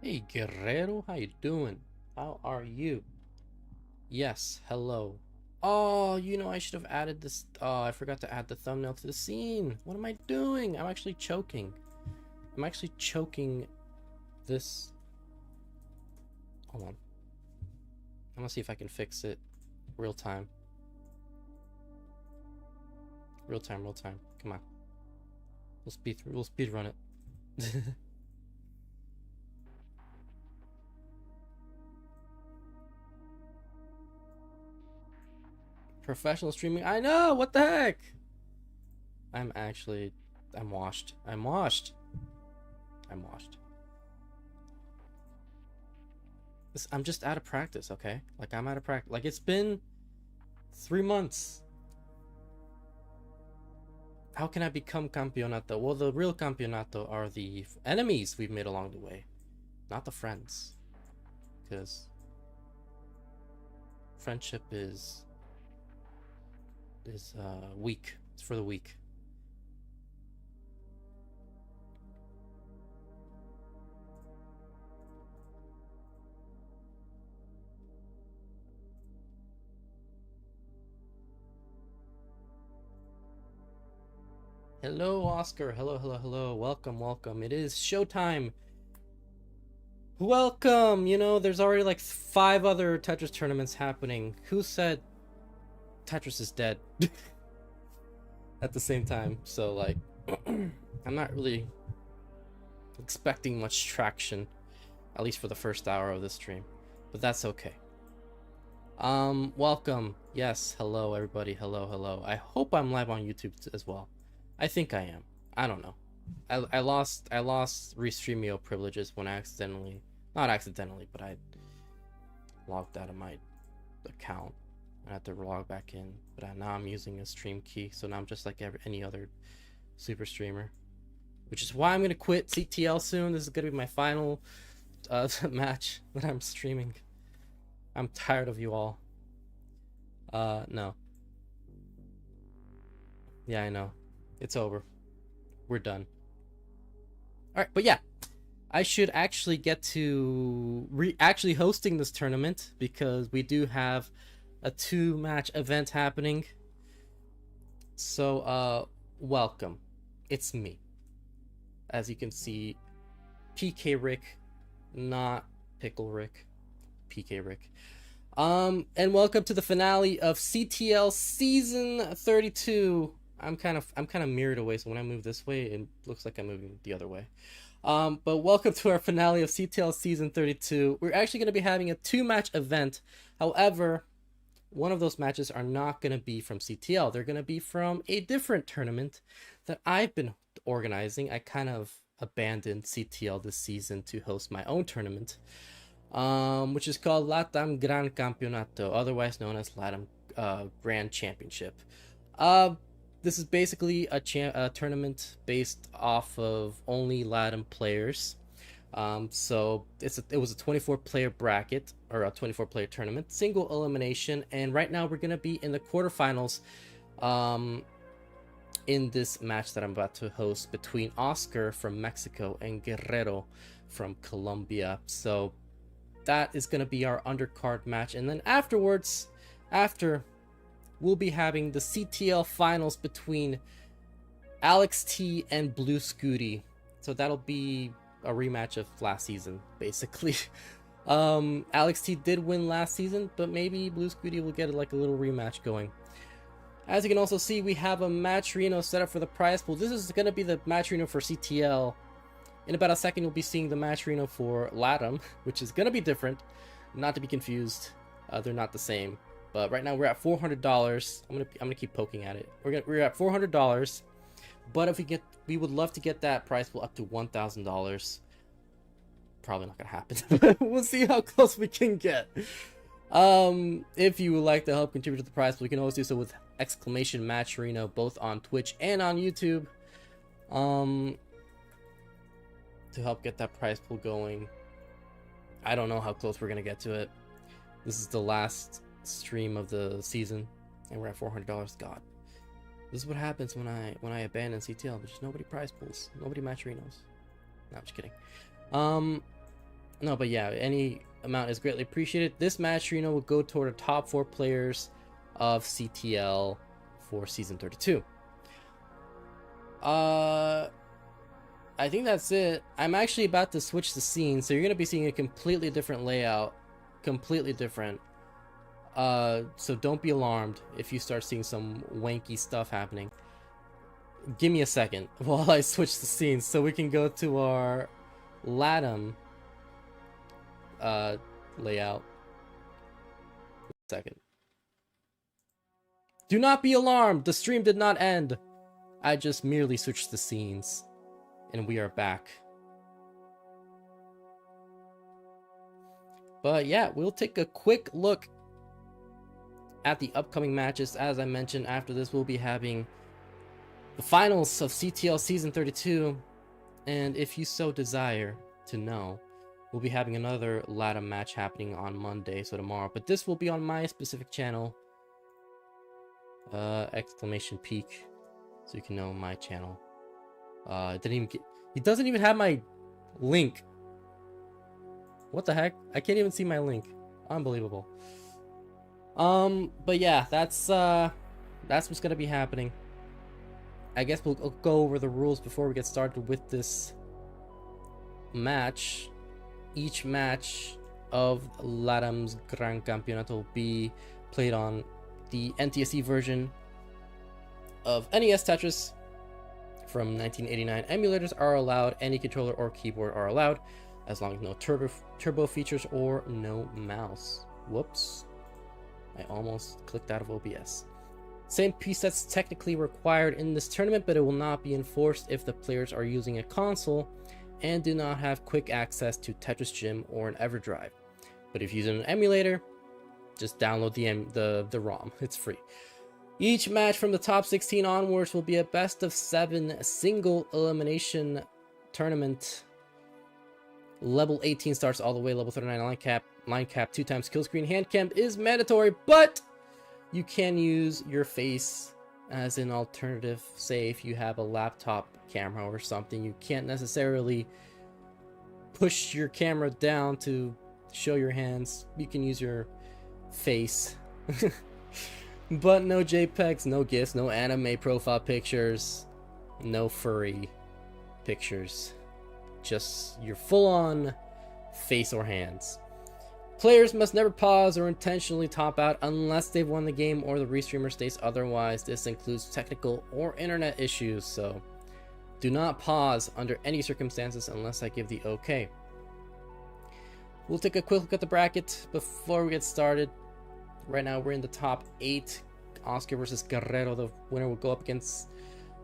Hey Guerrero, how you doing? How are you? Yes, hello. Oh, I should have added this. Oh, I forgot to add the thumbnail to the scene. What am I doing? I'm actually choking. I'm actually choking this. Hold on. I'm gonna see if I can fix it. Real time. Real time, real time. Come on. We'll speed run it. Professional streaming. I know. What the heck? I'm washed. I'm washed. I'm washed. I'm just out of practice, okay? Like, I'm out of practice. Like, it's been 3 months. How can I become campeonato? Well, the real campeonato are the enemies we've made along the way, not the friends. Because friendship is weak. It's for the weak. Hello, Oscar. Hello, hello, hello. Welcome, welcome. It is showtime. Welcome. There's already like 5 other Tetris tournaments happening. Who said Tetris is dead? At the same time, so like I'm not really expecting much traction, at least for the first hour of the stream, but that's okay. Welcome. Yes, hello everybody. Hello. I hope I'm live on YouTube as well. I think I am. I don't know. I lost Restreamio privileges when not accidentally, but I logged out of my account. I had to log back in, but now I'm using a stream key, so now I'm just like any other super streamer, which is why I'm gonna quit CTL soon. This is gonna be my final match that I'm streaming. I'm tired of you all. No. Yeah, I know. It's over. We're done. Alright, but yeah. I should actually get to actually hosting this tournament, because we do have a 2-match event happening. So welcome. It's me. As you can see, PK Rick, not Pickle Rick. PK Rick. And welcome to the finale of CTL season 32. I'm kind of mirrored away, so when I move this way, it looks like I'm moving the other way. But welcome to our finale of CTL season 32. We're actually going to be having a 2-match event. However, one of those matches are not going to be from CTL. They're going to be from a different tournament that I've been organizing. I kind of abandoned CTL this season to host my own tournament, which is called LATAM'S GRAN Campeonato, otherwise known as LATAM Grand Championship. This is basically a tournament based off of only LATAM players. So it was a 24-player bracket, or a 24-player tournament, single elimination, and right now we're gonna be in the quarterfinals in this match that I'm about to host between Oscar from Mexico and Guerrero from Colombia. So that is gonna be our undercard match, and then after we'll be having the CTL Finals between Alex T and Blue Scuti. So that'll be a rematch of last season, basically. Alex T did win last season, but maybe Blue Scuti will get like a little rematch going. As you can also see, we have a Matcherino set up for the prize pool. This is going to be the Matcherino for CTL. In about a second, you'll be seeing the Matcherino for LATAM, which is going to be different. Not to be confused. They're not the same. But right now we're at $400. I'm gonna keep poking at it. We're at $400. But if we would love to get that prize pool up to $1,000. Probably not gonna happen. We'll see how close we can get. If you would like to help contribute to the prize pool, you can always do so with !Matcherino, both on Twitch and on YouTube. To help get that prize pool going. I don't know how close we're gonna get to it. This is the last stream of the season, and we're at $400. God, this is what happens when I abandon CTL. There's nobody prize pools, nobody Matcherinos. No, I'm just kidding. No, but yeah, any amount is greatly appreciated. This Matcherino will go toward the top 4 players of CTL for season 32. I think that's it. I'm actually about to switch the scene, so you're gonna be seeing a completely different layout, completely different. So don't be alarmed if you start seeing some wanky stuff happening. Give me a second while I switch the scenes so we can go to our LATAM layout. Second. Do not be alarmed. The stream did not end. I just merely switched the scenes, and we are back. But yeah, we'll take a quick look at the upcoming matches. As I mentioned, after this we'll be having the finals of CTL season 32, and if you so desire to know, we'll be having another LATAM match happening on Monday, so tomorrow, but this will be on my specific channel, exclamation peak, so you can know my channel. He doesn't even have my link. What the heck? I can't even see my link. Unbelievable. But yeah, that's what's gonna be happening. I guess we'll go over the rules before we get started with this match. Each match of LATAM'S GRAN Campeonato will be played on the NTSC version of NES Tetris from 1989. Emulators are allowed, any controller or keyboard are allowed, as long as no turbo features or no mouse. Whoops. I almost clicked out of OBS. Same presets technically required in this tournament, but it will not be enforced if the players are using a console and do not have quick access to Tetris Gym or an EverDrive. But if using an emulator, just download the ROM. It's free. Each match from the top 16 onwards will be a best of 7 single elimination tournament. Level 18 starts all the way. Level 39 line cap 2 times kill screen. Hand cam is mandatory, but you can use your face as an alternative. Say if you have a laptop camera or something, you can't necessarily push your camera down to show your hands. You can use your face. But no JPEGs, no GIFs, no anime profile pictures, no furry pictures. Just your full-on face or hands. Players must never pause or intentionally top out unless they've won the game or the restreamer states otherwise. This includes technical or internet issues, so do not pause under any circumstances unless I give the okay. We'll take a quick look at the bracket before we get started. Right now we're in the top 8. Oscar versus Guerrero. The winner will go up against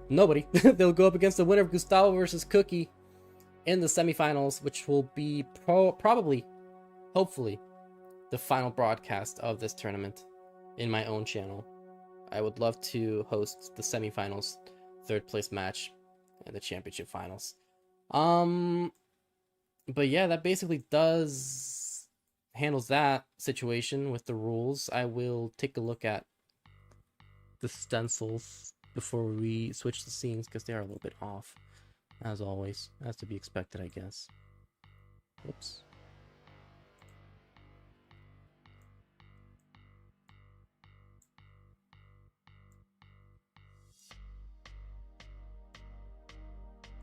nobody. They'll go up against the winner of Gustavo versus Cookie in the semifinals, which will be probably, hopefully, the final broadcast of this tournament in my own channel. I would love to host the semifinals, 3rd place match, and the championship finals. But yeah, that basically handles that situation with the rules. I will take a look at the stencils before we switch the scenes because they are a little bit off, as always, as to be expected, I guess. Whoops.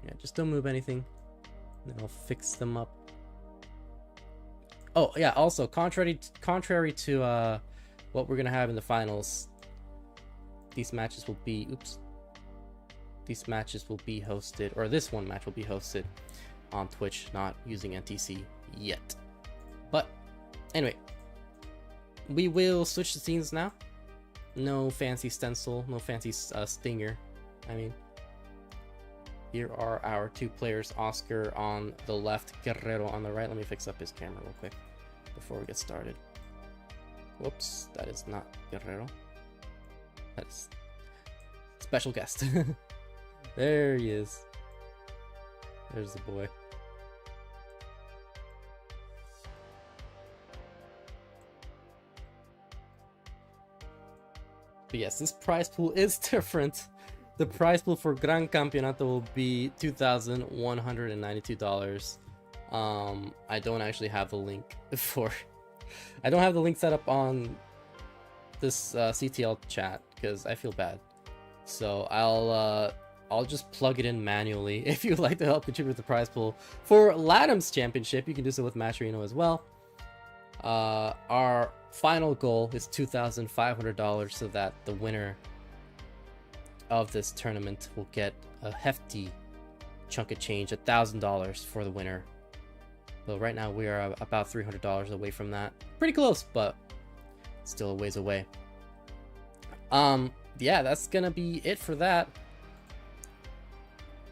Yeah, just don't move anything, then I'll fix them up. Oh yeah, also contrary to what we're gonna have in the finals, these matches will be hosted, or this one match will be hosted on Twitch, not using NTC yet. But anyway, we will switch the scenes now. No fancy stencil, no fancy stinger. I mean, here are our 2 players, Oscar on the left, Guerrero on the right. Let me fix up his camera real quick before we get started. Whoops, that is not Guerrero. That's special guest. There he is. There's the boy. But yes, this prize pool is different. The prize pool for GRAN Campeonato will be $2,192. I don't actually have the link for. I don't have the link set up on this CTL chat because I feel bad. So I'll just plug it in manually. If you'd like to help contribute to the prize pool for LATAM'S championship, you can do so with Matcherino as well. Our final goal is $2,500 so that the winner of this tournament will get a hefty chunk of change, $1,000 for the winner. So right now we are about $300 away from that. Pretty close, but still a ways away. Yeah, that's gonna be it for that.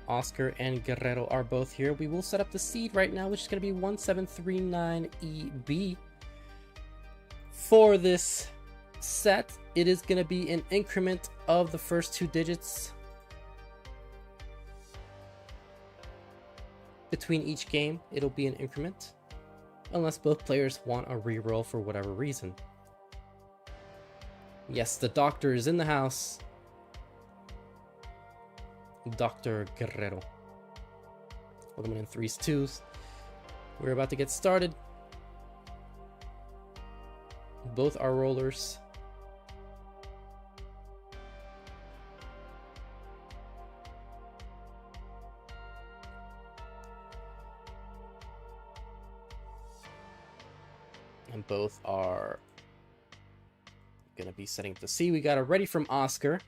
Oscar and Guerrero are both here. We will set up the seed right now, which is gonna be 1739EB. For this set, it is gonna be an increment of the first 2 digits between each game. It'll be an increment unless both players want a reroll for whatever reason. Yes, the doctor is in the house. Dr. Guerrero. Welcome in 3s, 2s. We're about to get started. Both are rollers. And both are gonna be setting up the C. We got it ready from Oscar.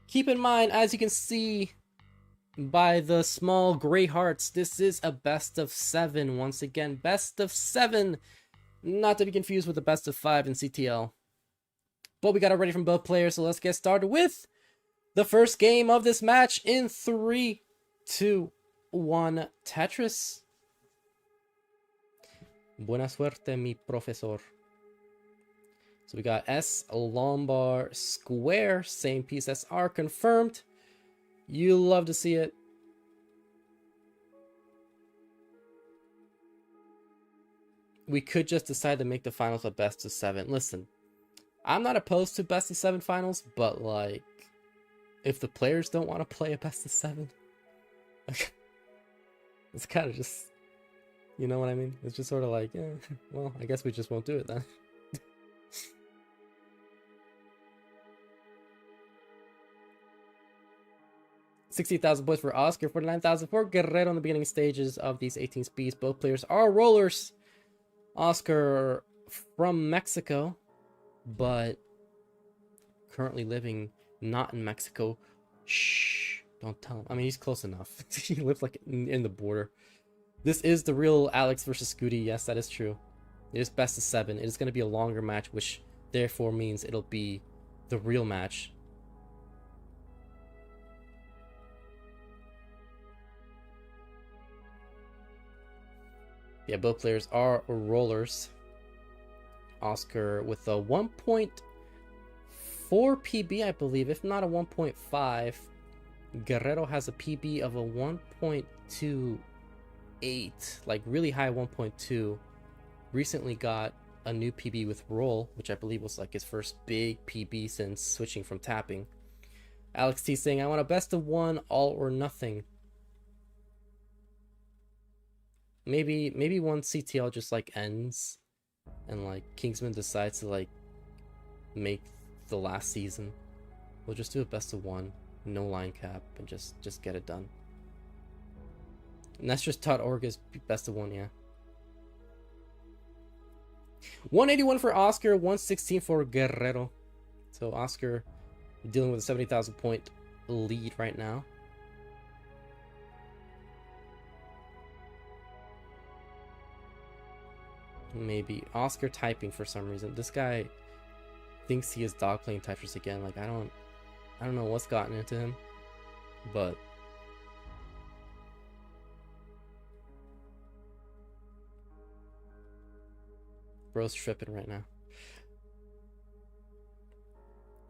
Keep in mind, as you can see by the small gray hearts, this is a best of 7. Once again, best of 7. Not to be confused with the best of 5 in CTL. But we got it ready from both players, so let's get started with the first game of this match in 3, 2, 1, Tetris. Buena suerte, mi profesor. So we got S, Lombard, Square, same piece as R, confirmed. You love to see it. We could just decide to make the finals a best of 7. Listen, I'm not opposed to best of 7 finals, but like, if the players don't want to play a best of 7, it's kind of just, you know what I mean? It's just sort of like, yeah, well, I guess we just won't do it then. 60,000 points for Oscar, 49,000 for Guerrero in the beginning stages of these 18 speeds. Both players are rollers. Oscar from Mexico, but currently living not in Mexico. Shh, don't tell him. I mean, he's close enough. He lives like in the border. This is the real Alex versus Scuti. Yes, that is true. It is best of 7. It is going to be a longer match, which therefore means it'll be the real match. Yeah, both players are rollers. Oscar with a 1.4 PB, I believe, if not a 1.5. Guerrero has a PB of a 1.28, like really high 1.2. Recently got a new PB with roll, which I believe was like his first big PB since switching from tapping. Alex T saying, I want a best of 1, all or nothing. Maybe one CTL just like ends and like Kingsman decides to like make the last season. We'll just do a best of 1, no line cap, and just get it done. And that's just .org is best of 1, yeah. 181 for Oscar, 116 for Guerrero. So Oscar dealing with a 70,000 point lead right now. Maybe Oscar typing for some reason. This guy thinks he is dog playing Tetris again. Like I don't know what's gotten into him, but bro's tripping right now.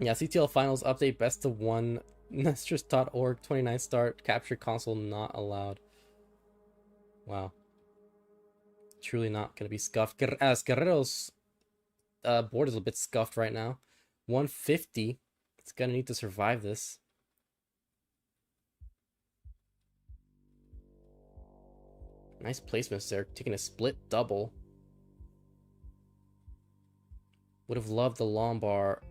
Yeah, CTL Finals update, best of 1. Nesters.org, 29 start, capture console not allowed. Wow. Truly not going to be scuffed. As Guerrero's board is a bit scuffed right now. 150. It's going to need to survive this. Nice placements there. Taking a split double. Would have loved the long bar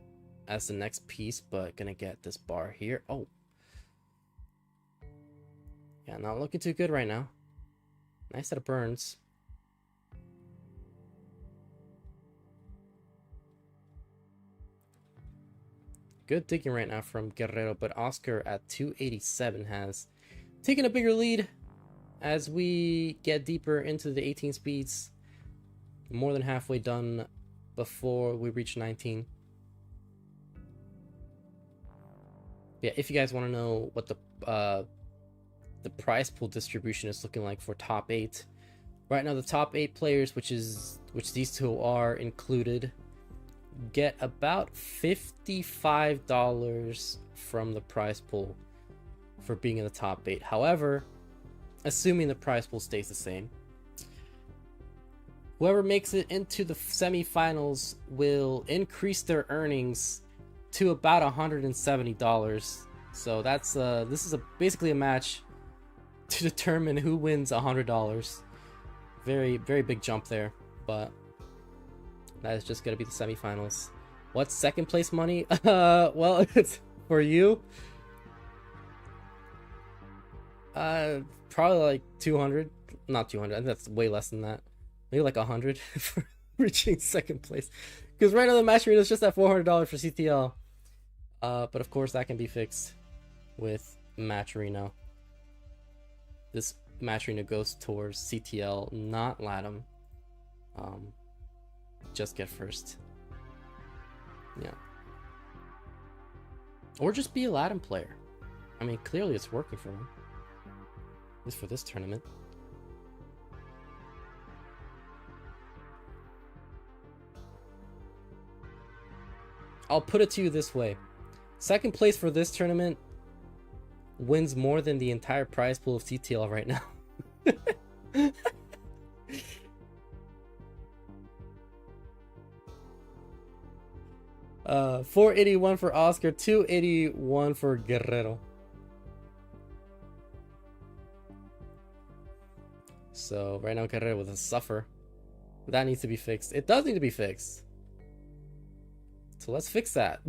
as the next piece, but gonna get this bar here. Oh. Yeah, not looking too good right now. Nice set of burns. Good digging right now from Guerrero, but Oscar at 287 has taken a bigger lead as we get deeper into the 18 speeds. More than halfway done before we reach 19. Yeah, if you guys want to know what the prize pool distribution is looking like for top 8. Right now the top 8 players, which these two are included, get about $55 from the prize pool for being in the top 8. However, assuming the prize pool stays the same, whoever makes it into the semifinals will increase their earnings to about $170. So that's this is basically a match to determine who wins $100. Very, very big jump there, but that is just gonna be the semifinals. What's second place money? Well, it's for you. Probably like 200. Not 200. I think that's way less than that. Maybe like 100 for reaching second place. Because right now the Matcherino is just at $400 for CTL. But of course that can be fixed with Matcherino. This Matcherino goes towards CTL, not LATAM. Just get first. Yeah. Or just be a LATAM player. I mean, clearly it's working for him. At least for this tournament. I'll put it to you this way. Second place for this tournament wins more than the entire prize pool of CTL right now. 481 for Oscar, 281 for Guerrero. So right now Guerrero with a suffer. That needs to be fixed. It does need to be fixed. So let's fix that.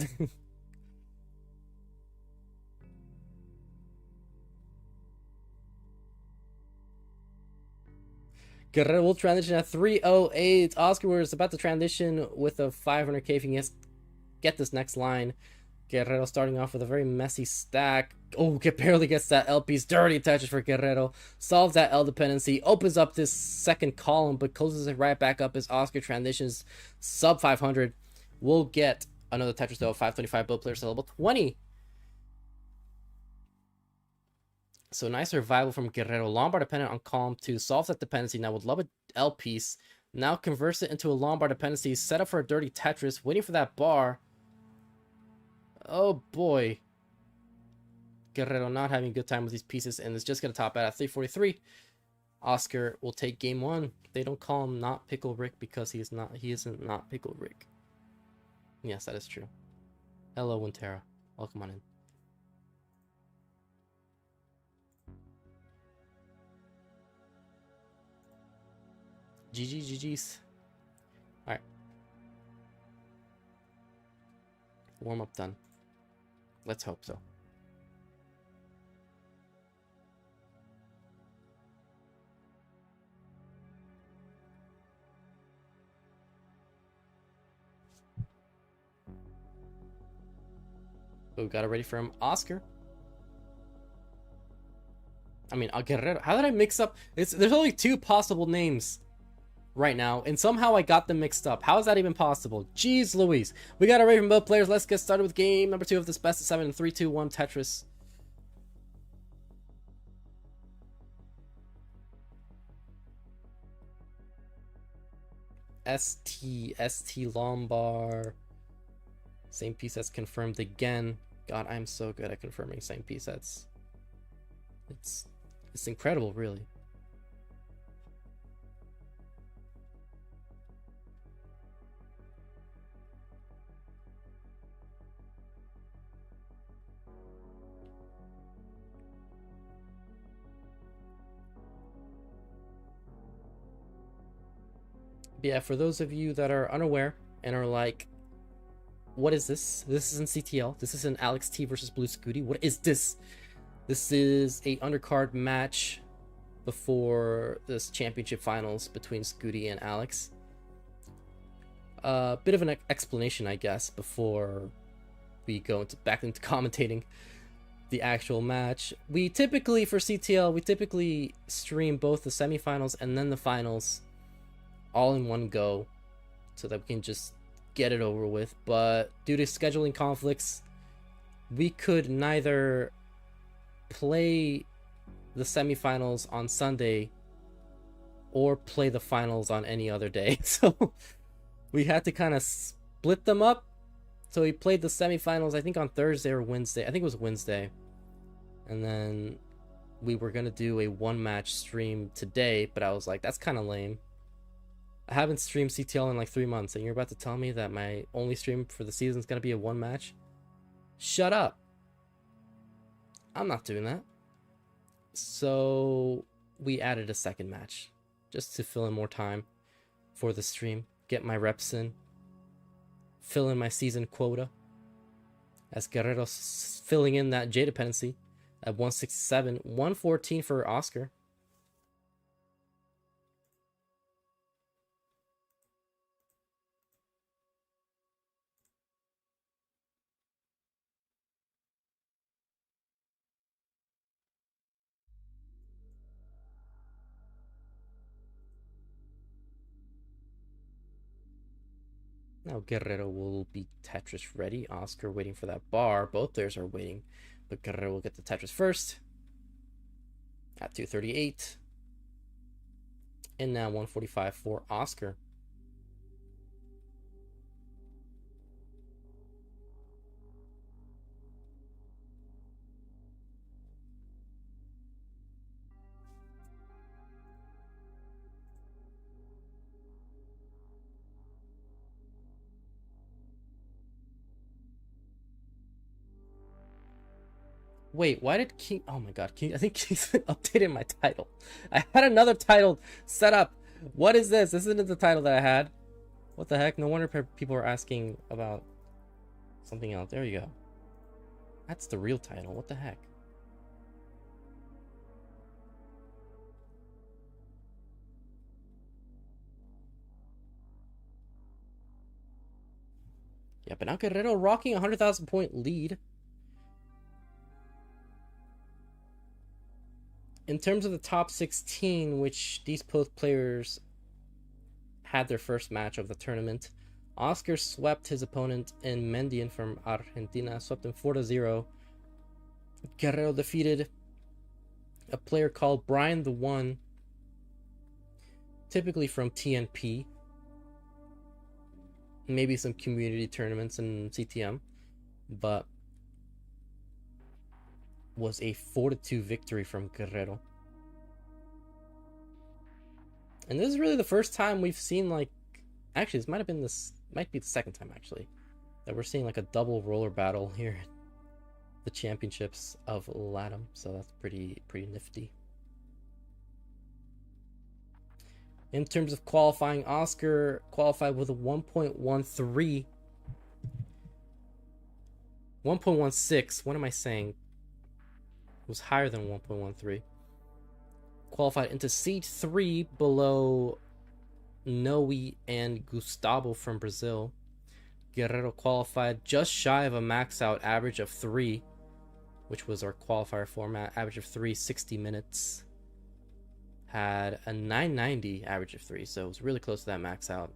Guerrero will transition at 308. Oscar was about to transition with a 500k if he can get this next line. Guerrero starting off with a very messy stack. Oh, barely gets that L piece. Dirty touches for Guerrero. Solves that L dependency. Opens up this second column, but closes it right back up as Oscar transitions sub 500. We'll get another Tetris though. 525 build player to level 20. So nice survival from Guerrero. Lombard dependent on column 2. Solves that dependency. Now would love a L piece. Now converts it into a Lombard dependency. Set up for a dirty Tetris. Waiting for that bar. Oh boy. Guerrero not having a good time with these pieces, and it's just going to top out at 343. Oscar will take game 1. They don't call him not Pickle Rick because he isn't not Pickle Rick. Yes, that is true. Hello, Wintera. Welcome on in. GG's. Alright. Warm up done. Let's hope so. We got it ready from Oscar. I mean, Guerrero. How did I mix up? There's only 2 possible names right now, and somehow I got them mixed up. How is that even possible? Jeez Louise. We got it ready from both players. Let's get started with game number 2 of this best of 7 in 3, 2, 1 Tetris. ST Lombard. Same piece that's confirmed again. God, I'm so good at confirming same piece sets. It's incredible, really. But yeah, for those of you that are unaware and are like, what is this? This isn't CTL. This isn't Alex T versus Blue Scuti. What is this? This is a undercard match before this championship finals between Scuti and Alex. A bit of an explanation, I guess, before we go back into commentating the actual match. We typically, for CTL, we typically stream both the semifinals and then the finals all in one go so that we can just get it over with. But due to scheduling conflicts, we could neither play the semifinals on Sunday or play the finals on any other day. So we had to kind of split them up. So we played the semifinals, I think on Thursday or Wednesday. I think it was Wednesday. And then we were going to do a one match stream today, but I was like, that's kind of lame. I haven't streamed CTL in like 3 months, and you're about to tell me that my only stream for the season is going to be a one match? Shut up. I'm not doing that. So we added a second match just to fill in more time for the stream, get my reps in, fill in my season quota, as Guerrero filling in that J dependency at 167, 114 for Oscar. Now Guerrero will be Tetris ready. Oscar waiting for that bar. Both players are waiting, but Guerrero will get the Tetris first at 238. And now 145 for Oscar. Wait, why did King... Oh my god, King... I think King's been updated my title. I had another title set up. What is this? This isn't the title that I had. What the heck? No wonder people are asking about something else. There you go. That's the real title. What the heck? Yeah, but now Guerrero rocking a 100,000 point lead. In terms of the top 16, which these both players had their first match of the tournament, Oscar swept his opponent in Mendian from Argentina, swept him 4-0. Guerrero defeated a player called Brian the One, typically from TNP, maybe some community tournaments in CTM, but was a 4-2 victory from Guerrero. And this is really the first time we've seen, like, actually this might be the second time actually that we're seeing like a double roller battle here at the championships of LATAM, so that's pretty nifty. In terms of qualifying, Oscar qualified with a 1.13, 1.16. What am I saying? It was higher than 1.13. Qualified into seed 3 below Noe and Gustavo from Brazil. Guerrero qualified just shy of a max out average of 3, which was our qualifier format. Average of 3, 60 minutes. Had a 990 average of 3, so it was really close to that max out.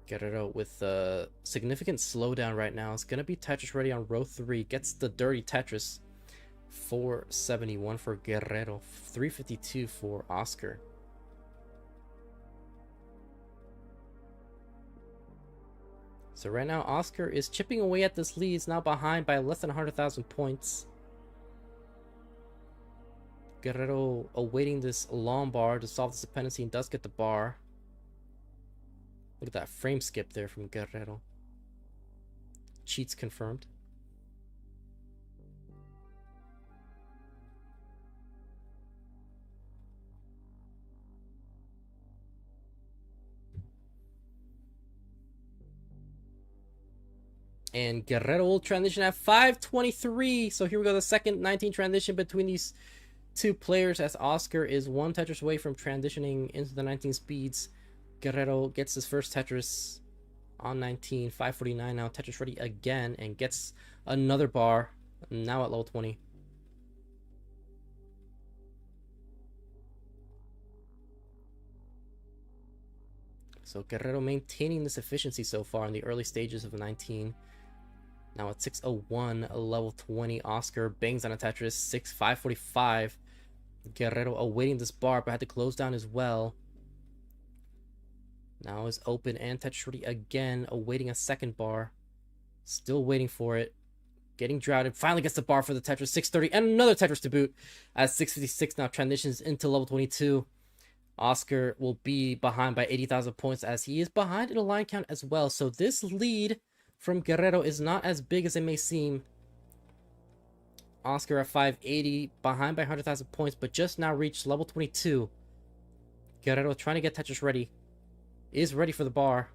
Guerrero with a significant slowdown right now. It's going to be Tetris ready on row 3. Gets the dirty Tetris. 471 for Guerrero. 352 for Oscar. So right now, Oscar is chipping away at this lead. He's now behind by less than 100,000 points. Guerrero awaiting this long bar to solve this dependency and does get the bar. Look at that frame skip there from Guerrero. Cheats confirmed. And Guerrero will transition at 5:23. So here we go, the second 19 transition between these two players, as Oscar is one Tetris away from transitioning into the 19 speeds. Guerrero gets his first Tetris on 19, 5:49 now, Tetris ready again, and gets another bar, now at level 20. So Guerrero maintaining this efficiency so far in the early stages of 19. Now at 6:01, level 20, Oscar bangs on a Tetris, 5:45. Guerrero awaiting this bar, but had to close down as well. Now is open and Tetris ready again, awaiting a second bar. Still waiting for it. Getting droughted. Finally gets the bar for the Tetris, 6:30, and another Tetris to boot. At 6:56 now, transitions into level 22. Oscar will be behind by 80,000 points, as he is behind in a line count as well. So this lead from Guerrero is not as big as it may seem. Oscar at 580, behind by 100,000 points, but just now reached level 22. Guerrero trying to get Tetris ready. Is ready for the bar.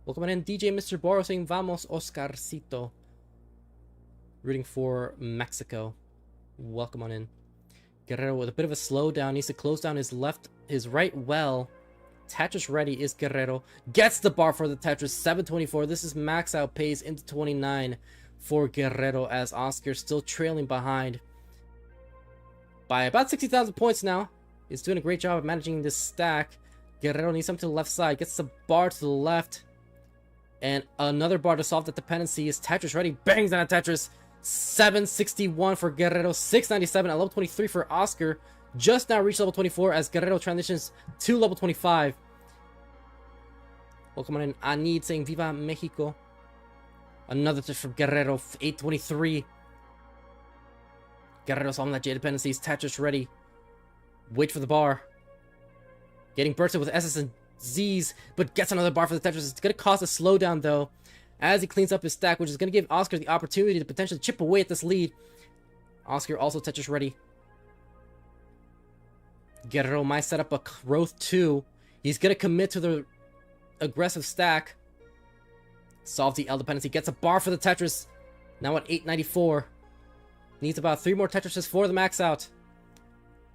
Welcome in DJ Mr. Boro saying Vamos Oscarcito. Rooting for Mexico. Welcome on in. Guerrero with a bit of a slowdown. Needs to close down his right well. Tetris ready is Guerrero. Gets the bar for the Tetris. 7:24. This is max out pace into 29 for Guerrero, as Oscar still trailing behind by about 60,000 points now. He's doing a great job of managing this stack. Guerrero needs something to the left side. Gets the bar to the left. And another bar to solve the dependency is Tetris ready. Bangs on a Tetris. 761 for Guerrero, 697 at level 23 for Oscar. Just now reached level 24 as Guerrero transitions to level 25. Welcome on in Anid saying Viva Mexico. Another touch from Guerrero, 823. Guerrero solving that J dependencies. Tetris ready. Wait for the bar. Getting bursted with S's and Z's, but gets another bar for the Tetris. It's going to cause a slowdown though, as he cleans up his stack, which is going to give Oscar the opportunity to potentially chip away at this lead. Oscar also Tetris ready. Guerrero might set up a growth 2. He's going to commit to the aggressive stack. Solves the L dependency. Gets a bar for the Tetris. Now at 894. Needs about 3 more Tetrises for the max out.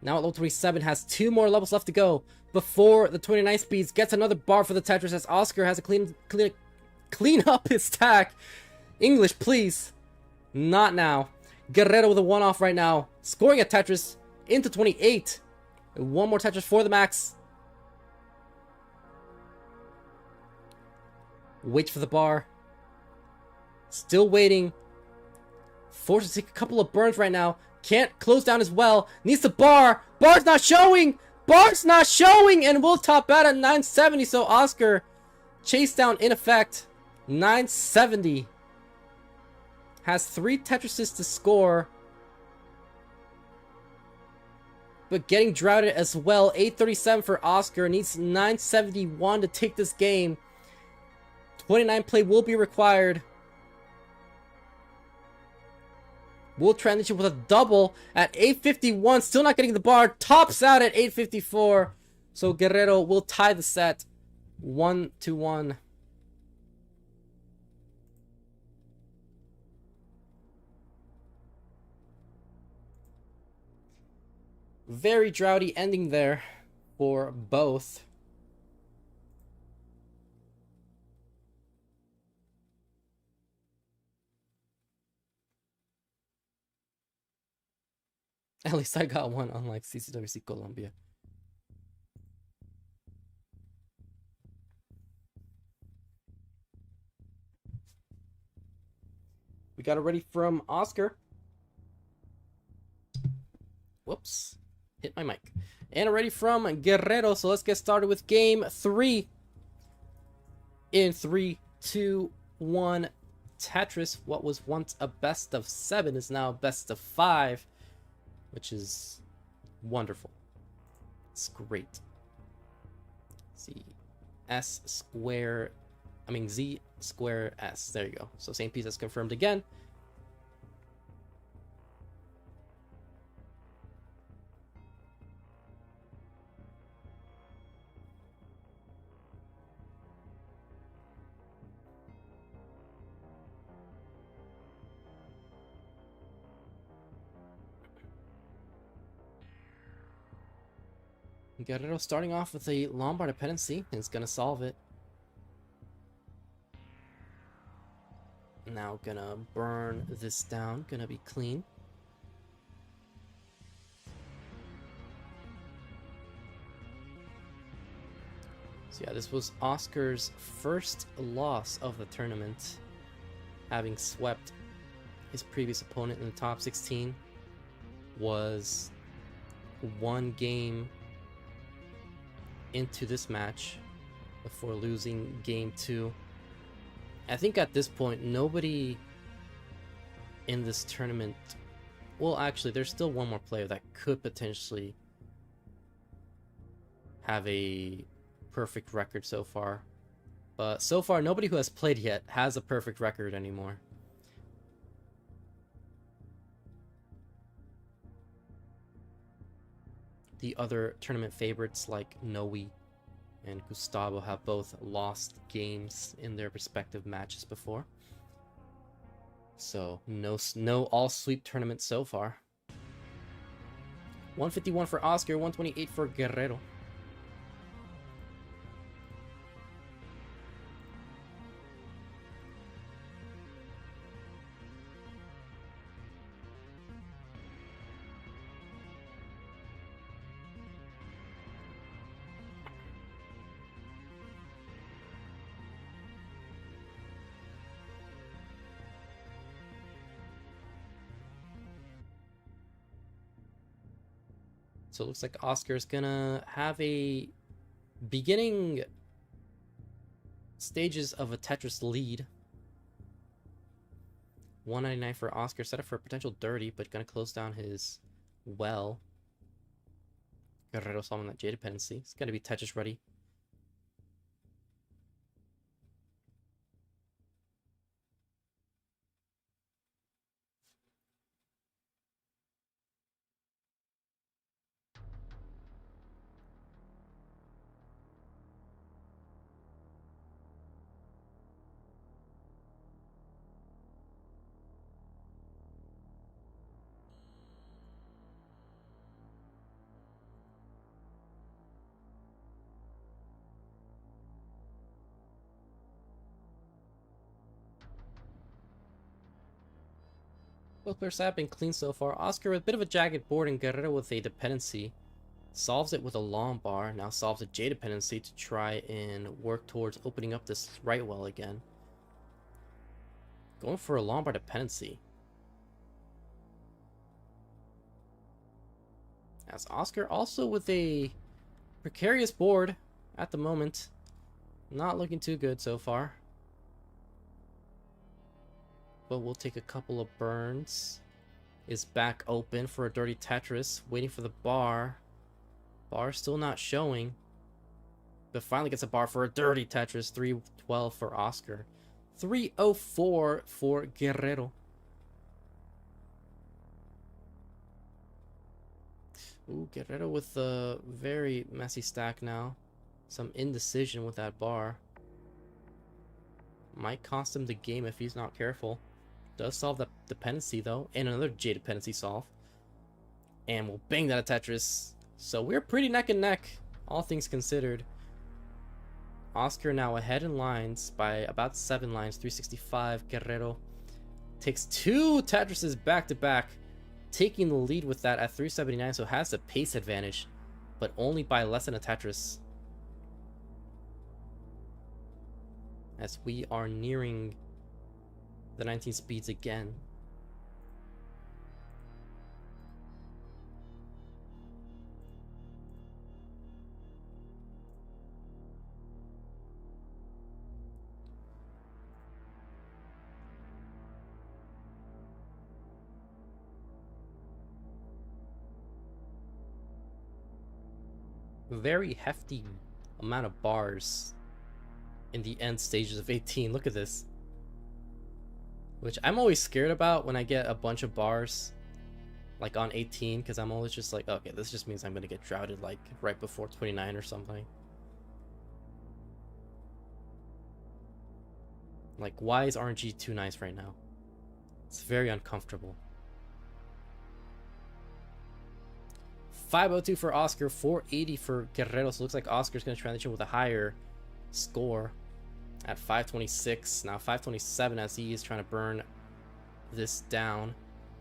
Now at level 27. Has 2 more levels left to go before the 29 speeds. Gets another bar for the Tetris, as Oscar has to clean up his stack. English, please. Not now. Guerrero with a 1-off right now. Scoring a Tetris into 28. 1 more Tetris for the max. Waits for the bar. Still waiting. Forced to take a couple of burns right now. Can't close down as well. Needs the bar. Bar's not showing. Bar's not showing. And we'll top out at 970. So Oscar chased down in effect. 970. Has 3 Tetrises to score. But getting droughted as well. 837 for Oscar. Needs 971 to take this game. 29 play will be required. Will transition with a double at 851. Still not getting the bar. Tops out at 854. So Guerrero will tie the set 1-1. Very droughty ending there for both. At least I got one, unlike CCWC Colombia. We got it ready from Oscar. Whoops. Hit my mic. And ready from Guerrero. So let's get started with game 3. In 3, 2, 1. Tetris, what was once a best of 7, is now a best of 5. Which is wonderful. It's great. Z square S. There you go. So same piece as confirmed again. Guerrero starting off with a Lombard dependency and is gonna solve it. Now gonna burn this down, gonna be clean. So yeah, this was Oscar's first loss of the tournament, having swept his previous opponent in the top 16. Was one game into this match before losing game 2. I think at this point, nobody in this tournament... Well, actually, there's still one more player that could potentially have a perfect record so far. But so far, nobody who has played yet has a perfect record anymore. The other tournament favorites like Noe and Gustavo have both lost games in their respective matches before. So no all sweep tournament so far. 151 for Oscar, 128 for Guerrero. So it looks like Oscar's gonna have a beginning stages of a Tetris lead. 199 for Oscar, set up for a potential dirty, but gonna close down his well. Guerrero solving that J dependency. It's gonna be Tetris ready. Both players have been clean so far. Oscar with a bit of a jagged board and Guerrero with a dependency. Solves it with a long bar. Now solves a J dependency to try and work towards opening up this right well again. Going for a long bar dependency. As Oscar also with a precarious board at the moment. Not looking too good so far. But we'll take a couple of burns. Is back open for a dirty Tetris. Waiting for the bar. Bar still not showing. But finally gets a bar for a dirty Tetris. 312 for Oscar. 304 for Guerrero. Ooh, Guerrero with a very messy stack now. Some indecision with that bar. Might cost him the game if he's not careful. Does solve the dependency though. And another J dependency solve. And we'll bang that a Tetris. So we're pretty neck and neck, all things considered. Oscar now ahead in lines by about 7 lines. 365. Guerrero takes 2 Tetrises back to back. Taking the lead with that at 379. So has a pace advantage. But only by less than a Tetris. As we are nearing the 19 speeds again. Very hefty amount of bars in the end stages of 18. Look at this. Which I'm always scared about when I get a bunch of bars like on 18, because I'm always just like, okay, this just means I'm gonna get droughted like right before 29 or something. Like, why is RNG too nice right now? It's very uncomfortable. 502 for Oscar, 480 for Guerrero. So it looks like Oscar's going to transition with a higher score at 526. Now 527 as he is trying to burn this down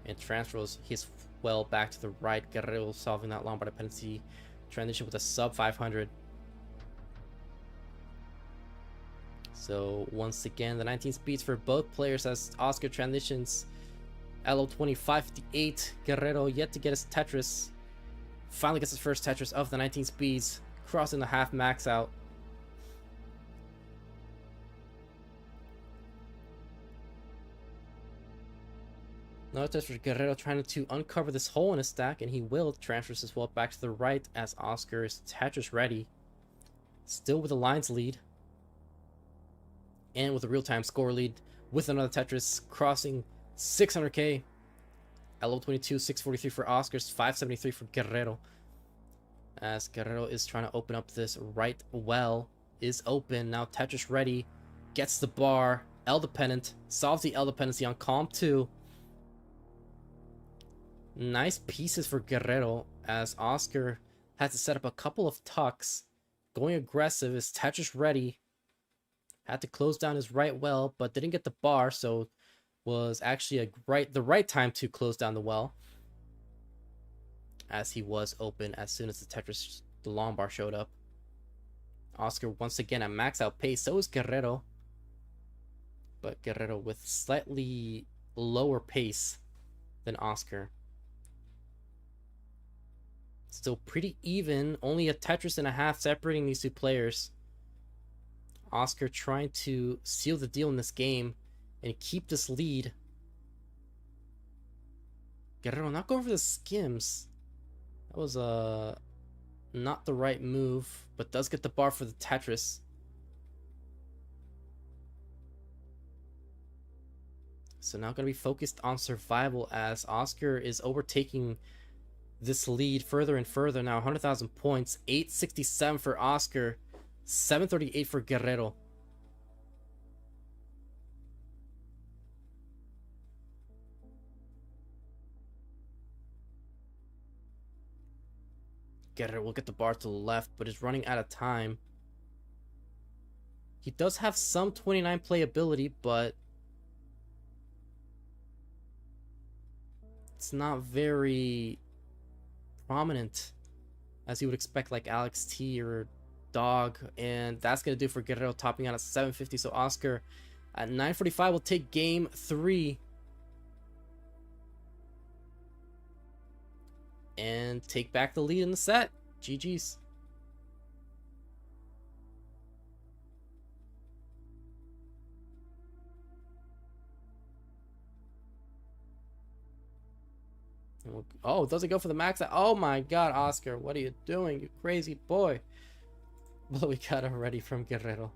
and transfers his well back to the right. Guerrero solving that Lombard dependency. Transition with a sub 500. So once again, the 19 speeds for both players as Oscar transitions. LO 2558. Guerrero yet to get his Tetris. Finally gets his first Tetris of the 19 speeds, crossing the half max out. Another Tetris for Guerrero trying to uncover this hole in his stack, and he will. Transfers his well back to the right as Oscar is Tetris ready. Still with the lines lead. And with a real-time score lead with another Tetris crossing 600k. LO 22, 643 for Oscars, 573 for Guerrero. As Guerrero is trying to open up this right well. Is open. Now Tetris ready. Gets the bar. L dependent. Solves the L dependency on Calm 2. Nice pieces for Guerrero as Oscar had to set up a couple of tucks. Going aggressive. Is Tetris ready. Had to close down his right well, but didn't get the bar, so was actually the right time to close down the well, as he was open as soon as the long bar showed up. Oscar once again at max out pace. So is Guerrero, but Guerrero with slightly lower pace than Oscar. Still pretty even. Only a Tetris and a half separating these two players. Oscar trying to seal the deal in this game and keep this lead. Guerrero not going for the skims. That was not the right move, but does get the bar for the Tetris. So now going to be focused on survival as Oscar is overtaking this lead further and further now. 100,000 points. 867 for Oscar. 738 for Guerrero. Guerrero will get the bar to the left, but is running out of time. He does have some 29 playability, but it's not very prominent as you would expect, like Alex T or Dog. And that's gonna do for Guerrero, topping out at 750. So Oscar at 945 will take game 3 and take back the lead in the set. GG's. Oh, does it go for the max? Oh my god, Oscar, what are you doing, you crazy boy? But we got him ready from Guerrero.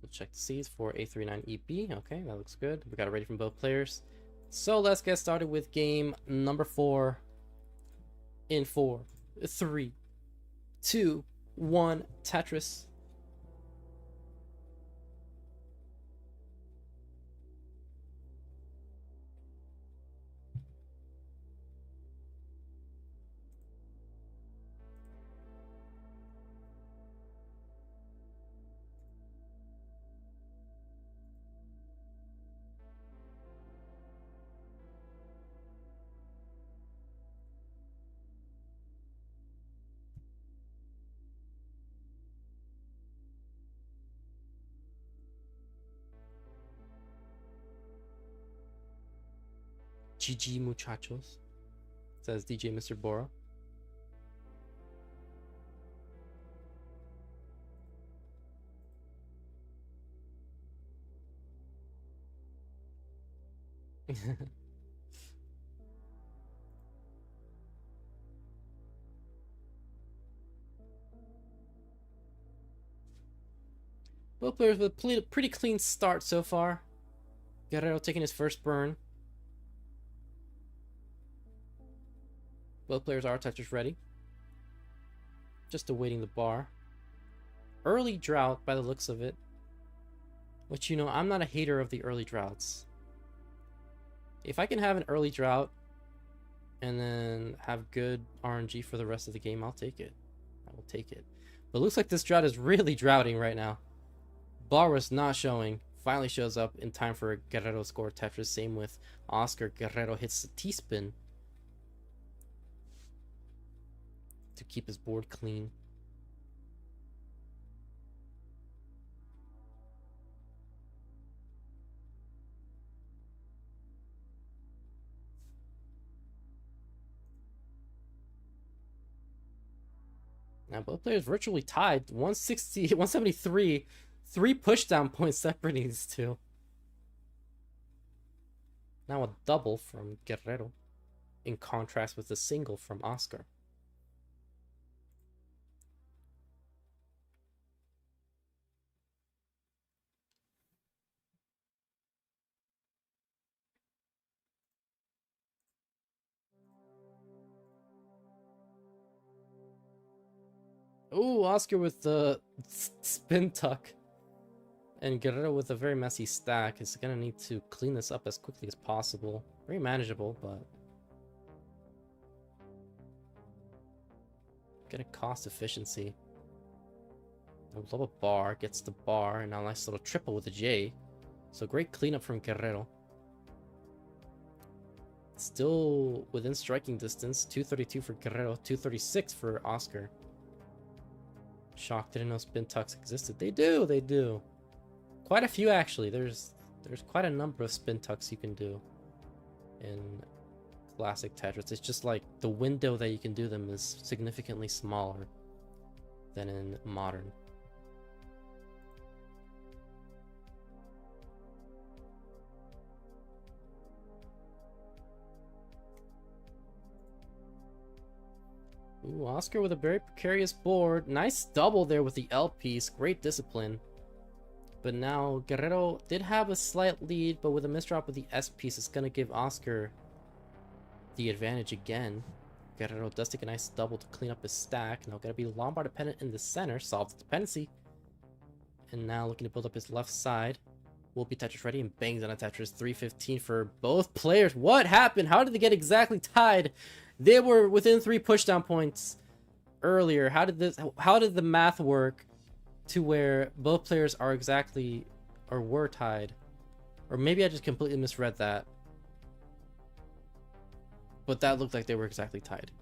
We'll check the seeds for A39EB. Okay, that looks good. We got it ready from both players. So let's get started with game number 4 in 4, 3, 2, 1, Tetris. GG muchachos, says DJ Mr. Bora. Both players with a pretty clean start so far. Guerrero taking his first burn. Both players are touchers ready. Just awaiting the bar. Early drought by the looks of it. Which, you know, I'm not a hater of the early droughts. If I can have an early drought and then have good RNG for the rest of the game, I'll take it. I will take it. But it looks like this drought is really droughting right now. Bar was not showing. Finally shows up in time for Guerrero to score Tetris. Same with Oscar. Guerrero hits the T-spin to keep his board clean. Now both players virtually tied. 160, 173. 3 pushdown points separating these two. Now a double from Guerrero, in contrast with a single from Oscar. Ooh, Oscar with the spin tuck. And Guerrero with a very messy stack is going to need to clean this up as quickly as possible. Very manageable, but get a cost efficiency. A low bar, gets the bar, and now a nice little triple with a J. So great cleanup from Guerrero. Still within striking distance. 232 for Guerrero, 236 for Oscar. Shocked, didn't know spin tucks existed. They do, they do. Quite a few actually. There's quite a number of spin tucks you can do in classic Tetris. It's just like the window that you can do them is significantly smaller than in modern. Ooh, Oscar with a very precarious board. Nice double there with the L piece. Great discipline. But now Guerrero did have a slight lead, but with a misdrop with the S piece, it's going to give Oscar the advantage again. Guerrero does take a nice double to clean up his stack. Now going to be Lombard dependent in the center. Solves the dependency. And now looking to build up his left side. Will be Tetris ready and bangs on a Tetris. 315 for both players. What happened? How did they get exactly tied? They were within 3 pushdown points earlier. How did the math work to where both players are exactly or were tied? Or maybe I just completely misread that. But that looked like they were exactly tied,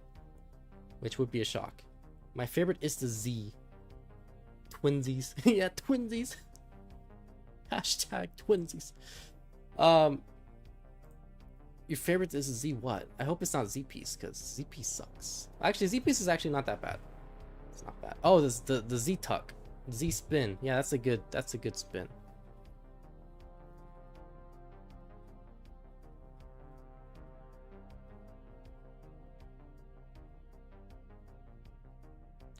which would be a shock. My favorite is the Z. Twinsies. Yeah, twinsies. Hashtag twinsies. Your favorite is Z what? I hope it's not Z piece, because Z piece sucks. Actually, Z piece is actually not that bad. It's not bad. Oh, this the Z tuck. Z spin. Yeah, that's a good spin.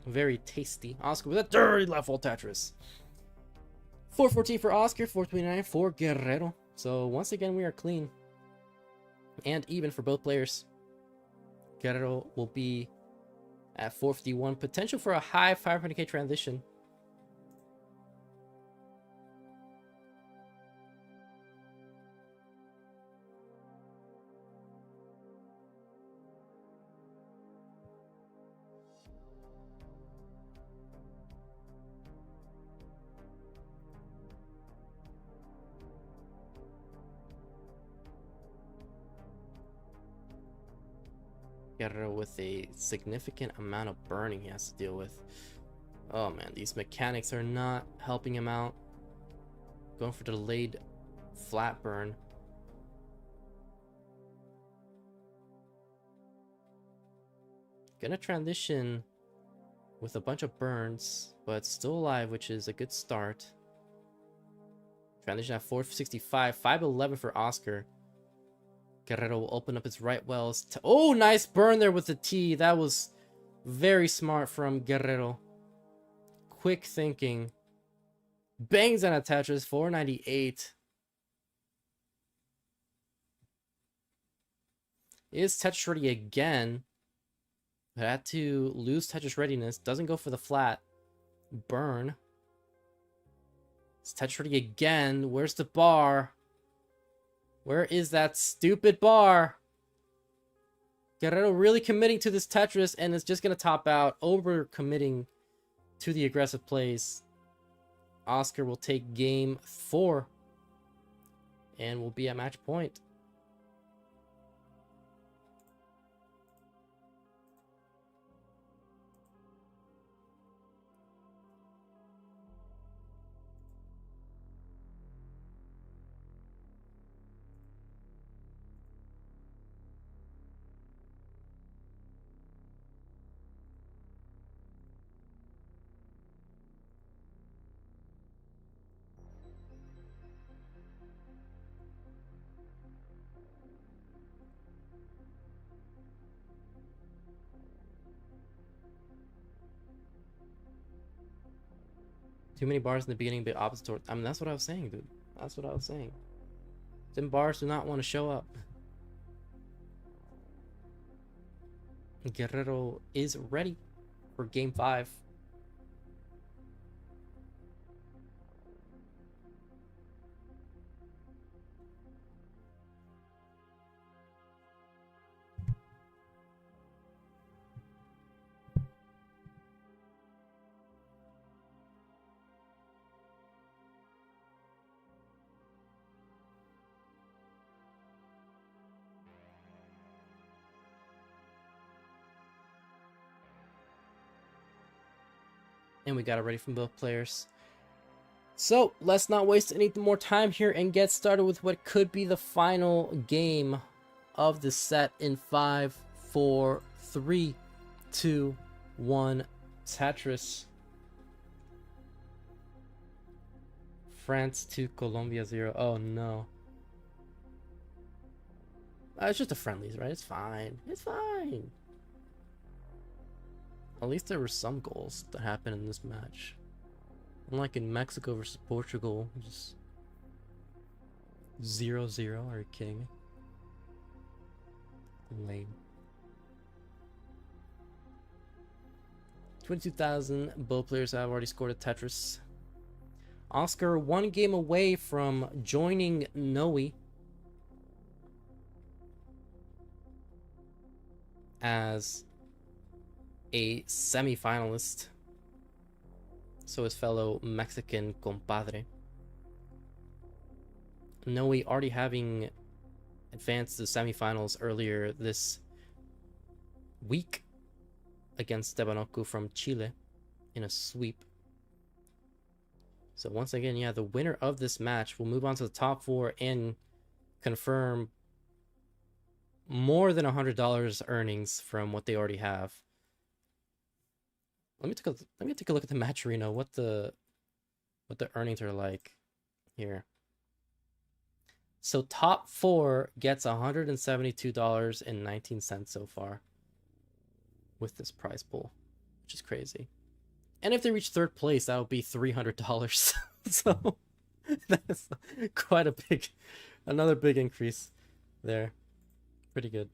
Very tasty. Oscar with a dirty level Tetris. 414 for Oscar, 429 for Guerrero. So once again, we are clean and even for both players. Guerrero will be at 451. Potential for a high 500k transition. Guerrero with a significant amount of burning he has to deal with. Oh man, these mechanics are not helping him out. Going for delayed flat burn. Gonna transition with a bunch of burns, but still alive, which is a good start. Transition at 465, 511 for Oscar. Guerrero will open up his right wells. Oh, nice burn there with the T. That was very smart from Guerrero. Quick thinking. Bangs on a Tetris, 498. Is Tetris ready again? But had to lose Tetris readiness. Doesn't go for the flat. Burn. It's Tetris ready again. Where's the bar? Where is that stupid bar? Guerrero really committing to this Tetris and is just going to top out. Over committing to the aggressive plays. Oscar will take game 4. And will be at match point. Too many bars in the beginning, but opposite toward. I mean, that's what I was saying, dude. That's what I was saying. Them bars do not want to show up. Guerrero is ready for game 5. And we got it ready from both players. So let's not waste any more time here and get started with what could be the final game of the set in 5, 4, 3, 2, 1. Tetris. France 2, Colombia 0. Oh no. It's just the friendlies, right? It's fine. It's fine. At least there were some goals that happened in this match. Unlike in Mexico versus Portugal, just 0-0. Are you kidding me? Lame. 22,000. Both players have already scored a Tetris. Oscar 1 game away from joining Noe as a semi-finalist. So his fellow Mexican compadre. Noe already having advanced to the semifinals earlier this week against Stebanoku from Chile in a sweep. So once again, yeah, the winner of this match will move on to the top 4 and confirm more than $100 earnings from what they already have. Let me take a look at the Matcherino, what the earnings are like here. So top 4 gets $172.19 so far with this prize pool, which is crazy. And if they reach 3rd place, that would be $300. So that's quite a another big increase there. Pretty good.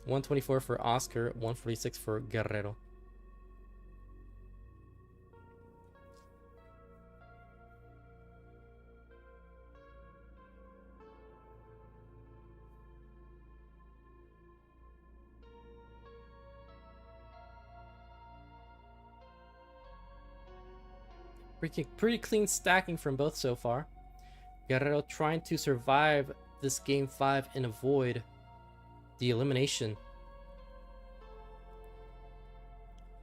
$124 for Oscar, $146 for Guerrero. Pretty clean stacking from both so far. Guerrero trying to survive this game 5 and avoid the elimination.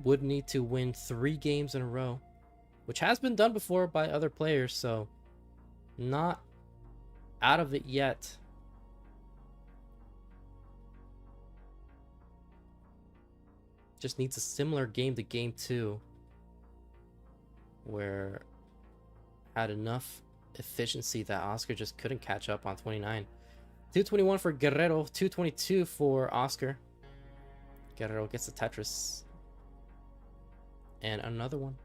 Would need to win 3 games in a row, which has been done before by other players, so not out of it yet. Just needs a similar game to game 2, where had enough efficiency that Oscar just couldn't catch up on 29. 221 for Guerrero, 222 for Oscar. Guerrero gets the Tetris. And another one.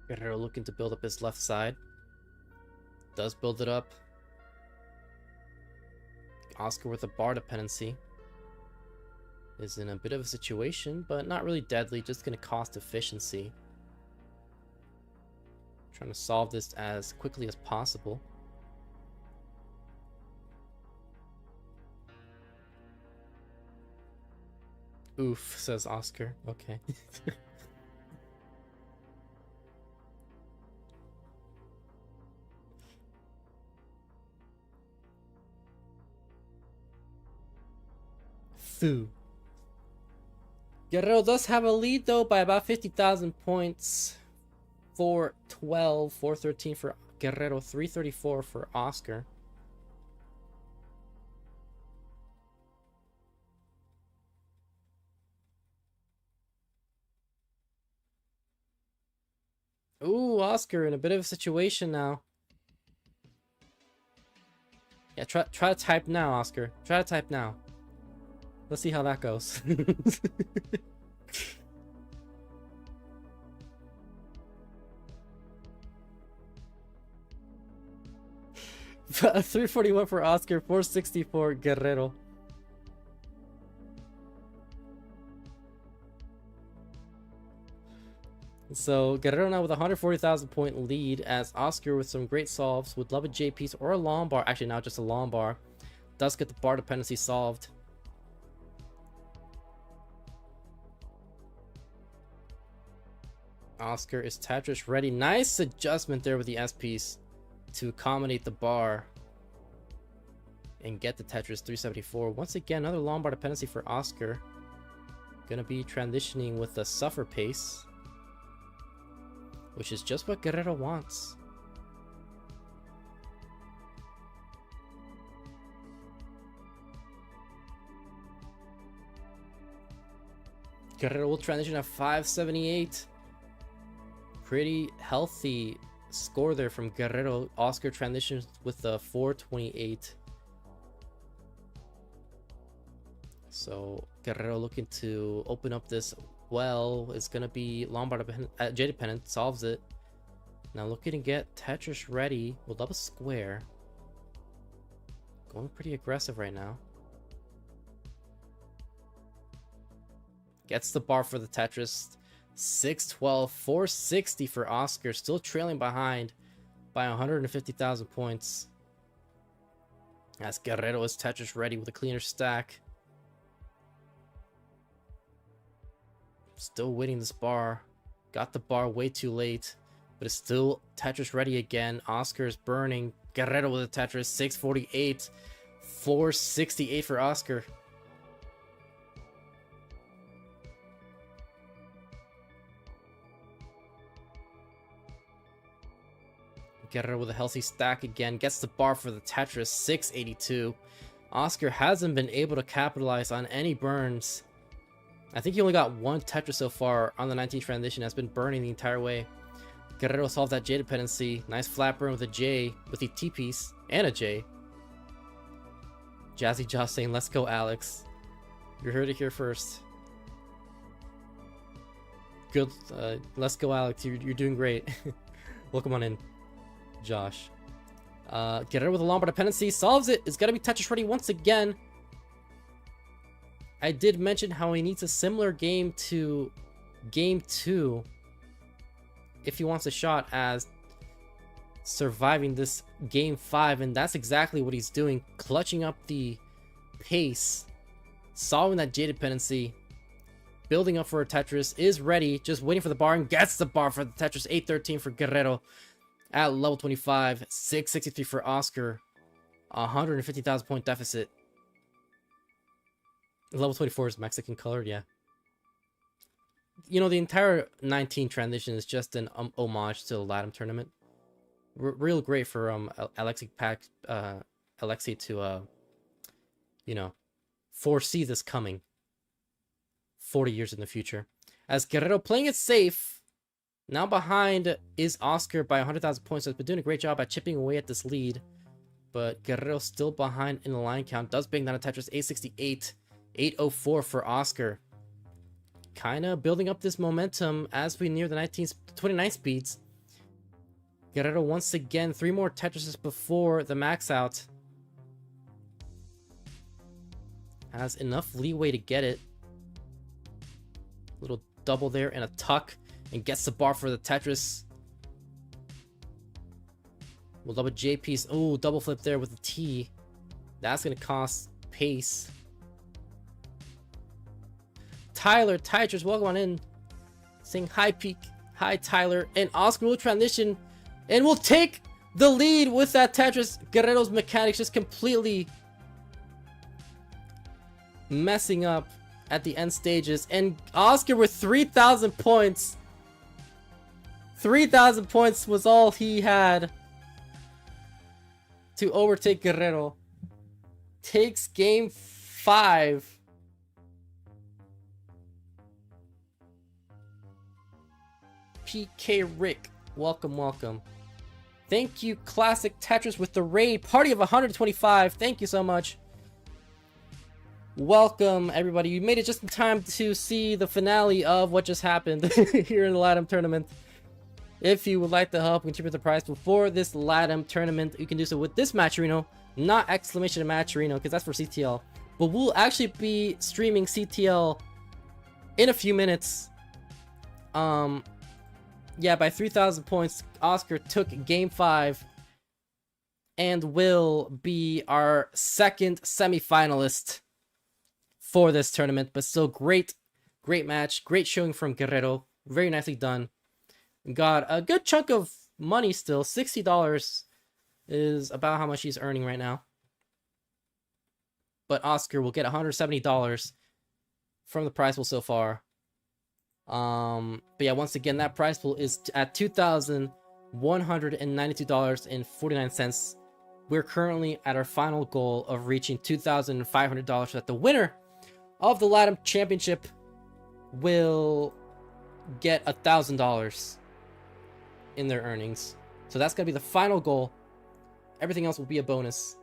Guerrero looking to build up his left side. Does build it up. Oscar with a bar dependency. Is in a bit of a situation, but not really deadly, just going to cost efficiency. Trying to solve this as quickly as possible. Oof, says Oscar. Okay. Foo. Guerrero does have a lead though by about 50,000 points. 412, 413 for Guerrero, 334 for Oscar. Ooh, Oscar in a bit of a situation now. Yeah, try to type now, Oscar. Try to type now. Let's see how that goes. 341 for Oscar, 460 for Guerrero. So Guerrero now with a 140,000 point lead, as Oscar with some great solves would love a J piece or a long bar. Actually, now just a long bar. Does get the bar dependency solved. Oscar is Tetris ready. Nice adjustment there with the S piece to accommodate the bar and get the Tetris 374. Once again, another long bar dependency for Oscar. Gonna be transitioning with the suffer pace, which is just what Guerrero wants. Guerrero will transition at 578. Pretty healthy score there from Guerrero. Oscar transitions with the 428. So Guerrero looking to open up this well. It's gonna be Lombard J dependent, solves it. Now looking to get Tetris ready. We'll love a square. Going pretty aggressive right now. Gets the bar for the Tetris. 612, 460 for Oscar, still trailing behind by 150,000 points. As Guerrero is Tetris ready with a cleaner stack. Still winning this bar. Got the bar way too late, but it's still Tetris ready again. Oscar is burning. Guerrero with a Tetris, 648, 468 for Oscar. Guerrero with a healthy stack again. Gets the bar for the Tetris, 682. Oscar hasn't been able to capitalize on any burns. I think he only got one Tetris so far on the 19th transition. Has been burning the entire way. Guerrero solved that J dependency. Nice flat burn with a J, with the T piece and a J. Jazzy Josh saying, "Let's go, Alex." You heard it here first. Good. Let's go, Alex. You're doing great. Welcome on in, Josh. Guerrero with a Lombard dependency solves it. It's gotta be Tetris ready once again. I did mention how he needs a similar game to game 2 if he wants a shot as surviving this game 5, and that's exactly what he's doing. Clutching up the pace, solving that J dependency, building up for a Tetris, is ready, just waiting for the bar, and gets the bar for the Tetris. 813 for Guerrero at level 25, 663 for Oscar. 150,000 point deficit. Level 24 is Mexican colored, yeah. You know, the entire 19 transition is just an homage to the LATAM tournament. Real great for Alexei to you know, foresee this coming 40 years in the future. As Guerrero playing it safe, now behind is Oscar by 100,000 points. So has been doing a great job at chipping away at this lead, but Guerrero still behind in the line count. Does bring down a Tetris 868, 804 for Oscar. Kind of building up this momentum as we near the 29 speeds. Guerrero once again, 3 more Tetrises before the max out. Has enough leeway to get it. Little double there and a tuck, and gets the bar for the Tetris. We'll double J piece. Oh, double flip there with the T. That's gonna cost pace. Tyler, Tetris, welcome on in. Saying hi, Peak. Hi, Tyler. And Oscar will transition and will take the lead with that Tetris. Guerrero's mechanics just completely messing up at the end stages. And Oscar with 3,000 points. 3,000 points was all he had to overtake Guerrero. Takes game 5. PK Rick, welcome, welcome. Thank you, Classic Tetris, with the raid party of 125. Thank you so much. Welcome, everybody. You made it just in time to see the finale of what just happened here in the LATAM tournament. If you would like to help contribute the prize before this LATAM tournament, you can do so with this Matcherino, not exclamation Matcherino, because that's for CTL. But we'll actually be streaming CTL in a few minutes. Yeah, by 3,000 points, Oscar took game 5 and will be our second semifinalist for this tournament. But still, great match, great showing from Guerrero. Very nicely done. Got a good chunk of money still. $60 is about how much he's earning right now. But Oscar will get $170 from the prize pool so far. But yeah, once again, that prize pool is at $2,192.49. We're currently at our final goal of reaching $2,500, so that the winner of the LATAM Championship will get $1,000 in their earnings. So that's gonna be the final goal. Everything else will be a bonus.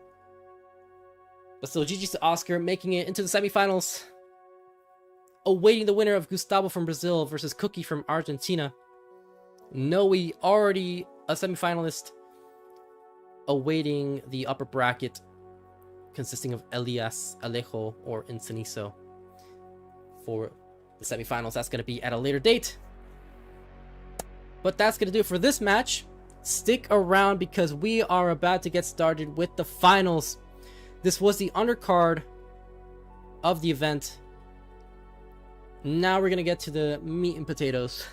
But still, GG's to Oscar, making it into the semifinals. Awaiting the winner of Gustavo from Brazil versus Cookie from Argentina. Noe, already a semifinalist. Awaiting the upper bracket, consisting of Elias, Alejo, or Encinizo for the semifinals. That's going to be at a later date. But that's going to do it for this match. Stick around because we are about to get started with the finals. This was the undercard of the event. Now we're going to get to the meat and potatoes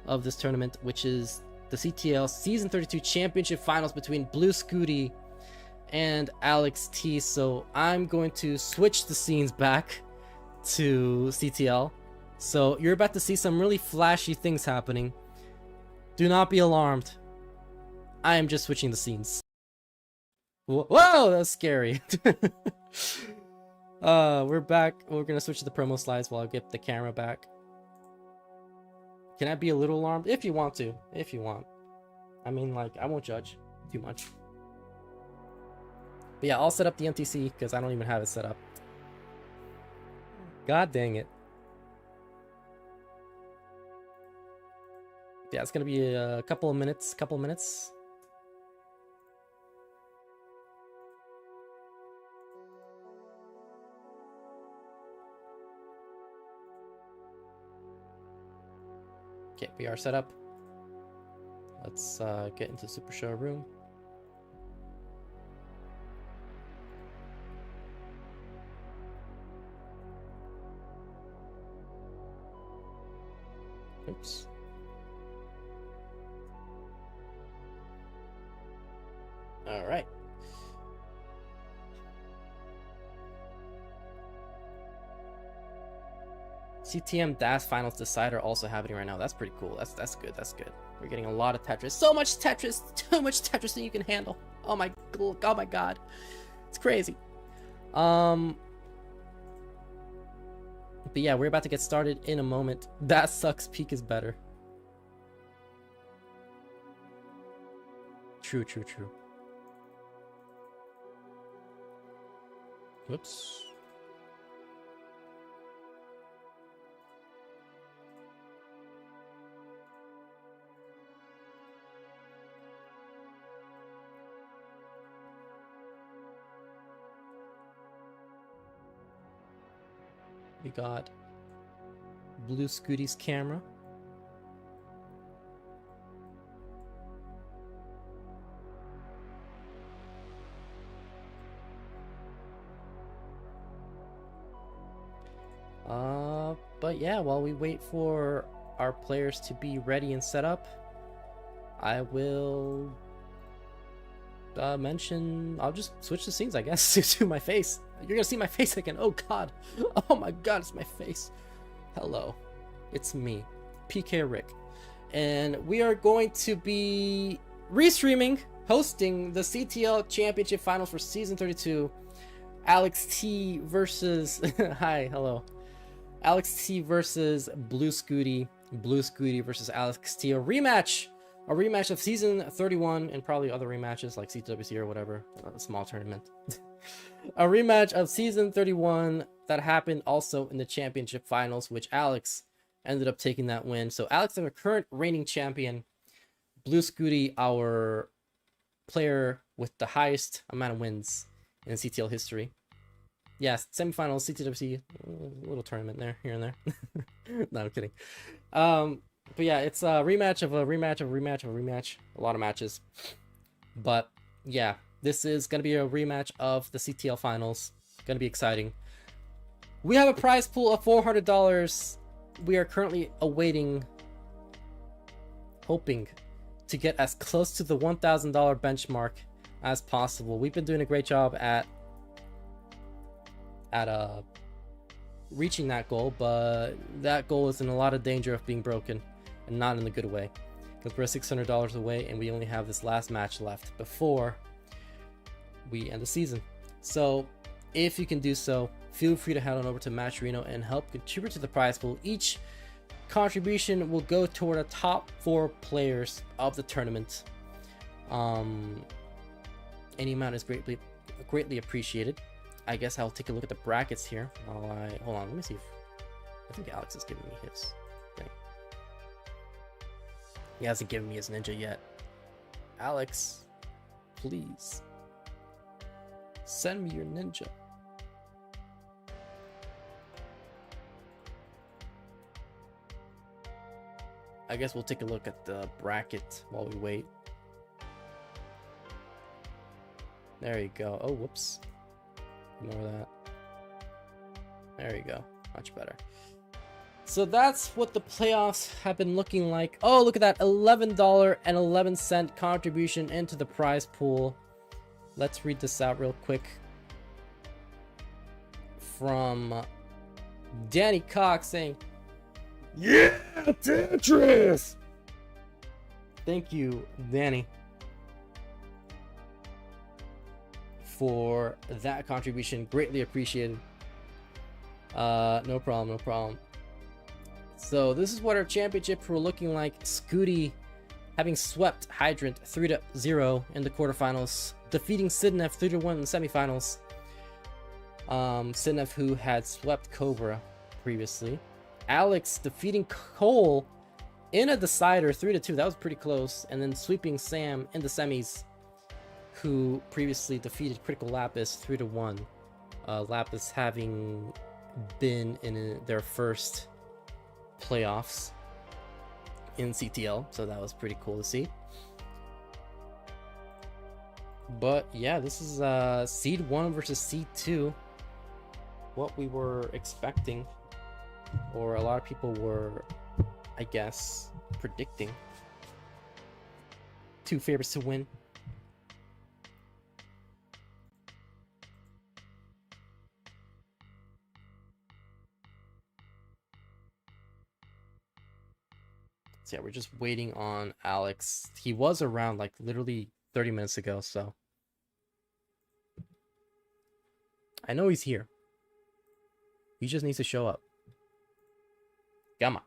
of this tournament, which is the CTL Season 32 Championship Finals between Blue Scuti and Alex T. So I'm going to switch the scenes back to CTL. So you're about to see some really flashy things happening. Do not be alarmed. I am just switching the scenes. Whoa, that's scary. We're back. We're gonna switch to the promo slides while I get the camera back. Can I be a little alarmed? If you want to. If you want. I mean, like, I won't judge too much. But yeah, I'll set up the MTC because I don't even have it set up. God dang it. Yeah, it's gonna be a couple of minutes. Okay, we are set up. Let's get into the Super Show room. Oops. All right. CTM DAS Finals Decider also happening right now. That's pretty cool. That's good. That's good. We're getting a lot of Tetris. So much Tetris. Too much Tetris that you can handle. Oh my god. It's crazy. But yeah, we're about to get started in a moment. That sucks. Peak is better. True. Whoops. We got Blue Scuti's camera. But yeah, while we wait for our players to be ready and set up, I will mention, I'll just switch the scenes, I guess, to my face. You're gonna see my face again. Oh god. Oh my god, it's my face. Hello. It's me, PK Rick. And we are going to be restreaming, hosting the CTL Championship Finals for Season 32. Alex T versus... Hi, hello. Alex T versus Blue Scuti. Blue Scuti versus Alex T. A rematch of Season 31 and probably other rematches like CWC or whatever. A small tournament. A rematch of Season 31 that happened also in the Championship Finals, which Alex ended up taking that win. So Alex is our current reigning champion. Blue Scuti, our player with the highest amount of wins in CTL history. Yes, semifinals, CTWC, a little tournament there, here and there. No, I'm kidding. But yeah, it's a rematch of a rematch of a rematch of a rematch. A lot of matches. But yeah, this is going to be a rematch of the CTL Finals. Going to be exciting. We have a prize pool of $400. We are currently awaiting, hoping to get as close to the $1,000 benchmark as possible. We've been doing a great job at reaching that goal, but that goal is in a lot of danger of being broken, and not in a good way, because we're $600 away and we only have this last match left before we end the season. So if you can do so, feel free to head on over to Matcherino and help contribute to the prize pool. Each contribution will go toward the top 4 players of the tournament. Any amount is greatly appreciated. I guess I'll take a look at the brackets here. Hold on, let me see if I think Alex is giving me his thing. He hasn't given me his ninja yet. Alex, please send me your ninja. I guess we'll take a look at the bracket while we wait. There you go. Oh, whoops. Ignore that. There you go. Much better. So that's what the playoffs have been looking like. Oh, look at that. $11.11 contribution into the prize pool. Let's read this out real quick. From Danny Cox saying, "Yeah, Tetris!" Thank you, Danny, for that contribution. Greatly appreciated. No problem. So this is what our championships were looking like. Scuti having swept Hydrant 3-0 in the quarterfinals, defeating Sidnev 3-1 in the semifinals. Sidnev, who had swept Cobra previously. Alex defeating Cole in a decider 3-2. That was pretty close. And then sweeping Sam in the semis, who previously defeated Critical Lapis 3-1. Lapis having been in their first playoffs in CTL, so that was pretty cool to see. But yeah, this is Seed 1 versus Seed 2. What we were expecting, or a lot of people were, I guess, predicting. 2 favorites to win. So yeah, we're just waiting on Alex. He was around like literally 30 minutes ago, so I know he's here. He just needs to show up. Come on.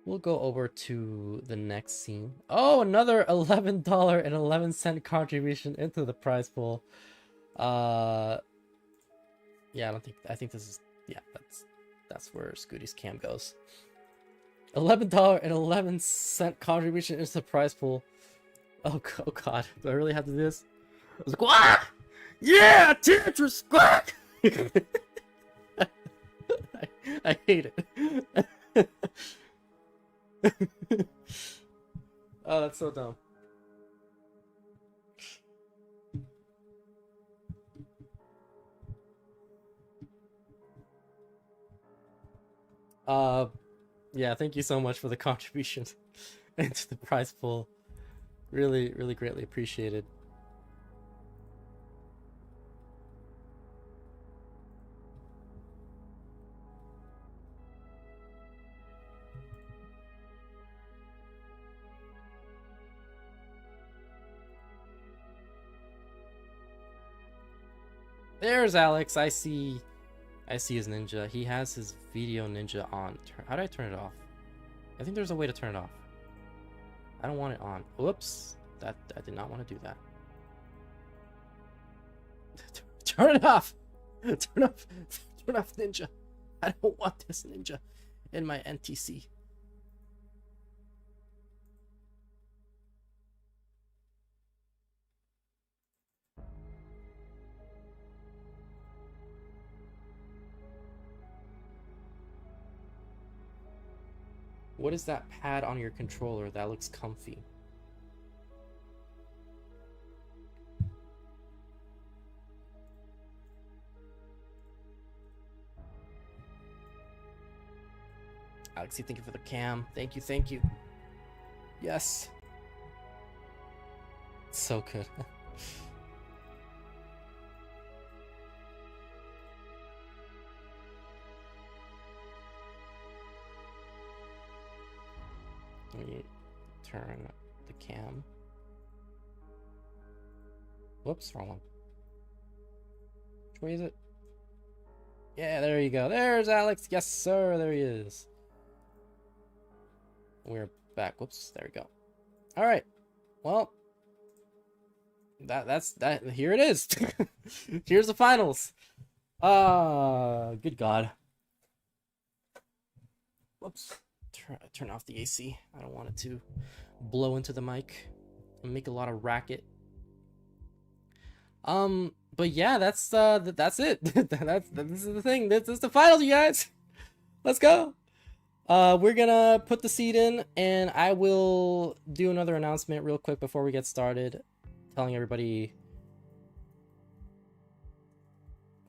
We'll go over to the next scene. Oh, another $11.11 contribution into the prize pool. Yeah, I think this is, yeah, that's where Scuti's cam goes. $11.11 contribution into the prize pool. Oh god, do I really have to do this? I was like, "Quack! Yeah, Tetris, quack!" I hate it. Oh, that's so dumb. Yeah, thank you so much for the contribution into the prize pool. Really, really greatly appreciated. There's Alex. I see his ninja. He has his video ninja on. How do I turn it off? I think there's a way to turn it off. I don't want it on. Whoops. I did not want to do that. Turn it off. Turn off ninja. I don't want this ninja in my NTC. What is that pad on your controller? That looks comfy. Alexi, thank you for the cam. Thank you. Yes. So good. Let me turn the cam. Whoops, wrong one. Which way is it? Yeah, there you go. There's Alex. Yes, sir. There he is. We're back. Whoops. There we go. All right. Well, that's that. Here it is. Here's the finals. Good God. Whoops. Turn off the AC. I don't want it to blow into the mic and make a lot of racket. But yeah, that's it. This is the thing. This is the finals, you guys. Let's go. We're gonna put the seed in, and I will do another announcement real quick before we get started, telling everybody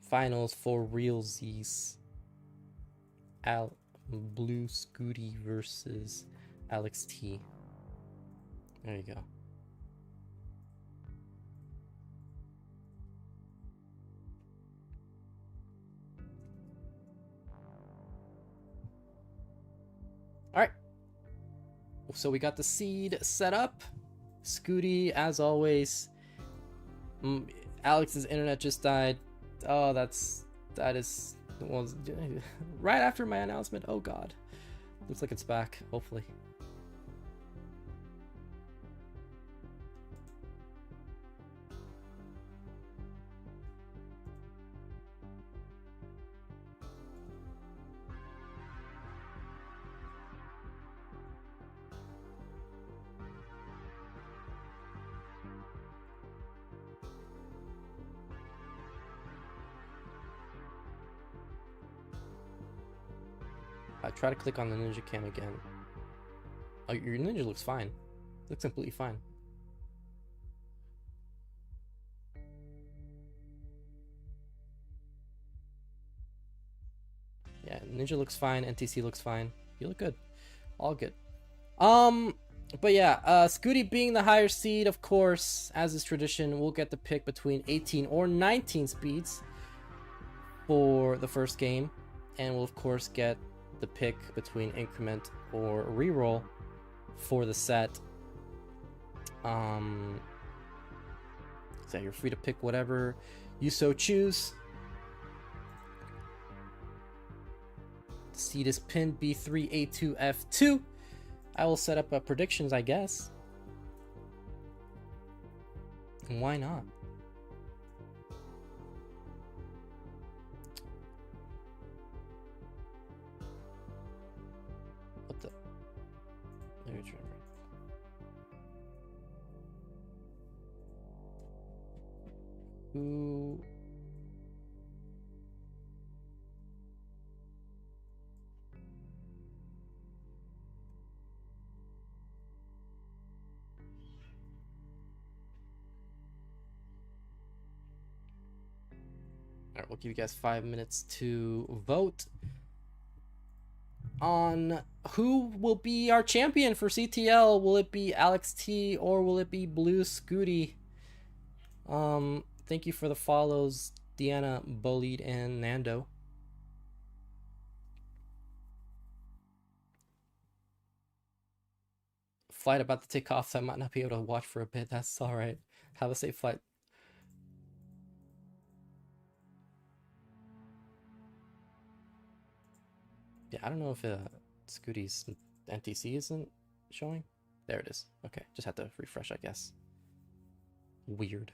finals for realsies. Blue Scuti versus Alex T. There you go. Alright. So we got the seed set up. Scuti, as always. Alex's internet just died. Oh, that is... Well, right after my announcement. Oh god, looks like it's back, hopefully. I try to click on the ninja cam again. Oh, your ninja looks fine. Looks completely fine. Yeah, ninja looks fine. NTC looks fine. You look good. All good. But yeah, Scuti being the higher seed, of course, as is tradition, we'll get the pick between 18 or 19 speeds for the first game. And we'll, of course, get the pick between increment or reroll for the set. So you're free to pick whatever you so choose. The seed is pinned B3A2F2. I will set up predictions, I guess. And why not? What the? Who? Alright, we'll give you guys 5 minutes to vote on who will be our champion for CTL. Will it be Alex T or will it be Blue Scuti? Thank you for the follows, Deanna, Bolid, and Nando. Flight about to take off, so I might not be able to watch for a bit. That's alright. Have a safe flight. Yeah, I don't know if Scuti's NTC isn't showing. There it is. Okay, just had to refresh, I guess. Weird.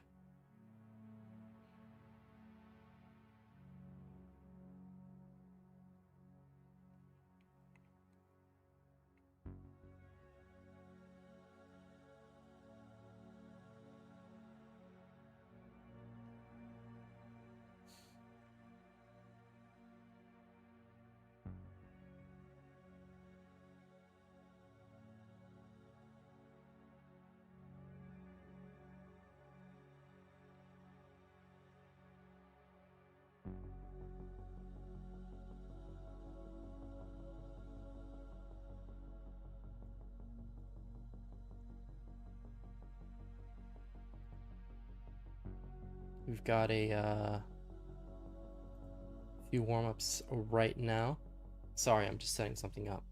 We've got a few warm-ups right now. Sorry, I'm just setting something up.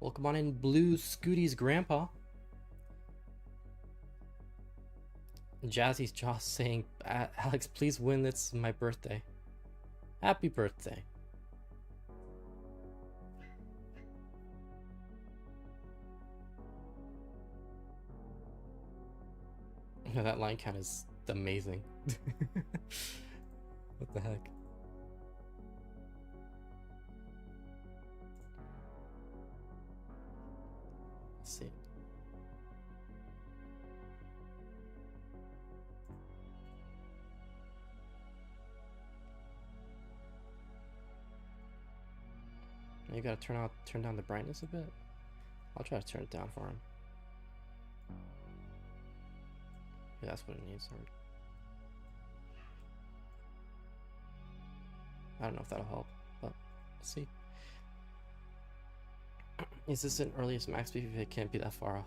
Welcome on in, Blue Scuti's grandpa. Jazzy's Joss saying, Alex, please win. It's my birthday. Happy birthday. That line count is amazing. What the heck? Let's see. You gotta turn down the brightness a bit. I'll try to turn it down for him. Yeah, that's what it needs. I don't know if that'll help, but let's see. Is this an earliest max speed? It can't be that far off.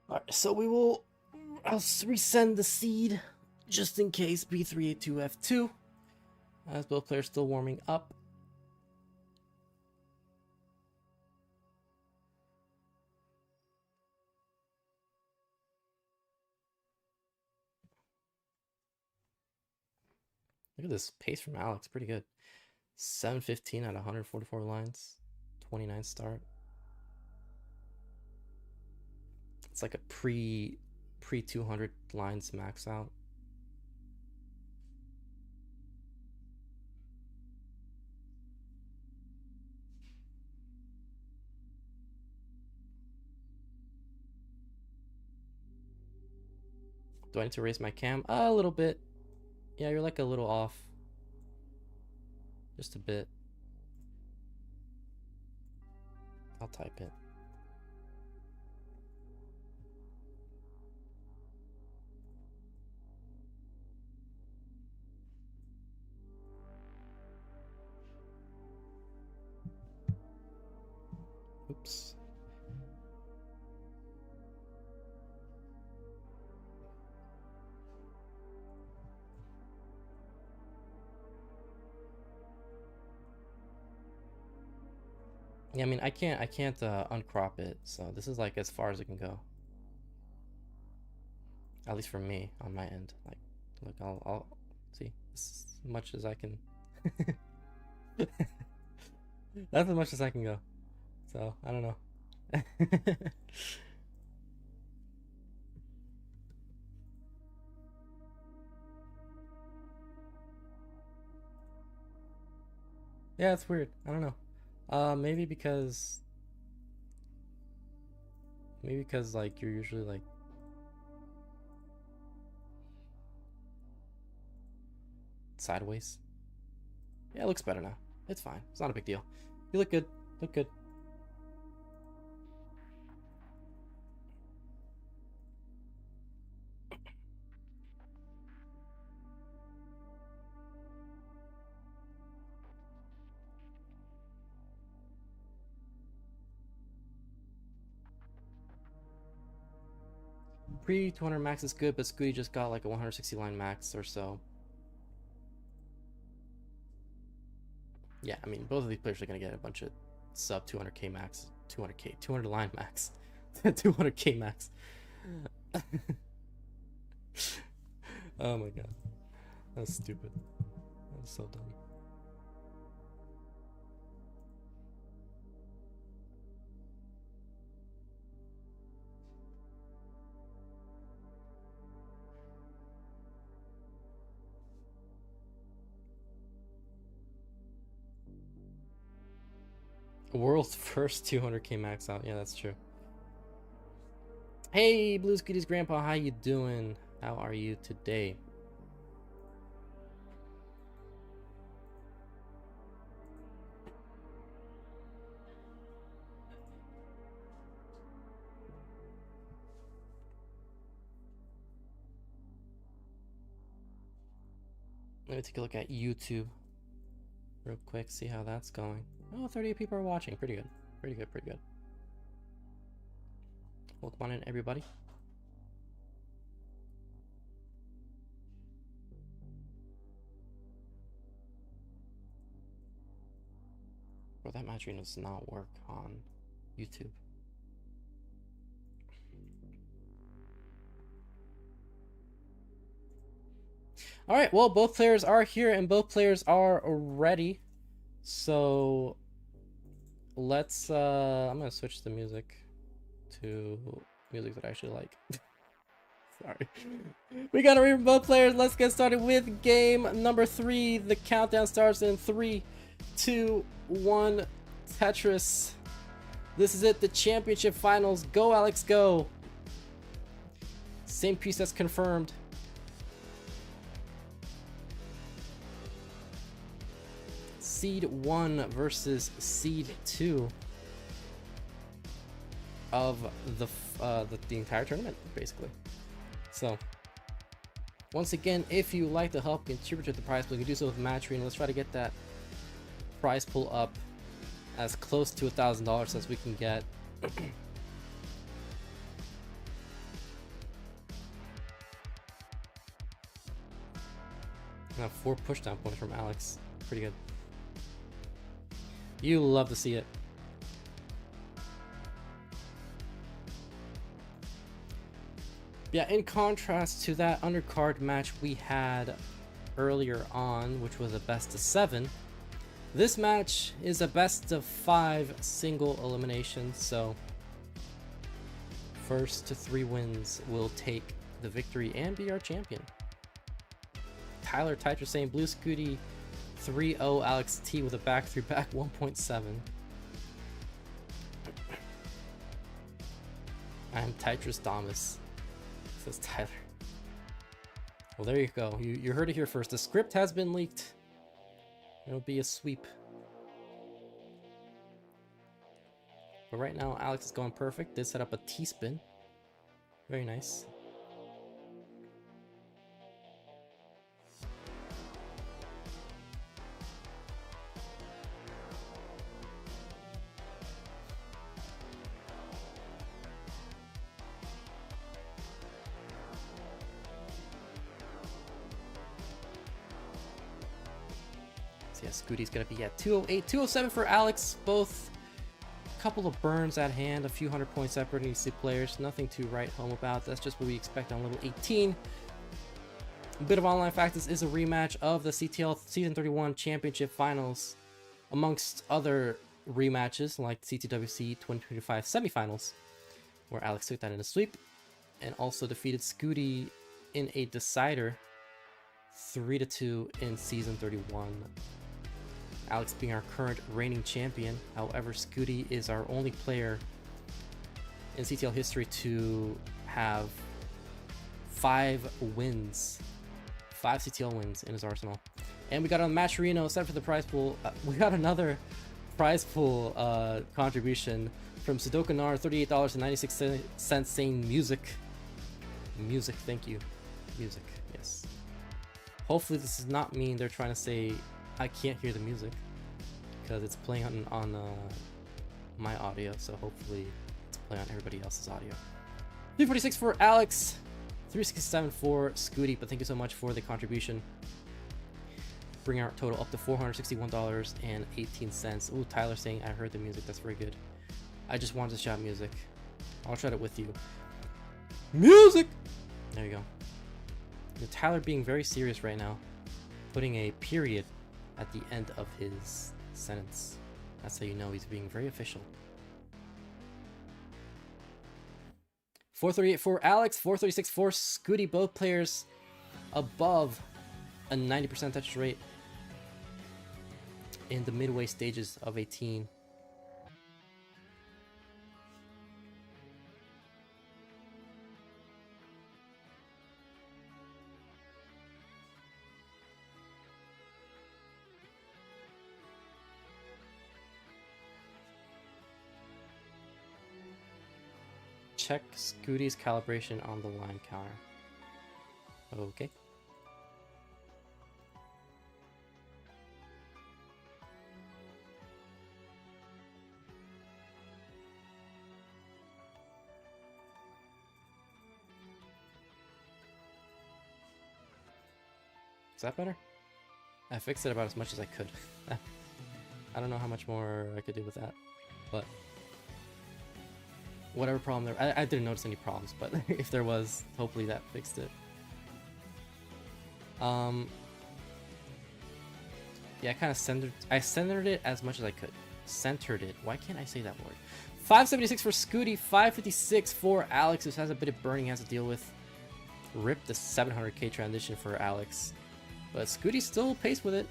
Alright, so I'll resend the seed just in case B3A2F2 as both players still warming up. Look at this pace from Alex, pretty good. 715 out of 144 lines, 29 start. It's like a pre 200 lines max out. Do I need to raise my cam? A little bit. Yeah, you're like a little off. Just a bit. I'll type it. Oops. Yeah, I mean, I can't uncrop it, so this is like as far as it can go. At least for me, on my end. Like, look, I'll see as much as I can. That's as much as I can go. So I don't know. Yeah, it's weird. I don't know. Maybe because like you're usually like sideways. Yeah, it looks better now. It's fine. It's not a big deal. You look good. Look good. Pre 200 max is good, but Scuti just got like a 160 line max or so. Yeah, I mean, both of these players are gonna get a bunch of sub 200k max, 200 line max, 200k max. Oh my god, that's stupid. That's so dumb. World's first 200k max out. Yeah, that's true. Hey, Blue Scooty's grandpa, how you doing? How are you today? Let me take a look at YouTube real quick, see how that's going. Oh, 38 people are watching. Pretty good. Pretty good, pretty good. Welcome on in, everybody. Bro, that Matcherino does not work on YouTube. All right, well, both players are here and both players are ready. So let's I'm gonna switch the music to music that I actually like. Sorry. We gotta read from both players. Let's get started with game number 3. The countdown starts in 3, 2, 1. Tetris. This is it, the championship finals. Go, Alex, go. Same piece that's confirmed. Seed 1 versus Seed 2 of the entire tournament, basically. So, once again, if you like to help contribute to the prize pool, you can do so with Matcherino. Let's try to get that prize pool up as close to $1,000 as we can get. I have 4 pushdown points from Alex. Pretty good. You love to see it. Yeah, in contrast to that undercard match we had earlier on, which was a best of 7, this match is a best of 5 single elimination. So First to 3 wins will take the victory and be our champion. Tyler Titra saying Blue Scuti 3-0 Alex T with a back 3 back 1.7. I'm Titris Damas, says Tyler. Well, there you go. You heard it here first. The script has been leaked. It'll be a sweep. But right now, Alex is going perfect. Did set up a T-spin. Very nice. So yeah, Scuti's gonna be at 208, 207 for Alex. Both a couple of burns at hand, a few hundred points separating these two players. Nothing to write home about. That's just what we expect on level 18. A bit of online fact, this is a rematch of the CTL Season 31 Championship Finals, amongst other rematches like CTWC 2025 Semifinals, where Alex took that in a sweep, and also defeated Scuti in a decider 3-2 in Season 31. Alex being our current reigning champion. However, Scuti is our only player in CTL history to have 5 wins. 5 CTL wins in his arsenal. And we got on Matcherino set for the prize pool. We got another prize pool contribution from Sudokanar, $38.96, saying music. Music, thank you. Music, yes. Hopefully this does not mean they're trying to say I can't hear the music, because it's playing on my audio, so hopefully it's playing on everybody else's audio. 346 for Alex, 367 for Scuti, but thank you so much for the contribution. Bring our total up to $461.18. Ooh, Tyler saying I heard the music, that's very good. I just wanted to shout music. I'll try it with you. Music! There you go. Tyler being very serious right now, putting a period at the end of his sentence. That's how you know he's being very official. 438 for Alex, 436 for Scuti. Both players above a 90% touch rate in the midway stages of 18. Check Scuti's calibration on the line counter. Okay. Is that better? I fixed it about as much as I could. I don't know how much more I could do with that, but whatever problem there, I didn't notice any problems, but if there was, hopefully that fixed it. Yeah, I kind of centered it as much as I could. Centered it. Why can't I say that word? 576 for Scuti, 556 for Alex, who has a bit of burning he has to deal with. Rip the 700k transition for Alex, but Scuti still paced with it.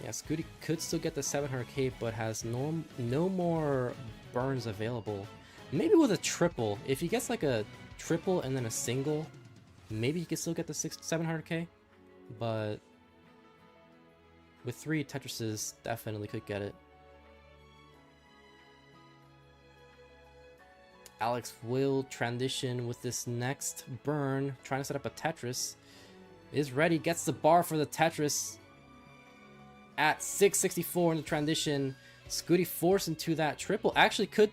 Yeah, Scuti could still get the 700k, but has no more burns available. Maybe with a triple. If he gets like a triple and then a single, maybe he could still get the 700k. But with 3 Tetrises, definitely could get it. Alex will transition with this next burn, trying to set up a Tetris. Is ready, gets the bar for the Tetris. At 664 in the transition, Scuti forced into that triple. Actually could,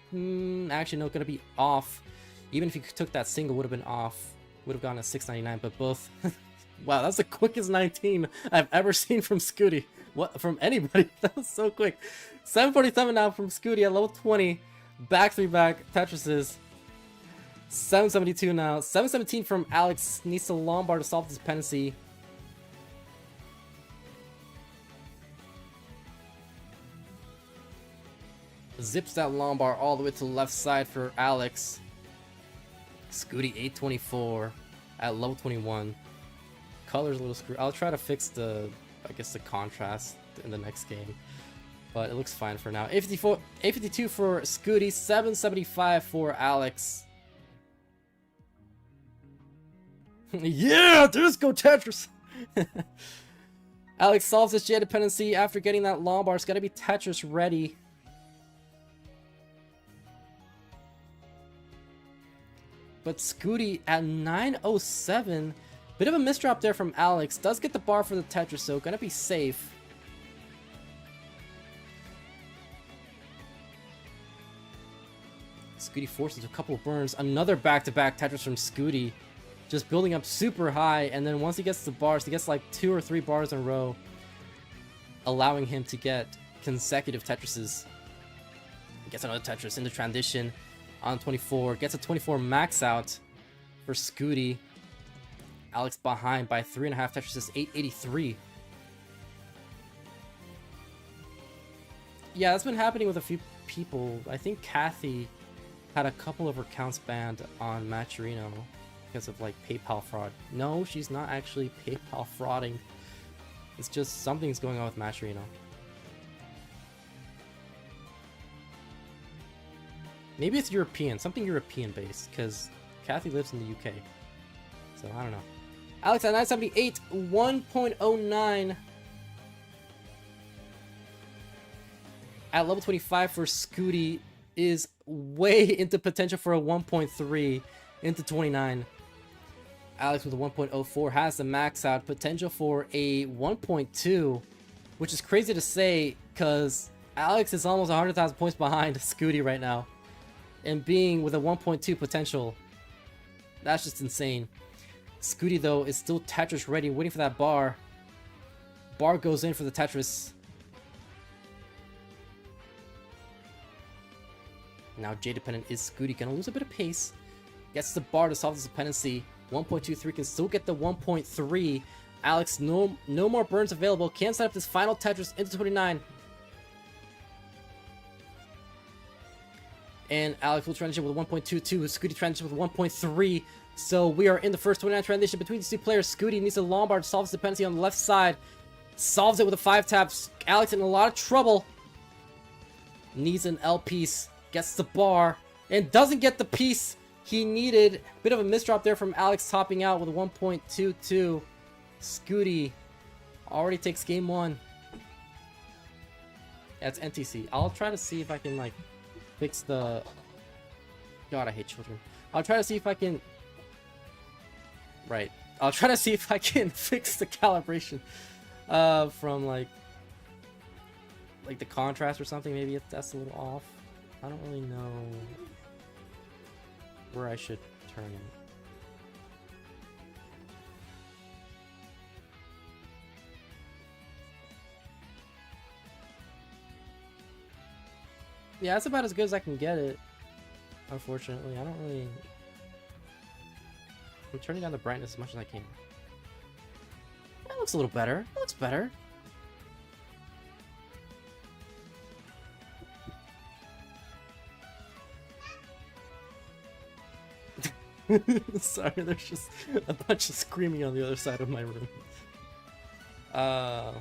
actually no, gonna be off. Even if he took that single, would have been off. Would have gone at 699, but both. Wow, that's the quickest 19 I've ever seen from Scuti. What, from anybody? That was so quick. 747 now from Scuti at level 20. Back 3 back Tetrises. 772 now. 717 from Alex. Needs to Lombard to solve this dependency. Zips that Lombard all the way to the left side for Alex. Scuti 824 at level 21. Color's a little screwed. I'll try to fix the, I guess, the contrast in the next game. But it looks fine for now. 852 for Scuti. 775 for Alex. Yeah, let's go Tetris. Alex solves this J dependency after getting that Lombard. It's got to be Tetris ready. But Scuti at 907. Bit of a misdrop there from Alex. Does get the bar for the Tetris, so gonna be safe. Scuti forces a couple of burns. Another back-to-back Tetris from Scuti. Just building up super high, and then once he gets the bars, he gets like 2 or 3 bars in a row, allowing him to get consecutive Tetrises. He gets another Tetris into transition on 24. Gets a 24 max out for Scuti. Alex behind by 3.5 Tetrises, 883. Yeah, that's been happening with a few people. I think Kathy had a couple of her accounts banned on Matcherino because of like PayPal fraud. No, she's not actually PayPal frauding. It's just something's going on with Matcherino. Maybe it's European, something European based, because Kathy lives in the UK. So I don't know. Alex at 978, 1.09. At level 25 for Scuti is way into potential for a 1.3 into 29. Alex with a 1.04 has the max out. Potential for a 1.2, which is crazy to say because Alex is almost 100,000 points behind Scuti right now. And being with a 1.2 potential, that's just insane. Scuti though is still Tetris ready, waiting for that bar. Bar goes in for the Tetris. Now J dependent is Scuti, gonna lose a bit of pace. Gets the bar to solve this dependency. 1.23 can still get the 1.3. Alex, no more burns available. Can set up this final Tetris into 29. And Alex will transition with a 1.22. Scuti transition with 1.3. So we are in the first 29 transition between these two players. Scuti needs a Lombard, solves the dependency on the left side. Solves it with a 5 taps. Alex in a lot of trouble. Needs an L piece. Gets the bar. And doesn't get the piece he needed. Bit of a misdrop there from Alex, topping out with a 1.22. Scuti already takes game 1. That's NTC. I'll try to see if I can like fix the... God, I hate children. I'll try to see if I can... Right. I'll try to see if I can fix the calibration from like the contrast or something. Maybe that's a little off. I don't really know where I should turn it. Yeah, that's about as good as I can get it. Unfortunately, I don't really... I'm turning down the brightness as much as I can. That looks a little better. That looks better. Sorry, there's just a bunch of screaming on the other side of my room. I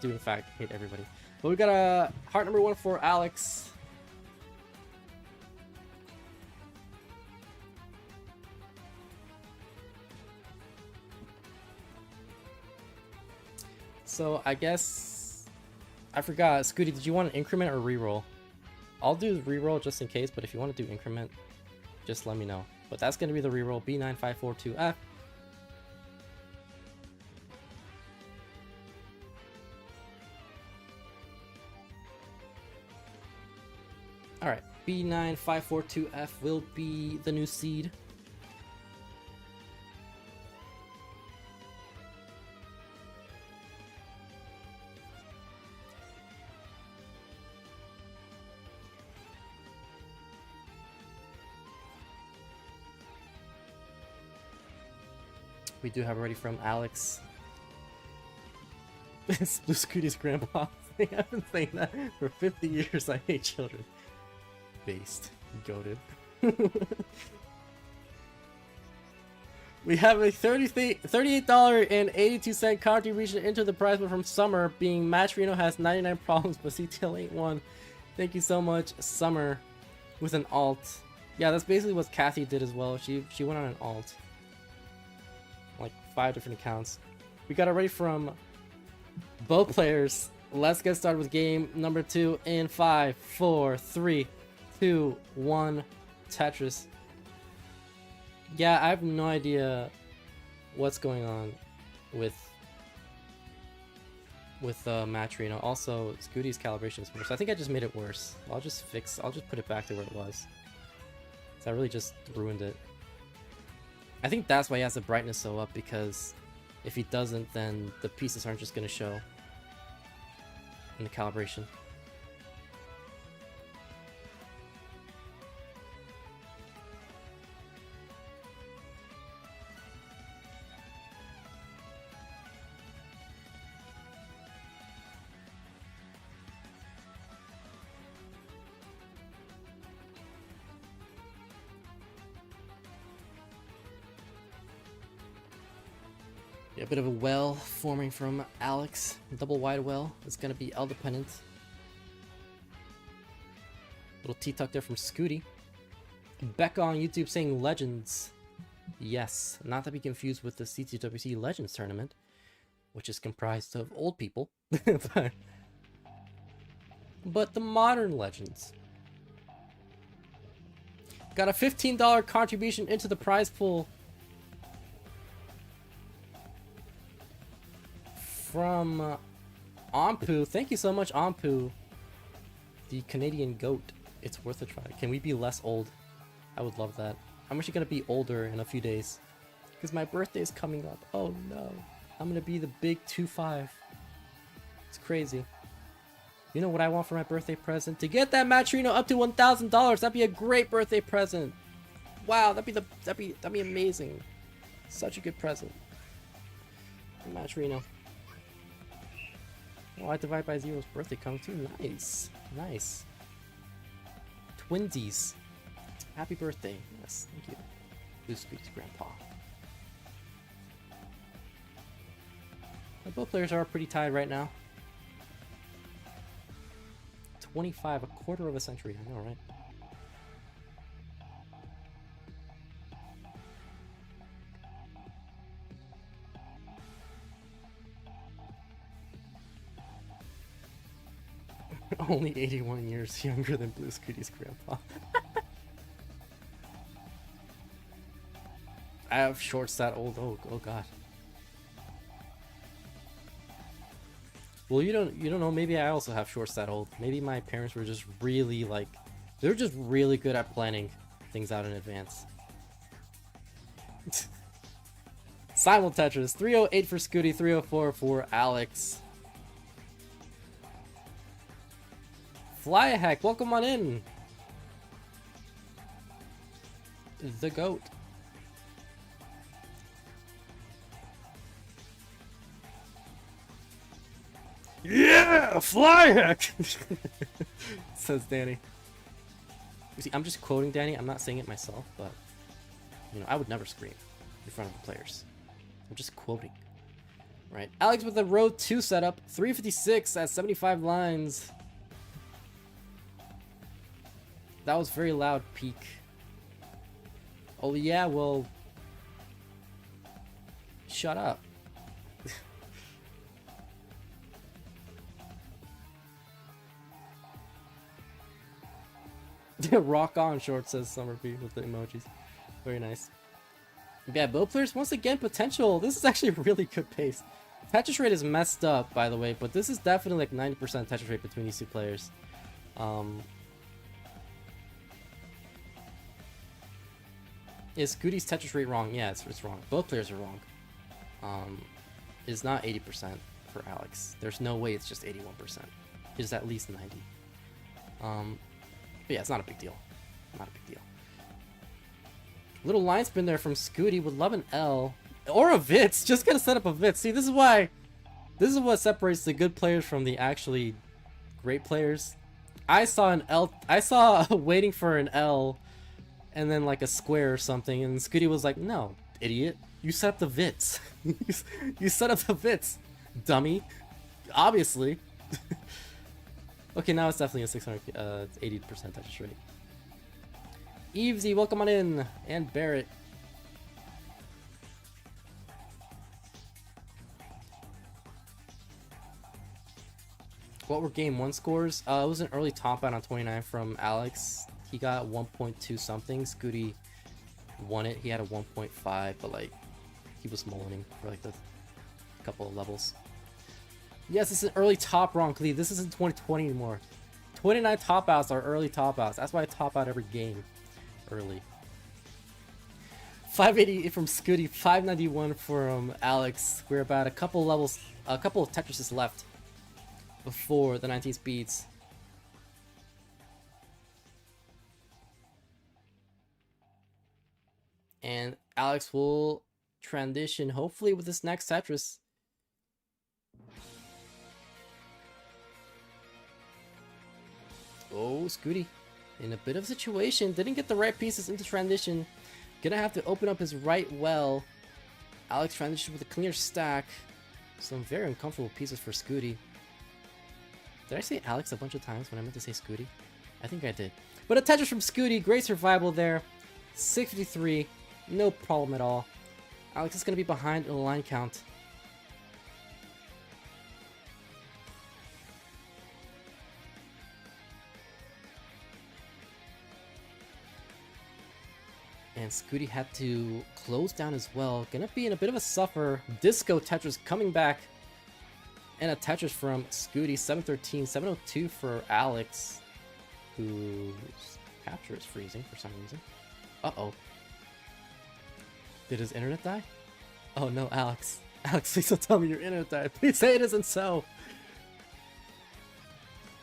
do in fact hate everybody. But we got a heart number 1 for Alex. So I guess I forgot. Scuti, did you want an increment or reroll? I'll do reroll just in case, but if you want to do increment, just let me know. But that's going to be the reroll. B9542F. Alright, B9542F will be the new seed. We do have already from Alex. It's Blue Scooty's grandpa. I've been saying that for 50 years. I hate children. Based. Goated. We have a $38.82 contribution into the prize pool from Summer, being Matcherino has 99 problems, but CTL ain't one. Thank you so much, Summer, with an alt. Yeah, that's basically what Kathy did as well. She went on an alt. Like 5 different accounts. We got it ready from both players. Let's get started with game number 2 in 5, 4, 3, 2, 1. Tetris. Yeah, I have no idea what's going on with Matcherino. Also, Scuti's calibration is worse. I think I just made it worse. I'll just put it back to where it was. So I really just ruined it. I think that's why he has the brightness so up, because if he doesn't, then the pieces aren't just going to show in the calibration. A bit of a well forming from Alex. Double wide well. It's gonna be L dependent. Little T-tuck there from Scuti. Becca on YouTube saying Legends. Yes, not to be confused with the CTWC Legends tournament, which is comprised of old people. but the modern Legends. Got a $15 contribution into the prize pool from Ampu. Thank you so much, Ampu. The Canadian goat. It's worth a try. Can we be less old? I would love that. I'm actually gonna be older in a few days because my birthday is coming up. Oh no. I'm gonna be the big 2-5. It's crazy. You know what I want for my birthday present? To get that Matcherino up to $1,000. That'd be a great birthday present. Wow, that'd be amazing. Such a good present. Matcherino. Oh, I divide by zero's birthday coming too. Nice. Nice. Twinsies. Happy birthday. Yes, thank you. Blue Scooty's grandpa. Well, both players are pretty tied right now. 25, a quarter of a century. I know, right? Only 81 years younger than Blue Scooty's grandpa. I have shorts that old. Oh god. Well, you don't know. Maybe I also have shorts that old. Maybe my parents were just really like, they're just really good at planning things out in advance. Simul Tetris 308 for Scuti, 304 for Alex. Fly a heck, welcome on in. The goat. Yeah, fly heck. Says Danny. You see, I'm just quoting Danny. I'm not saying it myself, but you know, I would never scream in front of the players. I'm just quoting. Right. Alex with the row 2 setup, 356 at 75 lines. That was very loud, peak. Oh yeah, well, shut up. Rock on, short, says Summerby with the emojis. Very nice. Yeah, both players once again potential. This is actually a really good pace. Tetris rate is messed up, by the way, but this is definitely like 90% Tetris rate between these two players. Is Scuti's Tetris rate wrong? Yeah, it's wrong. Both players are wrong. It's not 80% for Alex. There's no way it's just 81%. It's at least 90. But yeah, it's not a big deal. Not a big deal. Little line spin there from Scuti with love and L. Or a Vitz. Just gonna set up a Vitz. See, this is why. This is what separates the good players from the actually great players. I saw an L. I saw waiting for an L, and then like a square or something, and Scuti was like, "No, idiot, you set up the Vitz. You set up the Vitz, dummy. Obviously." Okay, now it's definitely a 680% touch rate. Evesy, welcome on in, and Barrett. What were game 1 scores? It was an early top out on 29 from Alex. He got 1.2 something. Scuti won it. He had a 1.5, but like he was mullining for like the couple of levels. Yes, it's an early top wrong, Cleve. This isn't 2020 anymore. 29 top outs are early top outs. That's why I top out every game early. 580 from Scuti, 591 from Alex. We're about a couple levels, a couple of Tetrises left before the 19 speeds. And Alex will transition, hopefully, with this next Tetris. Oh, Scuti in a bit of a situation. Didn't get the right pieces into transition. Gonna have to open up his right well. Alex transitioned with a clear stack. Some very uncomfortable pieces for Scuti. Did I say Alex a bunch of times when I meant to say Scuti? I think I did. But a Tetris from Scuti. Great survival there. 653. No problem at all. Alex is going to be behind in the line count. And Scuti had to close down as well. Gonna be in a bit of a suffer. Disco Tetris coming back. And a Tetris from Scuti. 713, 702 for Alex, whose capture is freezing for some reason. Uh-oh. Did his internet die? Oh no, Alex. Alex, please don't tell me your internet died. Please say it isn't so.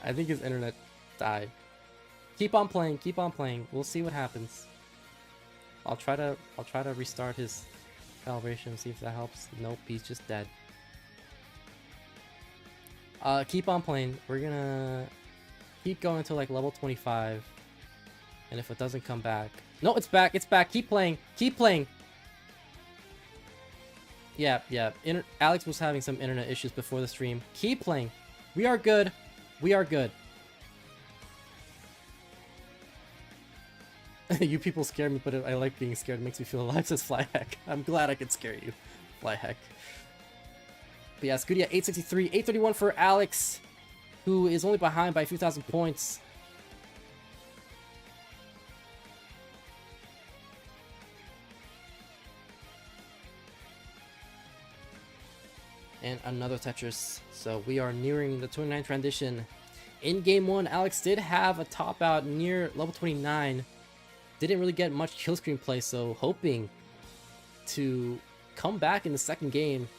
I think his internet died. Keep on playing, keep on playing. We'll see what happens. I'll try to restart his calibration, see if that helps. Nope, he's just dead. Keep on playing. We're gonna keep going to like level 25. And if it doesn't come back... No, it's back, it's back. Keep playing, keep playing. Yeah. Alex was having some internet issues before the stream. Keep playing. We are good. We are good. You people scare me, but I like being scared. It makes me feel alive, says Flyhack. I'm glad I could scare you, Flyhack. But yeah, Scuti at 863, 831 for Alex, who is only behind by a few thousand points. And another Tetris. So we are nearing the 29 transition. In game 1, Alex did have a top out near level 29. Didn't really get much kill screen play, so hoping to come back in the second game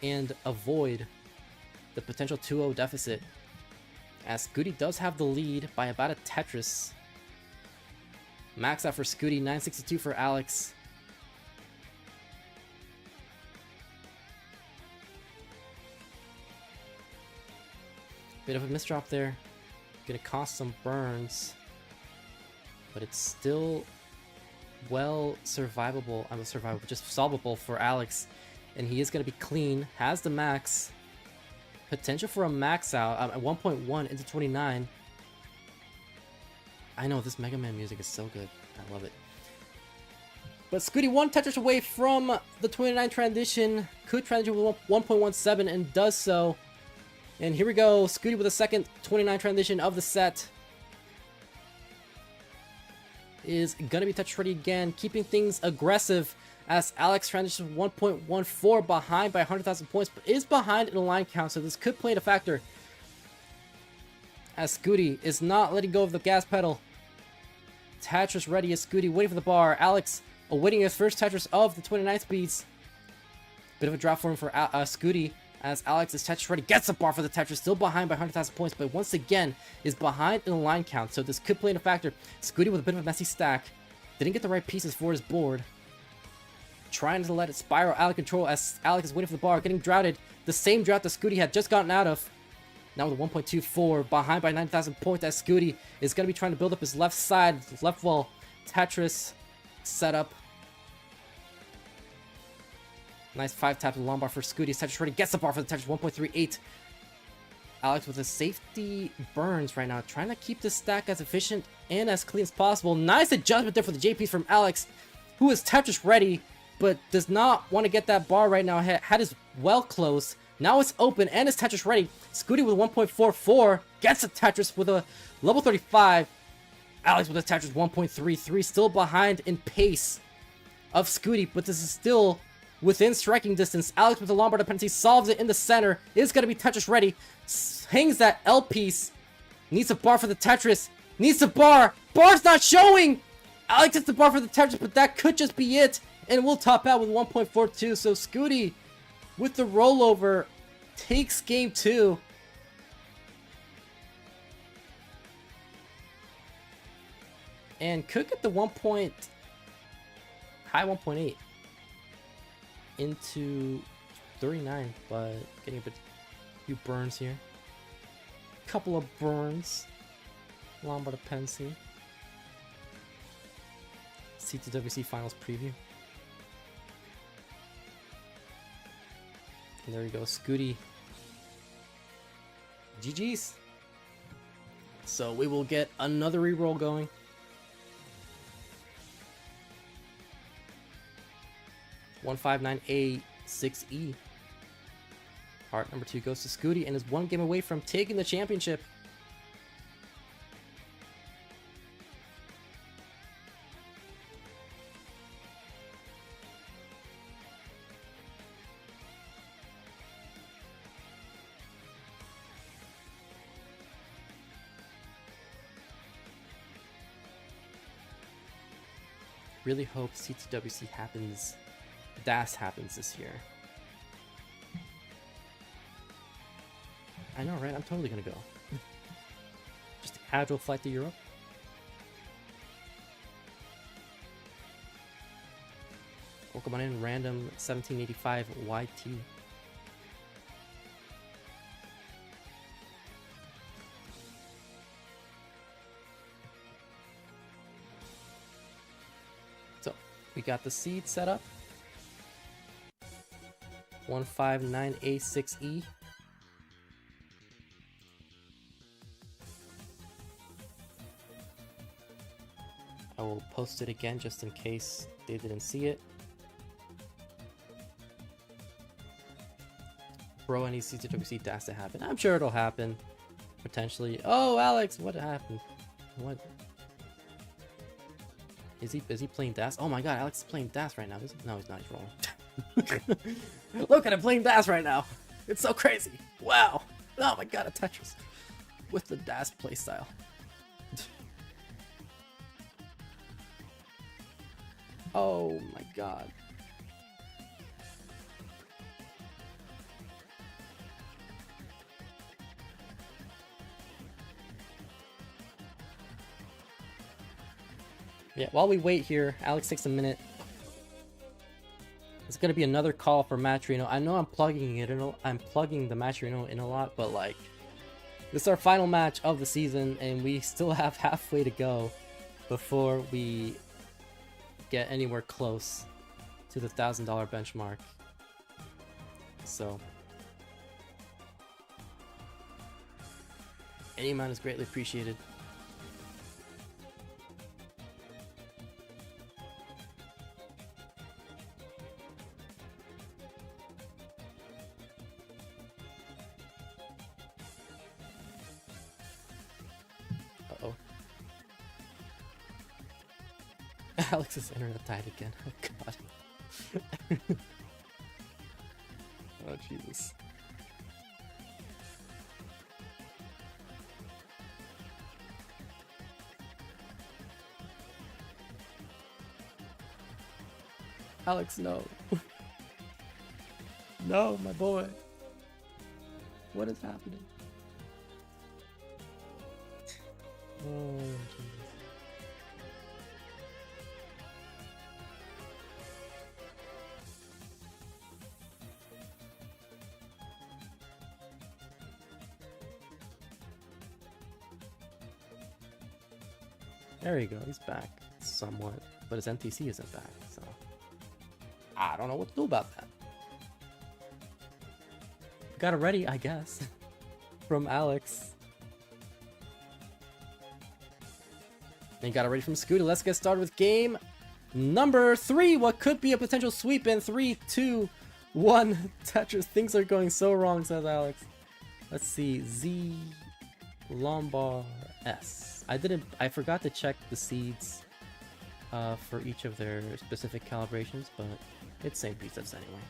and avoid the potential 2-0 deficit. As Scuti does have the lead by about a Tetris. Max out for Scuti, 962 for Alex. Bit of a misdrop there. Gonna cost some burns. But it's still well survivable. I'm survivable, just solvable for Alex. And he is gonna be clean. Has the max. Potential for a max out at 1.1 into 29. I know, this Mega Man music is so good. I love it. But Scuti one Tetris away from the 29 transition. Could transition with 1.17 and does so. And here we go, Scuti with a second 29 transition of the set. Is gonna be touch ready again, keeping things aggressive as Alex transitions 1.14 behind by 100,000 points, but is behind in the line count, so this could play in a factor. As Scuti is not letting go of the gas pedal. Tetris ready as Scuti waiting for the bar. Alex awaiting his first Tetris of the 29 speeds. Bit of a drop for him for Scuti. As Alex is Tetris ready, gets the bar for the Tetris, still behind by 100,000 points, but once again is behind in the line count, so this could play in a factor. Scuti with a bit of a messy stack. Didn't get the right pieces for his board. trying to let it spiral out of control as Alex is waiting for the bar, getting droughted. The same drought that Scuti had just gotten out of. Now with a 1.24, behind by 9,000 points as Scuti is going to be trying to build up his left side, left wall. Tetris setup. Nice 5 taps with long bar for Scuti. Tetris ready, gets the bar for the Tetris, 1.38. Alex with a safety burns right now, trying to keep this stack as efficient and as clean as possible. Nice adjustment there for the JPs from Alex, who is Tetris ready, but does not want to get that bar right now. Had his well closed. Now it's open and is Tetris ready. Scuti with 1.44 gets a Tetris with a level 35. Alex with a Tetris 1.33, still behind in pace of Scuti, but this is still within striking distance. Alex with the long bar dependency solves it in the center. Is going to be Tetris ready. Hangs that L piece. Needs a bar for the Tetris. Needs a bar. Bar's not showing. Alex gets the bar for the Tetris, but that could just be it. And we'll top out with 1.42. So Scuti with the rollover takes game 2. And could get the high 1.8 into 39, but getting a few burns here. Couple of burns. Long bar dependency. CTWC Finals preview. And there we go, Scuti. GG's. So we will get another reroll going. (159A6E). Heart number 2 goes to Scuti and is 1 game away from taking the championship. Really hope CTWC happens. DAS happens this year. I know, right? I'm totally gonna go. Just a casual flight to Europe. Welcome on in, random 1785 YT. So, we got the seed set up. 159A6E. I will post it again just in case they didn't see it. Bro, any CTWC DAS to happen. I'm sure it'll happen. Potentially. Oh, Alex, what happened? What? Is he playing DAS? Oh my god, Alex is playing DAS right now. No, he's not. He's wrong. Look at him playing DAS right now. It's so crazy. Wow. Oh my god, a Tetris with the DAS playstyle. Oh my god. Yeah, while we wait here, Alex takes a minute. It's gonna be another call for Matcherino. I know I'm plugging it in. I'm plugging the Matcherino in a lot, but like, this is our final match of the season, and we still have halfway to go before we get anywhere close to the $1,000 benchmark. So, any amount is greatly appreciated. Uh-oh. Alex's internet died again. Oh god. Oh Jesus. Alex, no. No, my boy. What is happening? Oh, Jesus. There you go, he's back somewhat, but his NTC isn't back, so I don't know what to do about that. Got it ready, I guess, from Alex. And you got it ready from Scuti. Let's get started with game number 3. What could be a potential sweep in 3, 2, 1. Tetris, things are going so wrong, says Alex. Let's see, Z Lombard S. I forgot to check the seeds for each of their specific calibrations, but it's same presets anyway.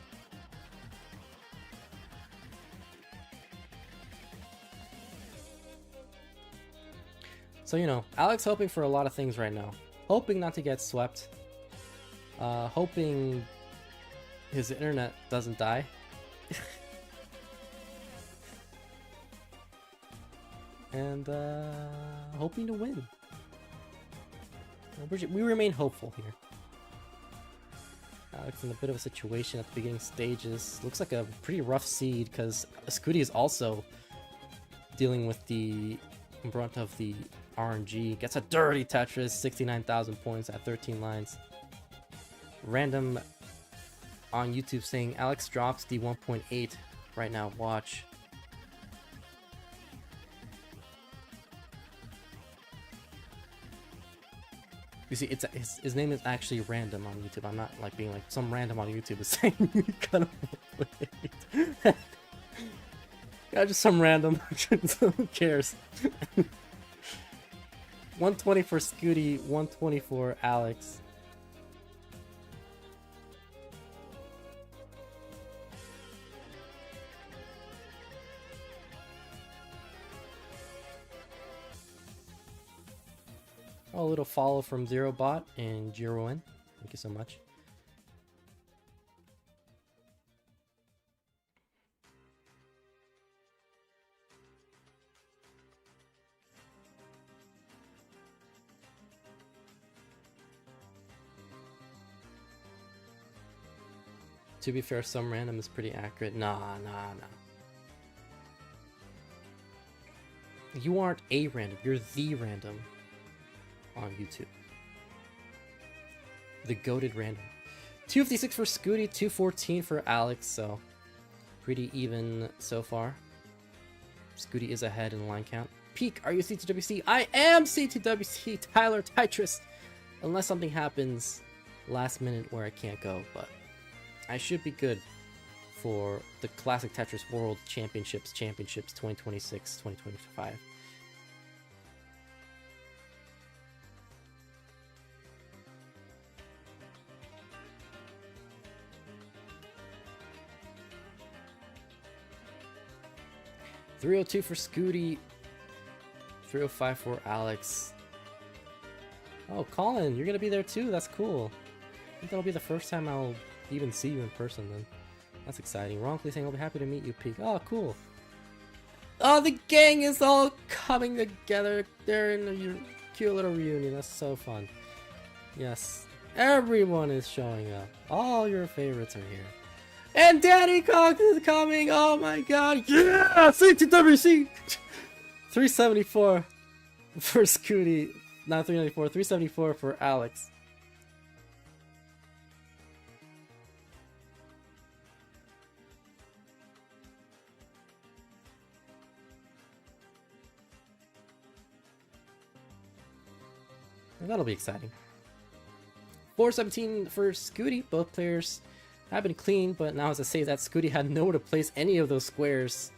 So, you know, Alex hoping for a lot of things right now. Hoping not to get swept. Hoping his internet doesn't die. And hoping to win. We remain hopeful here. Alex in a bit of a situation at the beginning stages. Looks like a pretty rough seed because Scuti is also dealing with the brunt of the RNG. Gets a dirty Tetris, 69,000 points at 13 lines. Random on YouTube saying Alex drops the 1.8 right now. Watch. You see, it's his name is actually random on YouTube. I'm not like being like some random on YouTube is saying you cut him. Yeah, just some random. Who cares? 120 for Scuti, 120 for Alex. Oh, a little follow from ZeroBot and Jiroen. Thank you so much. To be fair, some random is pretty accurate. Nah. You aren't a random, you're the random on YouTube. The goated random. 256 for Scuti, 214 for Alex, so pretty even so far. Scuti is ahead in line count. Peak, are you CTWC? I am CTWC, Tyler Tetris. Unless something happens last minute where I can't go, but I should be good for the Classic Tetris World Championships 2026, 2025. $302 for Scuti, $305 for Alex. Oh, Colin, you're gonna be there too? That's cool. I think that'll be the first time I'll even see you in person then. That's exciting. Wrongfully saying I'll be happy to meet you, Peak. Oh, cool. Oh, the gang is all coming together. They're in a cute little reunion. That's so fun. Yes. Everyone is showing up. All your favorites are here. And Danny Cox is coming! Oh my god! Yeah! CTWC! 374 for Scuti. Not 394, 374 for Alex. And that'll be exciting. 417 for Scuti. Both players have been clean, but now as I say that, Scuti had nowhere to place any of those squares.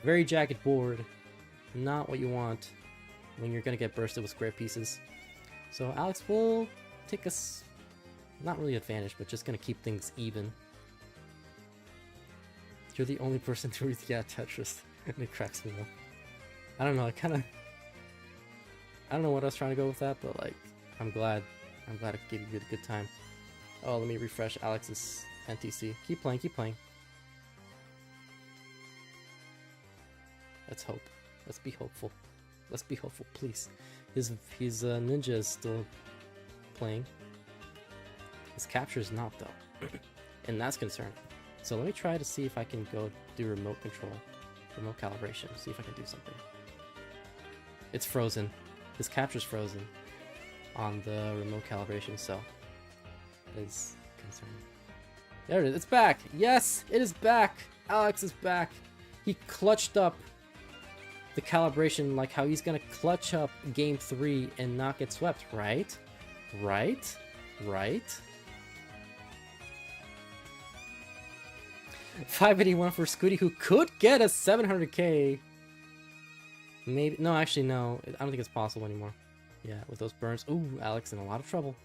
Very jagged board. Not what you want when you're gonna get bursted with square pieces. So Alex will take us, not really advantage, but just gonna keep things even. You're the only person to read, yeah, Tetris. And it cracks me up. I don't know, I don't know what I was trying to go with that, but like, I'm glad I could give you a good time. Oh, let me refresh Alex's NTC. Keep playing, keep playing. Let's hope. Let's be hopeful. Let's be hopeful, please. His ninja is still playing. His capture is not, though. And that's concerning. So let me try to see if I can go do remote control. Remote calibration. See if I can do something. It's frozen. His capture's frozen. on the remote calibration, so it is concerning. There it is. It's back. Yes, it is back. Alex is back. He clutched up the calibration like how he's gonna clutch up game 3 and not get swept, right? Right? Right? 581 for Scuti, who could get a 700k. Maybe. No, actually, no. I don't think it's possible anymore. Yeah, with those burns. Ooh, Alex in a lot of trouble.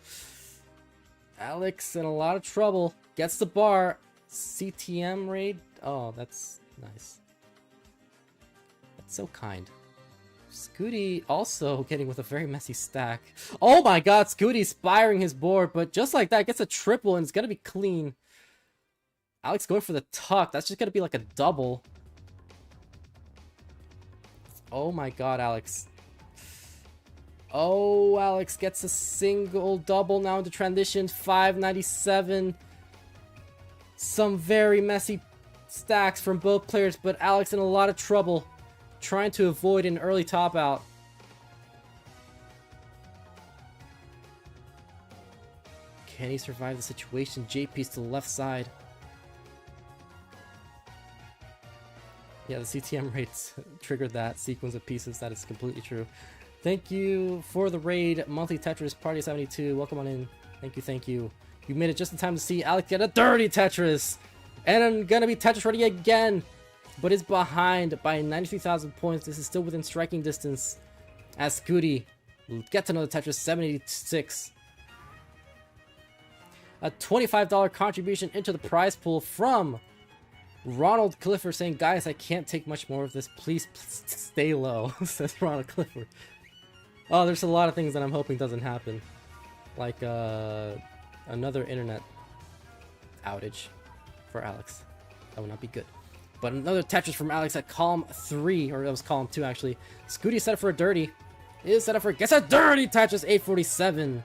Alex in a lot of trouble. Gets the bar. CTM raid. Oh, that's nice. That's so kind. Scuti also getting with a very messy stack. Oh my god, Scuti spiring his board, but just like that, gets a triple and it's gonna be clean. Alex going for the tuck. That's just gonna be like a double. Oh my god, Alex. Oh, Alex gets a single double now into transition. 597. Some very messy stacks from both players, but Alex in a lot of trouble. Trying to avoid an early top out. Can he survive the situation? JP's to the left side. Yeah, the CTM rates triggered that sequence of pieces. That is completely true. Thank you for the raid, Monthly Tetris Party 72. Welcome on in. Thank you, thank you. You made it just in time to see Alex get a dirty Tetris. And I'm gonna be Tetris ready again. But is behind by 93,000 points. This is still within striking distance. As Scuti gets another Tetris, 786. A $25 contribution into the prize pool from Ronald Clifford saying, guys, I can't take much more of this. Please stay low, says Ronald Clifford. Oh, there's a lot of things that I'm hoping doesn't happen. Like another internet outage for Alex. That would not be good. But another Tetris from Alex at column 3, or that was column 2 actually. Scuti set up for a dirty. Is set up for, gets a dirty Tetris, 847.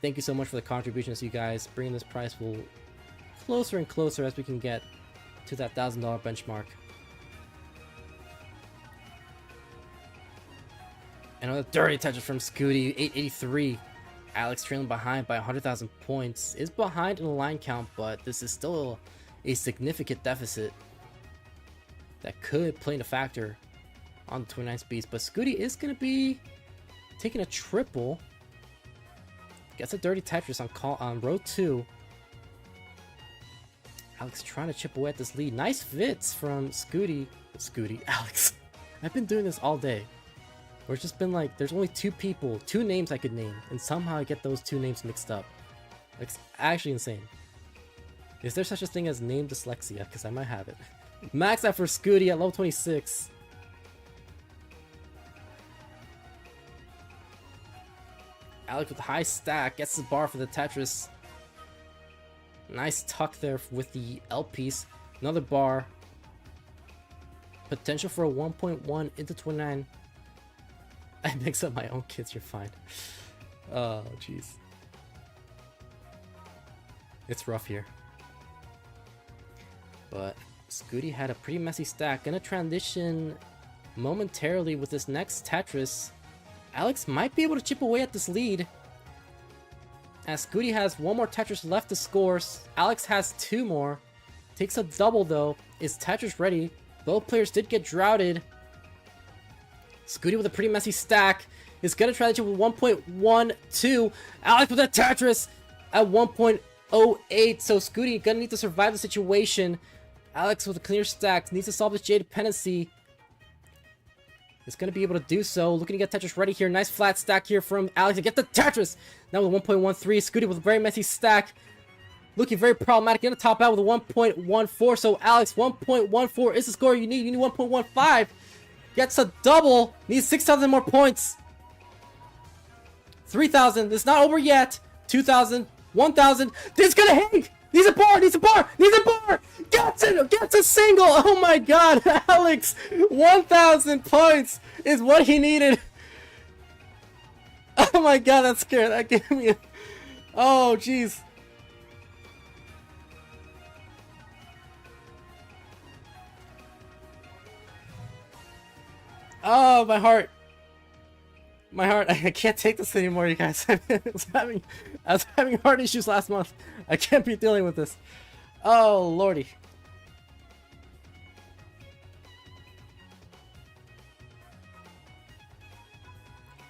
Thank you so much for the contributions, you guys. Bringing this prize pool closer and closer as we can get to that $1,000 benchmark. Another dirty Tetris from Scuti, 883. Alex trailing behind by 100,000 points. Is behind in the line count, but this is still a significant deficit that could play a factor on the 29 speeds. But Scuti is going to be taking a triple. Gets a dirty Tetris on row 2. Alex trying to chip away at this lead. Nice fits from Scuti. Alex. I've been doing this all day. Where it's just been like, there's only 2 people, 2 names I could name, and somehow I get those 2 names mixed up. It's actually insane. Is there such a thing as name dyslexia? Because I might have it. Max out for Scuti at level 26. Alex with a high stack gets the bar for the Tetris. Nice tuck there with the L piece. Another bar. Potential for a 1.1 into 29. I mix up my own kids, you're fine. Oh, jeez. It's rough here. But Scuti had a pretty messy stack. Gonna transition momentarily with this next Tetris. Alex might be able to chip away at this lead. As Scuti has 1 more Tetris left to score. Alex has 2 more. Takes a double though. Is Tetris ready? Both players did get droughted. Scuti with a pretty messy stack is gonna transition with 1.12. Alex with a Tetris at 1.08. So Scuti gonna need to survive the situation. Alex with a clear stack needs to solve this J dependency. Is going to be able to do so. Looking to get Tetris ready here. Nice flat stack here from Alex to get the Tetris. Now with 1.13. Scuti with a very messy stack. Looking very problematic. Going to top out with a 1.14. So Alex, 1.14 is the score you need. You need 1.15. Gets a double. Needs 6,000 more points. 3,000. It's not over yet. 2,000. 1,000. This is going to hang. Needs a bar, needs a bar, needs a bar! Gets it! Gets a single! Oh my god, Alex! 1,000 points is what he needed! Oh my god, that scared. That gave me a... Oh, jeez. Oh, my heart. My heart, I can't take this anymore, you guys. I was having heart issues last month. I can't be dealing with this. Oh, lordy.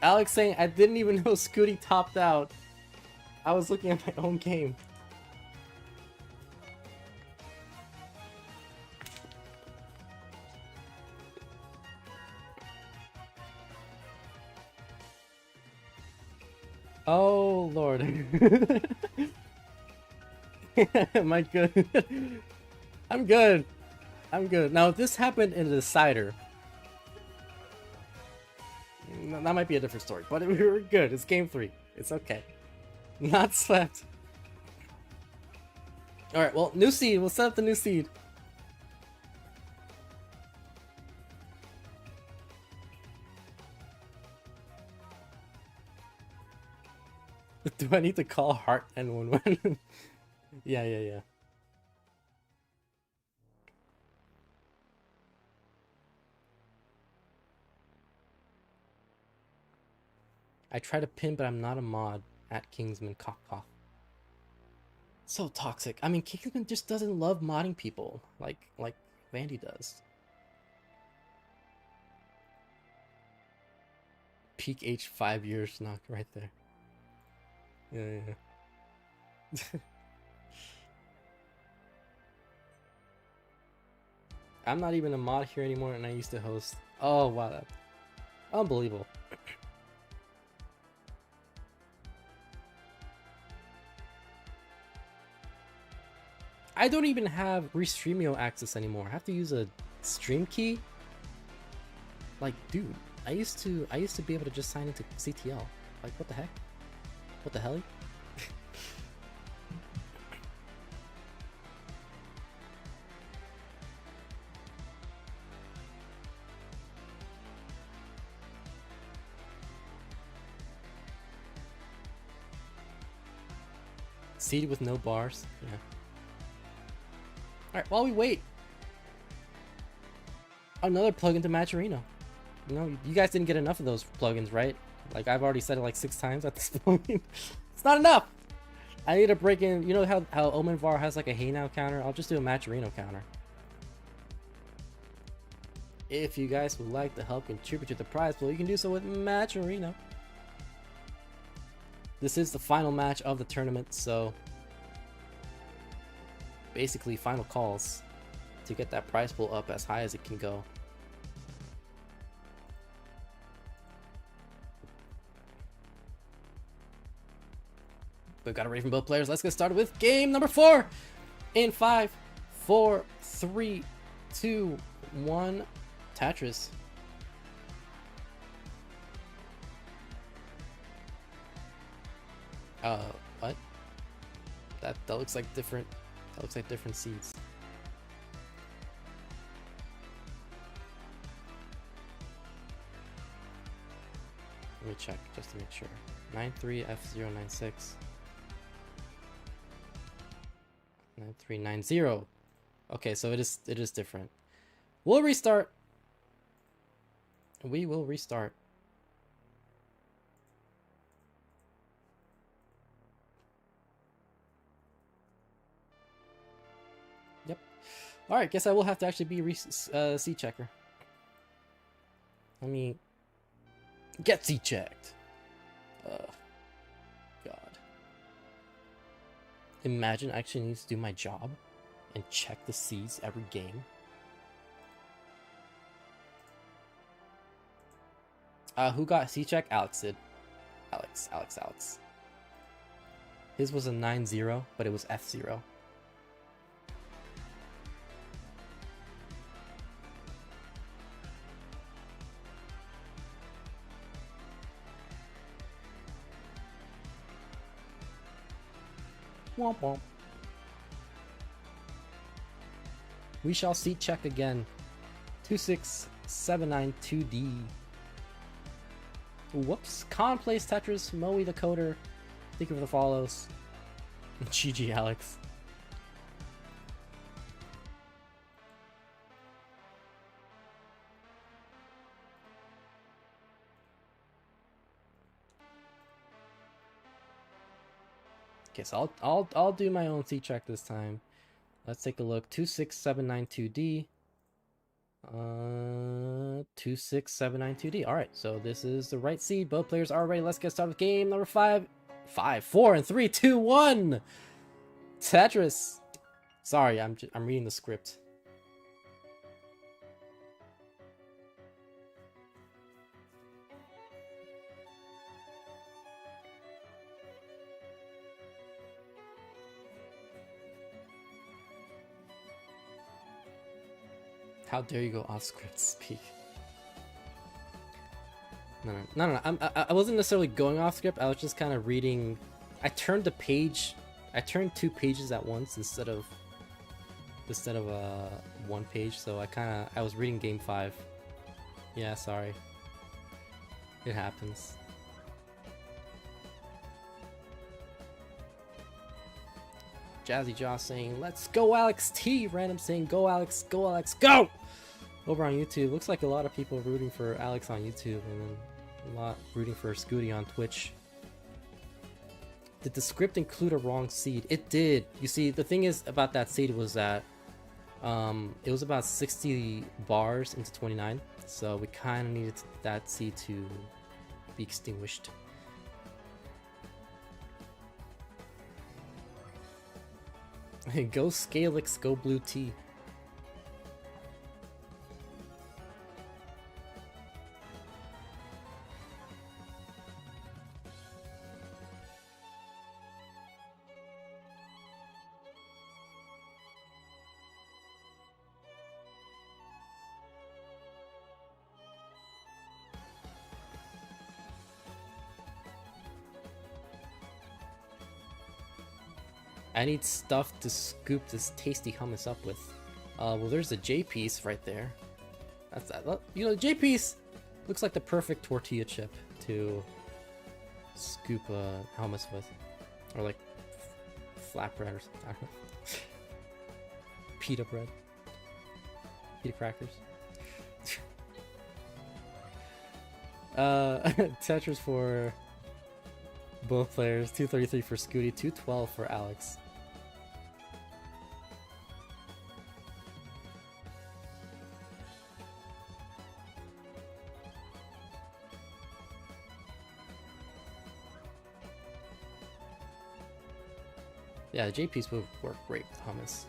Alex saying, I didn't even know Scuti topped out. I was looking at my own game. Oh, Lord. Am I good? I'm good. I'm good. Now, if this happened in the decider, that might be a different story, but we're good. It's game 3. It's okay. Not swept. Alright, well, new seed. We'll set up the new seed. Do I need to call Heart and Win-Win? Yeah. I try to pin, but I'm not a mod. At Kingsman cough cough. So toxic. I mean, Kingsman just doesn't love modding people like Vandy does. Peak age 5 years knock right there. Yeah. I'm not even a mod here anymore, and I used to host. Oh wow, that's unbelievable. I don't even have Restreamio access anymore. I have to use a stream key. Like, dude, I used to be able to just sign into CTL. Like, what the heck? What the hell? Seed with no bars. Yeah. Alright, while we wait, another plugin to Matcherino. You know, you guys didn't get enough of those plugins, right? Like, I've already said it like 6 times at this point. It's not enough! I need to break in, you know how Omen Var has like a Hey Now counter? I'll just do a Matcherino counter. If you guys would like to help contribute to the prize pool, you can do so with Matcherino. This is the final match of the tournament, so basically final calls to get that prize pool up as high as it can go. We've got a rating from both players. Let's get started with game number 4 in 5, 4, 3, 2, 1. Tetris. What? That looks like different. That looks like different seeds. Let me check just to make sure. 93F096. 9390. Okay, so it is different. We'll restart. We will restart. Yep. All right. Guess I will have to actually be seed checker. Let me get seed checked. God. Imagine I actually need to do my job and check the seeds every game. Who got seed check? Alex did. Alex. His was a 9-0, but it was F0. Womp womp. We shall seed check again. 26792D. Whoops. Con plays Tetris. Moe the coder. Thank you for the follows. GG Alex. Okay, so I'll do my own seed check this time. Let's take a look. 26792D. 26792D. All right, so this is the right seed. Both players are ready. Let's get started with game number 5. 5, 4, and 3, 2, 1. Tetris. Sorry, I'm reading the script. How dare you go off script speak? No. I wasn't necessarily going off script. I was just kind of reading. I turned the page. I turned 2 pages at once instead of one page. So I was reading game 5. Yeah, sorry. It happens. Jazzy Joss saying, "Let's go, Alex T." Random saying, "Go, Alex, go, Alex, go!" Over on YouTube, looks like a lot of people rooting for Alex on YouTube, and then a lot rooting for Scuti on Twitch. Did the script include a wrong seed? It did. You see, the thing is about that seed was that it was about 60 bars into 29, so we kind of needed that seed to be extinguished. Go Scalix, go Blue Tea. I need stuff to scoop this tasty hummus up with. Well, there's a J piece right there. That's that. You know, J piece looks like the perfect tortilla chip to scoop hummus with, or like flatbread or something. I don't know. Pita bread, pita crackers. Tetris for both players. 233 for Scuti, 212 for Alex. Yeah, the J piece would work great with hummus.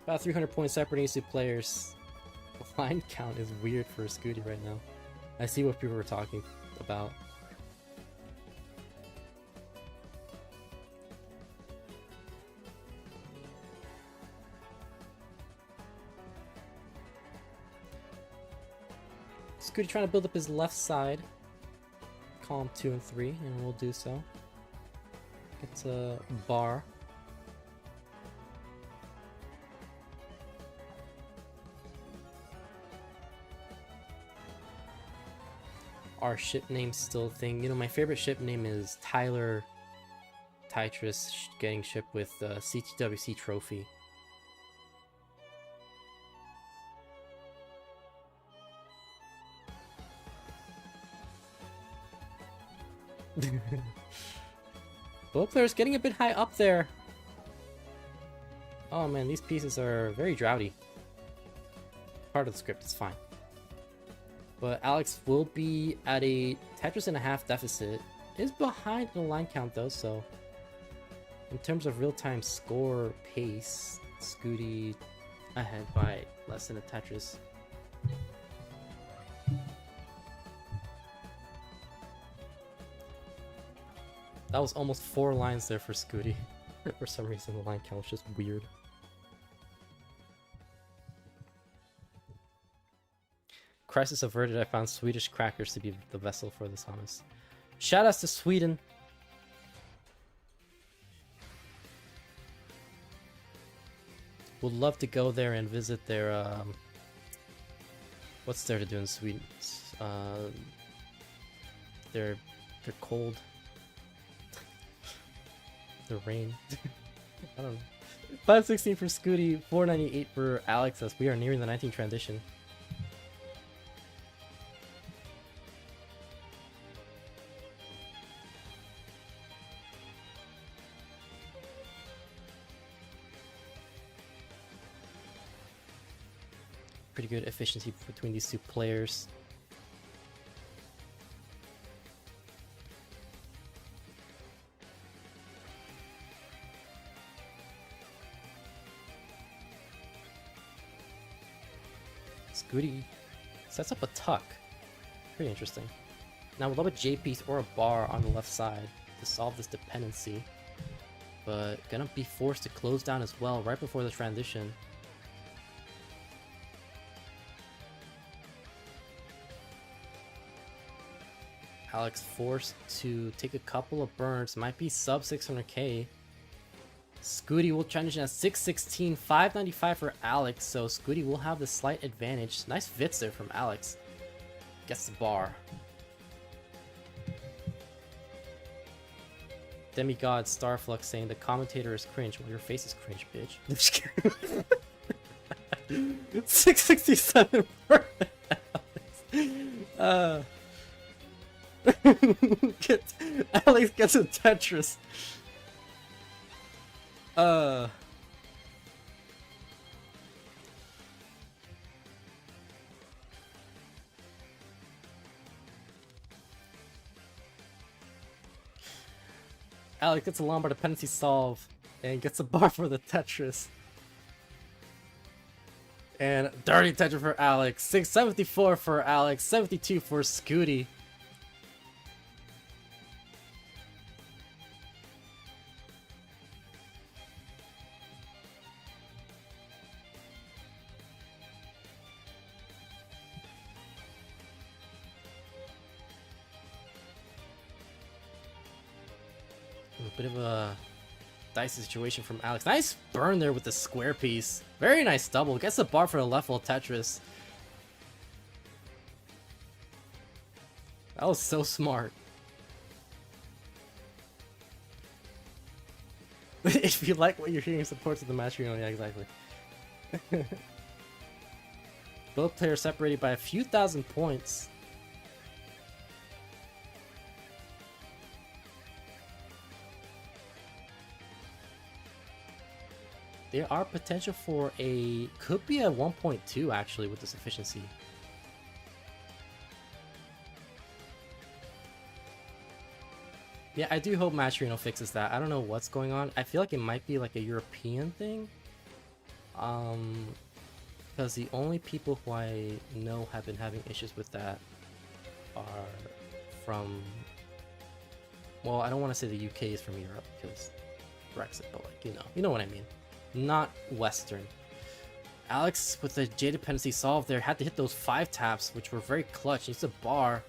About 300 points separating these 2 players. The line count is weird for Scuti right now. I see what people were talking about. Scuti trying to build up his left side. Column 2 and 3, and we'll do so. It's a bar. Our ship name's still a thing. You know, my favorite ship name is Tyler Tetris getting shipped with the CTWC trophy. Both players getting a bit high up there. Oh man, these pieces are very droughty. Part of the script, it's fine. But Alex will be at a Tetris and a half deficit. Is behind the line count though, so in terms of real-time score pace, Scuti ahead by less than a Tetris. That was almost 4 lines there for Scuti. For some reason the line count was just weird. Crisis averted. I found Swedish crackers to be the vessel for this hummus. Shoutouts to Sweden. Would love to go there and visit their what's there to do in Sweden? They're cold. The rain. I don't know. 516 for Scuti, 498 for Alex as we are nearing the 19 transition. pretty good efficiency between these two players. Scuti sets up a tuck. Pretty interesting. Now we'll lob a J piece or a bar on the left side to solve this dependency. But gonna be forced to close down as well right before the transition. Alex forced to take a couple of burns. Might be sub 600k. Scuti will transition at 616, 595 for Alex, so Scuti will have the slight advantage. Nice Vits there from Alex. Gets the bar. Demigod Starflux saying the commentator is cringe. Well, your face is cringe, bitch. 667 for Alex. Alex gets a Tetris. Alex gets a Lombard dependency solve and gets a bar for the Tetris. And dirty Tetris for Alex. 674 for Alex, 72 for Scuti. A bit of a dicey situation from Alex. Nice burn there with the square piece. Very nice double. Gets the bar for the left wall Tetris. That was so smart. If you like what you're hearing, supports of the Matcherino. Yeah, exactly. Both players separated by a few thousand points. There are potential for could be a 1.2 actually with this efficiency. Yeah, I do hope Matcherino fixes that. I don't know what's going on. I feel like it might be like a European thing. Because the only people who I know have been having issues with that are from, well, I don't want to say the UK is from Europe because Brexit, but like, you know what I mean. Not Western. Alex with the J dependency solved there had to hit those 5 taps, which were very clutch. Needs a bar.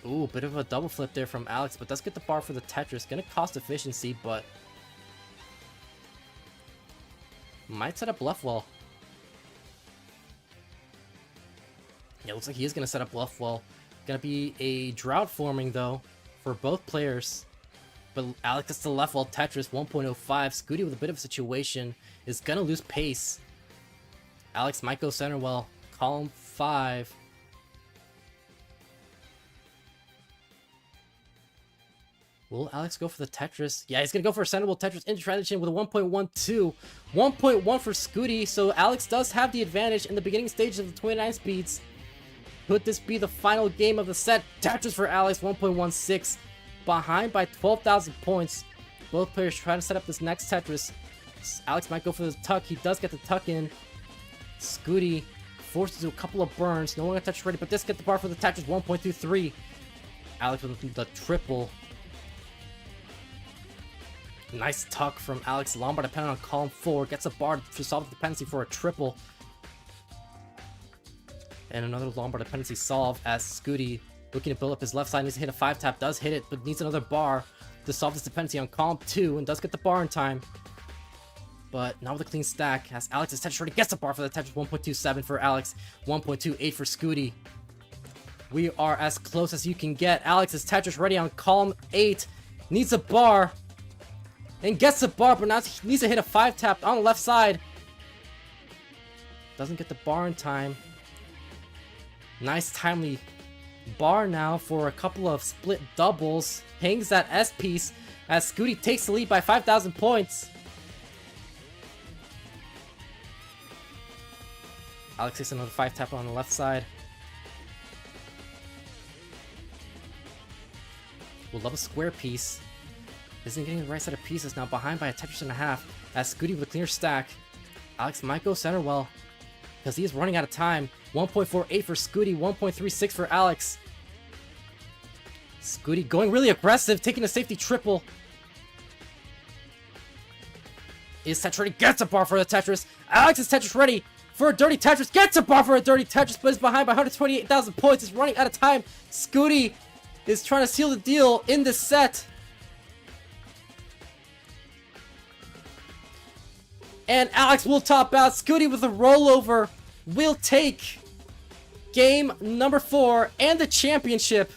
Ooh, bit of a double flip there from Alex, but does get the bar for the Tetris. Gonna cost efficiency, but might set up left wall. Yeah, looks like he is gonna set up left wall. Gonna be a drought forming though for both players. But Alex gets the left wall Tetris 1.05. Scuti with a bit of a situation is gonna lose pace. Alex might go center well. Column 5. Will Alex go for the Tetris? Yeah, he's gonna go for a center wall Tetris into transition with a 1.12. 1.1 for Scuti, so Alex does have the advantage in the beginning stages of the 29 speeds. Could this be the final game of the set? Tetris for Alex, 1.16. Behind by 12,000 points. Both players try to set up this next Tetris. Alex might go for the tuck. He does get the tuck in. Scuti forced to do a couple of burns. No one got Tetris ready, but this get the bar for the Tetris 1.23. Alex with the triple. Nice tuck from Alex. Lombard depending on column 4. Gets a bar to solve the dependency for a triple. And another Lombard dependency solved as Scuti looking to build up his left side. Needs to hit a 5 tap. Does hit it, but needs another bar to solve this dependency on column 2. And does get the bar in time. But not with a clean stack. As Alex's Tetris ready gets the bar for the Tetris. 1.27 for Alex. 1.28 for Scuti. We are as close as you can get. Alex's Tetris ready on column 8. Needs a bar. And gets the bar, but now he needs to hit a 5 tap on the left side. Doesn't get the bar in time. Nice timely bar now for a couple of split doubles. Hangs that S piece as Scuti takes the lead by 5,000 points. Alex takes another 5-tap on the left side. We'll love a square piece. Isn't getting the right set of pieces, now behind by a Tetris and a half. As Scuti with a clear stack. Alex might go center well, because he is running out of time. 1.48 for Scuti, 1.36 for Alex. Scuti going really aggressive, taking a safety triple. Is Tetris ready? Gets a bar for the Tetris. Alex is Tetris ready for a dirty Tetris. Gets a bar for a dirty Tetris, but is behind by 128,000 points. Is running out of time. Scuti is trying to seal the deal in this set. And Alex will top out. Scuti with a rollover will take game number 4 and the championship,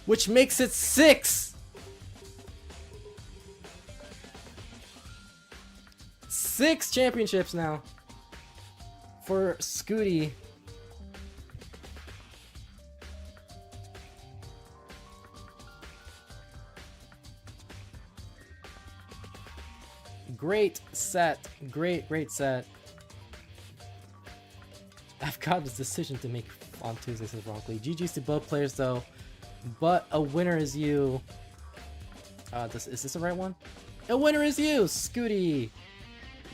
which makes it 6. 6 championships now for Scuti. Great set. Great set. I've got this decision to make on Tuesday, says Ronkly. GG's to both players though, but a winner is you. Is this the right one? A winner is you, Scuti.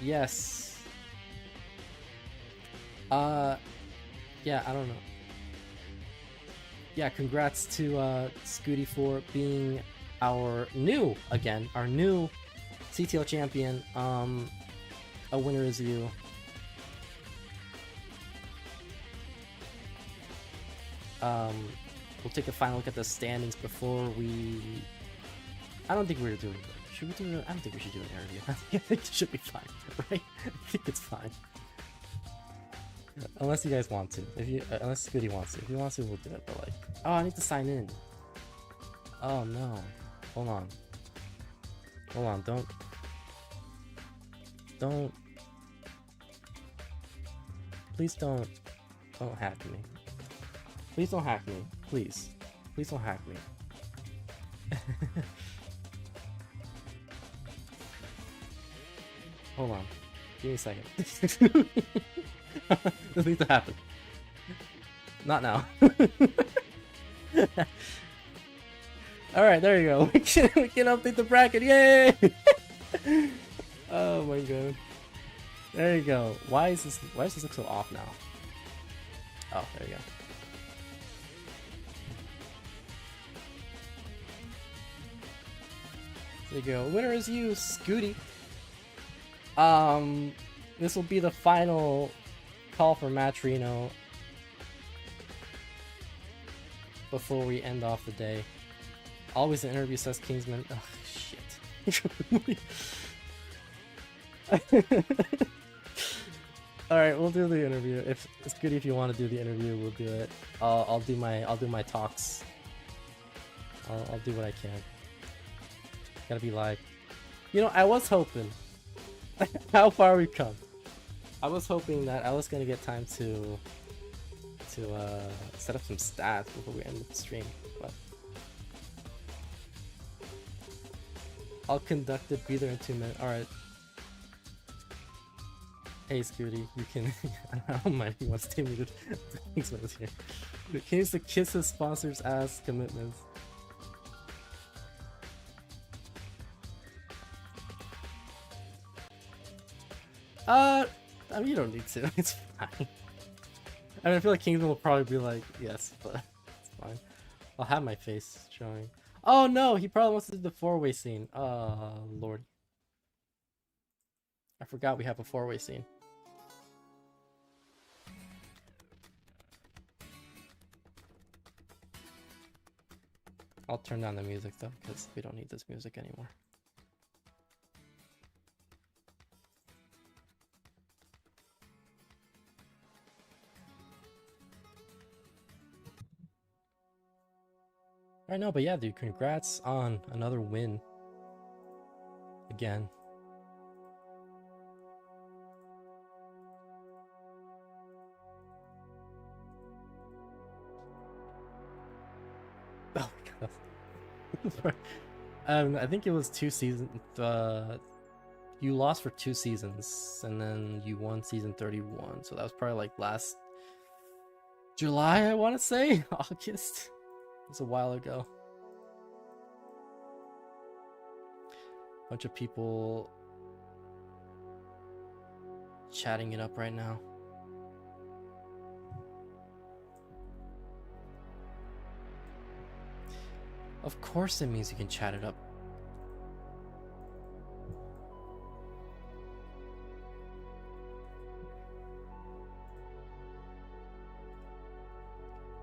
Yes. Yeah, I don't know. Yeah, congrats to Scuti for being our new CTL champion. A winner is you. We'll take a final look at the standings before we... I don't think we're doing it. Should we do it? I don't think we should do an interview. I think it should be fine, right? I think it's fine. Unless you guys want to. Unless Scuti wants to. If he wants to, we'll do it. But like... Oh, I need to sign in. Oh no. Hold on. Hold on, don't... Please don't hack me. Please don't hack me. Please. Please don't hack me. Hold on. Give me a second. This needs to happen. Not now. Alright, there you go. We can update the bracket. Yay! Oh my god. There you go. Why does this look so off now? Oh, there you go. There you go. Winner is you, Scuti. This will be the final call for Matcherino before we end off the day. Always an interview, says Kingsman. Ugh, shit. Alright, we'll do the interview. If it's good, if you want to do the interview, we'll do it. I'll do my talks. I'll do what I can. Gotta be live. You know, I was hoping how far we've come. I was hoping that I was gonna get time to set up some stats before we end the stream, but I'll conduct it. Be there in 2 minutes. All right. Hey, Scuti, you can. I don't mind if you want to stay muted. Thanks, man. Here. Can you use the kiss his sponsors as commitments? I mean, you don't need to. It's fine. I mean, I feel like Kingsman will probably be like, yes, but it's fine. I'll have my face showing. Oh no, he probably wants to do the 4-way scene. Lord. I forgot we have a 4-way scene. I'll turn down the music though, because we don't need this music anymore. I know, but yeah, dude, congrats on another win. Again. Oh my god. I think it was 2 seasons. You lost for 2 seasons, and then you won season 31. So that was probably like last July, I want to say. August. It was a while ago. Bunch of people chatting it up right now. Of course it means you can chat it up.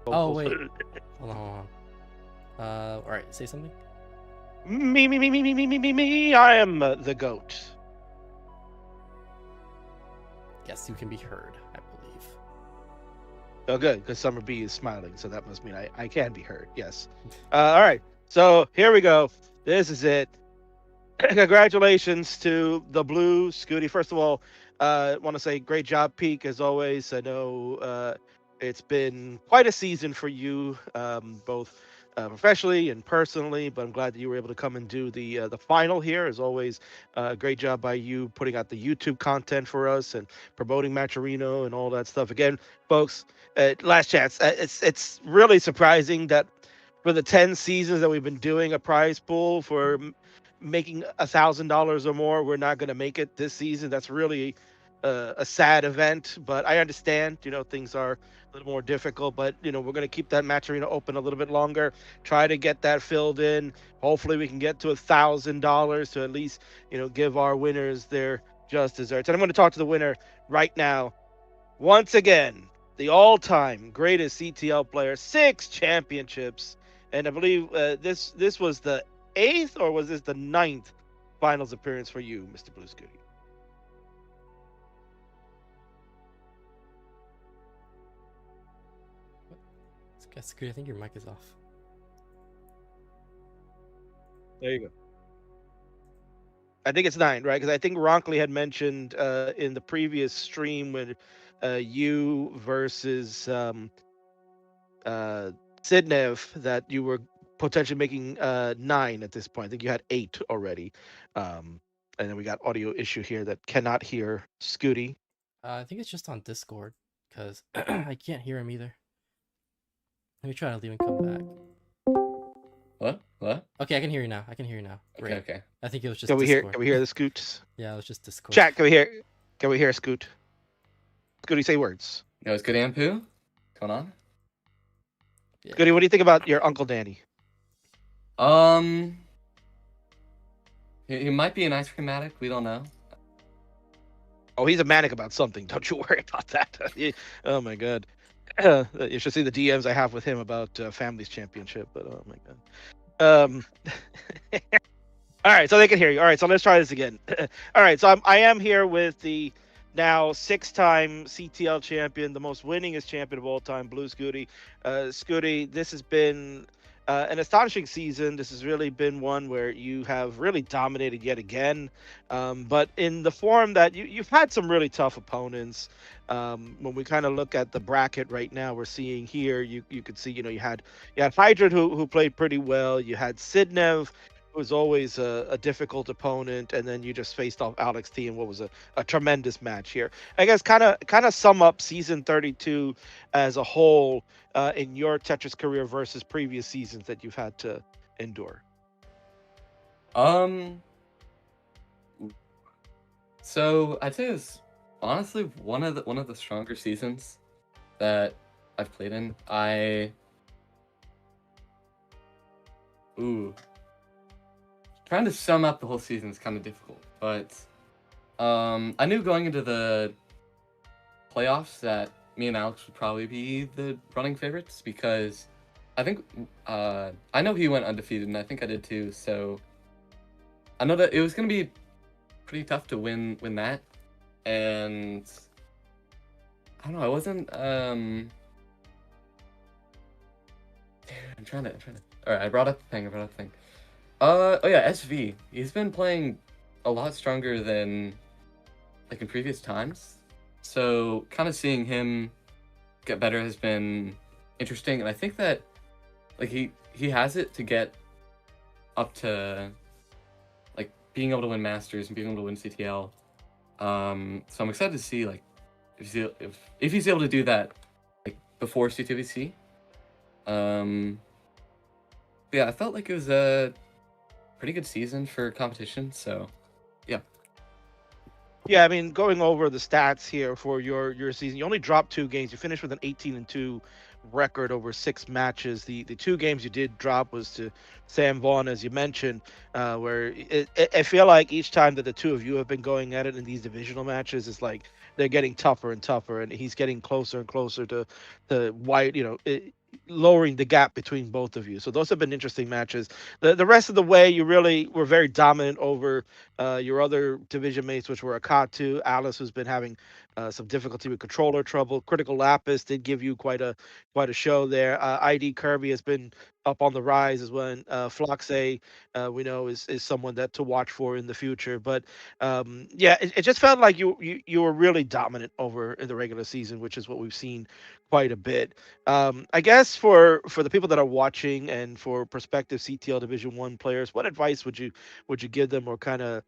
Oh, wait. Hold on. Alright, say something. Me. I am the GOAT. Yes, you can be heard, I believe. Oh, good, because Summer B is smiling, so that must mean I can be heard. Yes. All right. So here we go. This is it. Congratulations to the Blue Scuti. First of all, I want to say great job, Peak, as always. I know it's been quite a season for you, both professionally and personally, but I'm glad that you were able to come and do the final here. As always, great job by you putting out the YouTube content for us and promoting Matcherino and all that stuff. Again, folks, last chance. It's really surprising that for the 10 seasons that we've been doing a prize pool for making $1,000 or more, we're not going to make it this season. That's really a sad event, but I understand, things are a little more difficult, but we're going to keep that Matcherino open a little bit longer, try to get that filled in. Hopefully we can get to $1,000 to at least, give our winners their just desserts. And I'm going to talk to the winner right now. Once again, the all-time greatest CTL player, 6 championships, and I believe this was the 8th, or was this the 9th finals appearance for you, Mr. Blue Scuti? Scuti, I think your mic is off. There you go. I think it's 9, right? Because I think Ronkley had mentioned in the previous stream when you versus Sidnev that you were potentially making 9 at this point. I think you had 8 already. And then we got audio issue here that cannot hear Scuti. I think it's just on Discord, because I can't hear him either. Let me try to leave and come back. What? Okay, I can hear you now. Great. Okay. I think it was just Can we Discord. hear the Scoots? Yeah, it was just Discord. Chat, can we hear Scoot? Scooty, say words. No, it's good, Ampu. Going on? Yeah. Scooty, what do you think about your Uncle Danny? He might be an ice cream addict. We don't know. Oh, he's a manic about something. Don't you worry about that. Oh my god. You should see the DMs I have with him about Families Championship. But oh my god. All right, so they can hear you. All right, so let's try this again. All right, so I am here with the now 6-time CTL champion, the most winningest champion of all time, Blue Scuti. Scuti, this has been an astonishing season. This has really been one where you have really dominated yet again, but in the form that you've had some really tough opponents. When we kind of look at the bracket right now, we're seeing here, you could see, you had Hydrant who played pretty well. You had Sidnev, who was always a difficult opponent, and then you just faced off Alex T in what was a tremendous match here. I guess kind of sum up season 32 as a whole in your Tetris career versus previous seasons that you've had to endure. So I'd say it's honestly one of the stronger seasons that I've played in. Trying to sum up the whole season is kind of difficult, but I knew going into the playoffs that me and Alex would probably be the running favorites, because I think I know he went undefeated, and I think I did too. So I know that it was gonna be pretty tough to win that, and I don't know. I wasn't. I'm trying to. All right, I brought up the thing. Oh yeah, SV. He's been playing a lot stronger than like in previous times. So kind of seeing him get better has been interesting, and I think that like he has it to get up to like being able to win Masters and being able to win CTL. So I'm excited to see like if he's able to do that like before CTWC. Yeah, I felt like it was a pretty good season for competition. So yeah. Yeah, I mean, going over the stats here for your season, you only dropped 2 games. You finished with an 18-2 record over 6 matches. The 2 games you did drop was to Sam Vaughn, as you mentioned, where I feel like each time that the two of you have been going at it in these divisional matches, it's like they're getting tougher and tougher, and he's getting closer and closer to White. Lowering the gap between both of you. So those have been interesting matches. The rest of the way, you really were very dominant over your other division mates, which were Akatu, Alice, who's been having some difficulty with controller trouble. Critical Lapis did give you quite a show there. ID Kirby has been up on the rise as well. Floxe, we know is someone that to watch for in the future. But yeah, it just felt like you were really dominant over in the regular season, which is what we've seen quite a bit. I guess for the people that are watching and for prospective CTL Division One players, what advice would you give them, or kind of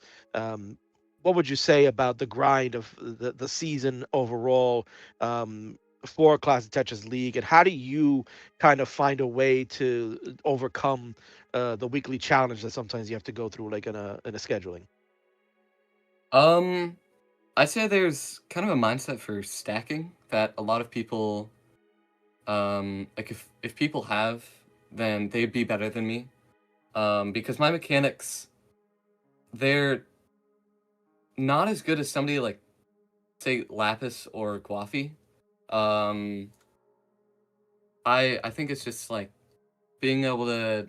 what would you say about the grind of the season overall for Classic Tetris League, and how do you kind of find a way to overcome the weekly challenge that sometimes you have to go through, like in a scheduling? I'd say there's kind of a mindset for stacking that a lot of people, like if people have, then they'd be better than me, because my mechanics, they're not as good as somebody like, say, Lapis or Guafi. I think it's just like being able to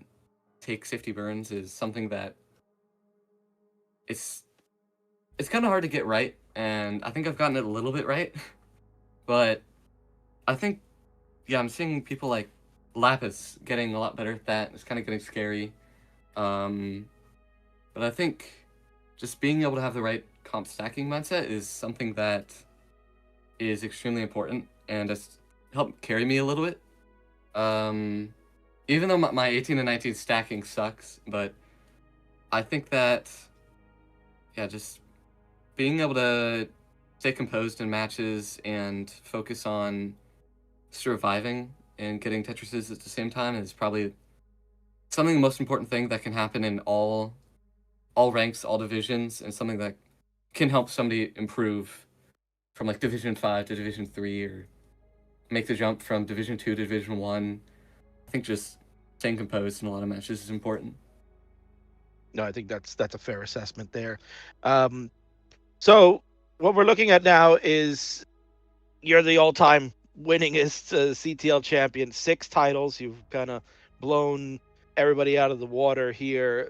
take safety burns is something that it's kind of hard to get right, and I think I've gotten it a little bit right, but I think, yeah, I'm seeing people like Lapis getting a lot better at that. It's kind of getting scary, but I think just being able to have the right comp stacking mindset is something that is extremely important and has helped carry me a little bit. Even though my 18 and 19 stacking sucks, but I think that, yeah, just being able to stay composed in matches and focus on surviving and getting Tetrises at the same time is probably something the most important thing that can happen in all ranks, all divisions, and something that can help somebody improve from like Division 5 to Division 3 or make the jump from Division 2 to Division 1. I think just staying composed in a lot of matches is important. No, I think that's a fair assessment there. So what we're looking at now is you're the all-time winningest CTL champion, 6 titles. You've kind of blown everybody out of the water here.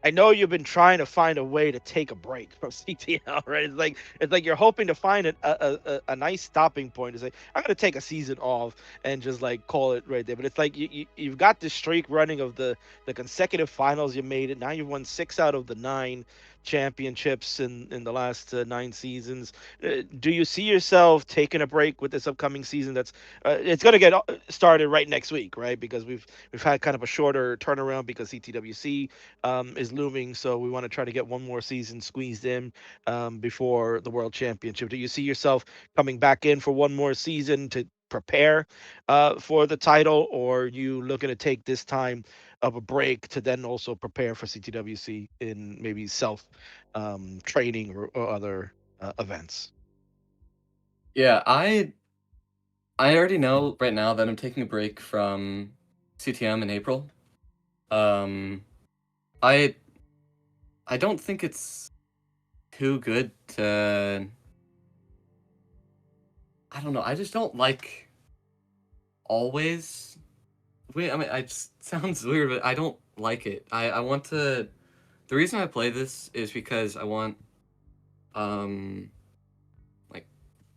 I know you've been trying to find a way to take a break from CTL, right? It's like you're hoping to find a nice stopping point to say, I'm going to take a season off and just like call it right there. But it's like you've got this streak running of the consecutive finals you made it. Now you've won 6 out of the 9 championships in the last 9 seasons. Do you see yourself taking a break with this upcoming season? That's it's going to get started right next week, right? Because we've had kind of a shorter turnaround because CTWC is looming, so we want to try to get one more season squeezed in before the World Championship. Do you see yourself coming back in for one more season to prepare for the title, or are you looking to take this time of a break to then also prepare for CTWC in maybe self training or other events? Yeah, I already know right now that I'm taking a break from CTM in April. I don't think it's too good to, I don't know, I just don't like always wait, I mean, it just sounds weird, but I don't like it. I want to, the reason I play this is because I want, like,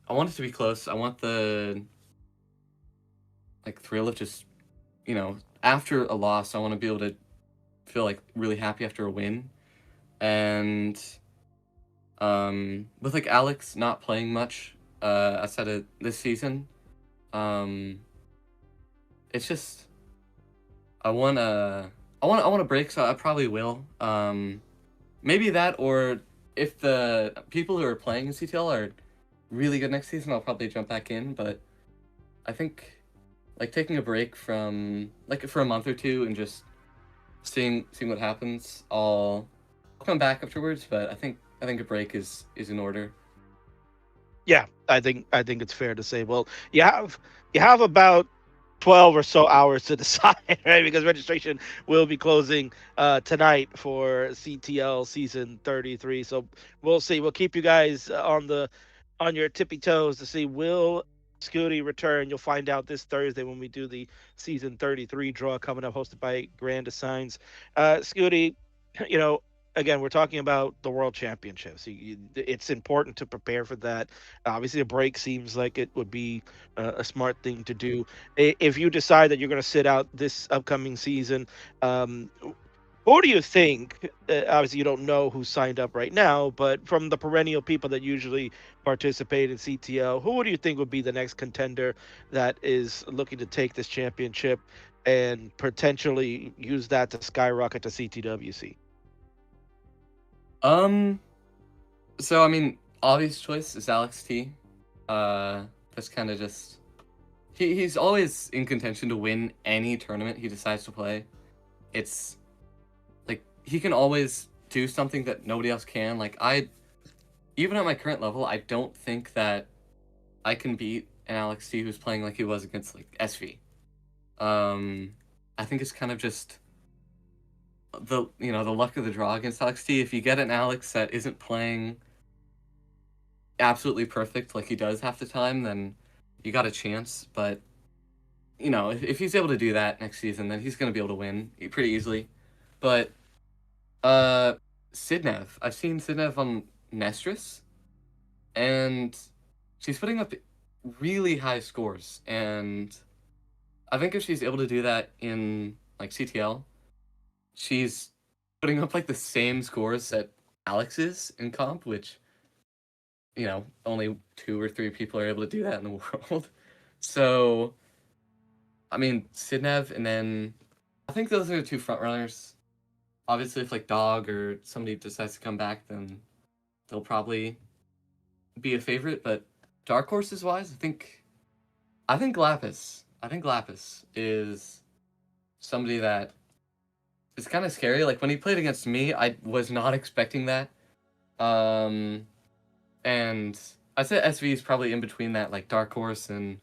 I want it to be close. I want the, like, thrill of just, after a loss, I want to be able to feel, like, really happy after a win. And, with, like, Alex not playing much, outside of this season, it's just, I want a break, so I probably will. maybe that, or if the people who are playing in CTL are really good next season, I'll probably jump back in. But I think like taking a break from like for a month or two and just seeing what happens, I'll come back afterwards. But I think a break is in order. Yeah, I think it's fair to say. Well, you have about 12 or so hours to decide, right? Because registration will be closing tonight for CTL season 33. So we'll see. We'll keep you guys on your tippy toes to see will Scuti return. You'll find out this Thursday when we do the season 33 draw coming up, hosted by Grand Designs. Scuti, you know, again, we're talking about the World Championships. It's important to prepare for that. Obviously, a break seems like it would be a smart thing to do. If you decide that you're going to sit out this upcoming season, um, who do you think? Obviously, you don't know who signed up right now, but from the perennial people that usually participate in CTL, who do you think would be the next contender that is looking to take this championship and potentially use that to skyrocket to CTWC? So I mean, obvious choice is Alex T. That's kind of just he's always in contention to win any tournament he decides to play. It's like he can always do something that nobody else can. Like even at my current level, I don't think that I can beat an Alex T who's playing like he was against like SV. I think it's kind of just the luck of the draw against Alex T. If you get an Alex that isn't playing absolutely perfect like he does half the time, then you got a chance. But if he's able to do that next season, then he's going to be able to win pretty easily. But Sidnev, I've seen Sidnev on Nestris, and she's putting up really high scores, and I think if she's able to do that in like CTL, she's putting up like the same scores that Alex is in comp, which only 2 or 3 people are able to do that in the world. So I mean, Sidnev, and then I think those are the 2 front runners. Obviously, if like Dog or somebody decides to come back, then they'll probably be a favorite. But dark horses wise, I think Lapis. I think Lapis is somebody that is kind of scary. Like when he played against me, I was not expecting that. And I'd say SV is probably in between that, like dark horse and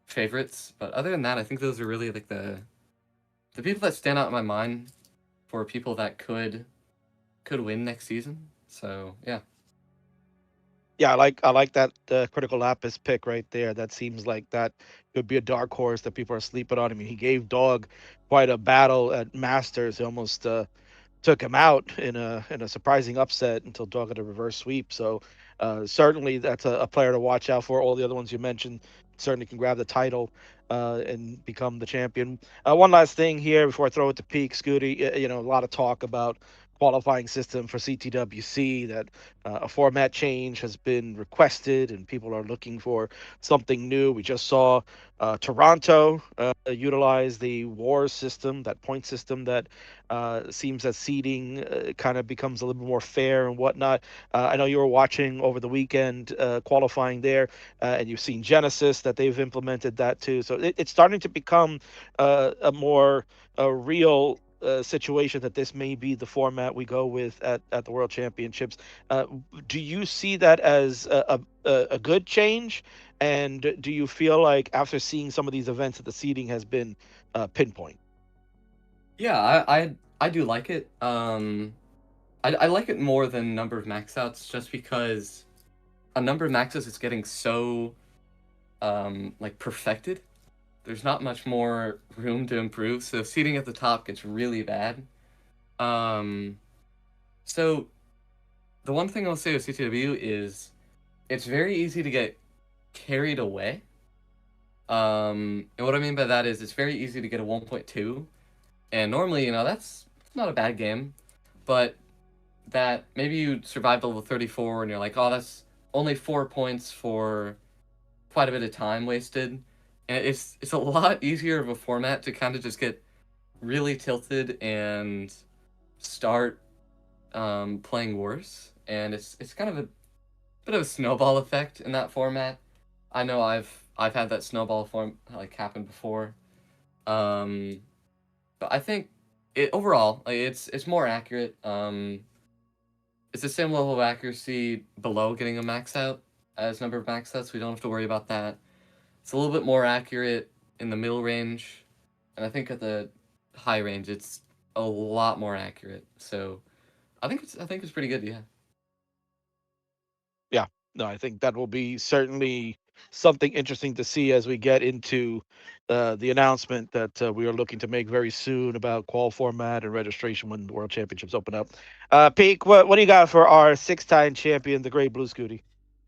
favorites. But other than that, I think those are really like the people that stand out in my mind for people that could win next season. So yeah. Yeah, I like that Critical Lapis pick right there. That seems like that could be a dark horse that people are sleeping on. I mean, he gave Dog quite a battle at Masters. He almost took him out in a surprising upset until Dog had a reverse sweep. So certainly that's a player to watch out for. All the other ones you mentioned certainly can grab the title and become the champion. One last thing here before I throw it to Peak, Scooty. A lot of talk about qualifying system for CTWC, that a format change has been requested and people are looking for something new. We just saw Toronto utilize the WAR system, that point system that seems that seeding kind of becomes a little bit more fair and whatnot. I know you were watching over the weekend qualifying there, and you've seen Genesis that they've implemented that too. So it's starting to become a real situation that this may be the format we go with at the World Championships. Do you see that as a good change? And do you feel like after seeing some of these events that the seeding has been pinpoint? Yeah, I do like it. I like it more than number of max outs, just because a number of max outs is getting so like perfected. There's not much more room to improve, so seating at the top gets really bad. So the one thing I'll say with CTW is it's very easy to get carried away. And what I mean by that is it's very easy to get a 1.2, and normally, that's not a bad game, but that maybe you survived level 34 and you're like, oh, that's only 4 points for quite a bit of time wasted. And it's a lot easier of a format to kind of just get really tilted and start playing worse, and it's kind of a bit of a snowball effect in that format. I know I've had that snowball form like happen before. Um, but I think it overall like it's more accurate. It's the same level of accuracy below getting a max out as number of max outs. We don't have to worry about that. It's a little bit more accurate in the middle range, and I think at the high range it's a lot more accurate. So I think it's pretty good. Yeah. Yeah, no, I think that will be certainly something interesting to see as we get into the announcement that we are looking to make very soon about qual format and registration when the World Championships open up. Peak, what do you got for our six-time champion, the Great Blue Scooty?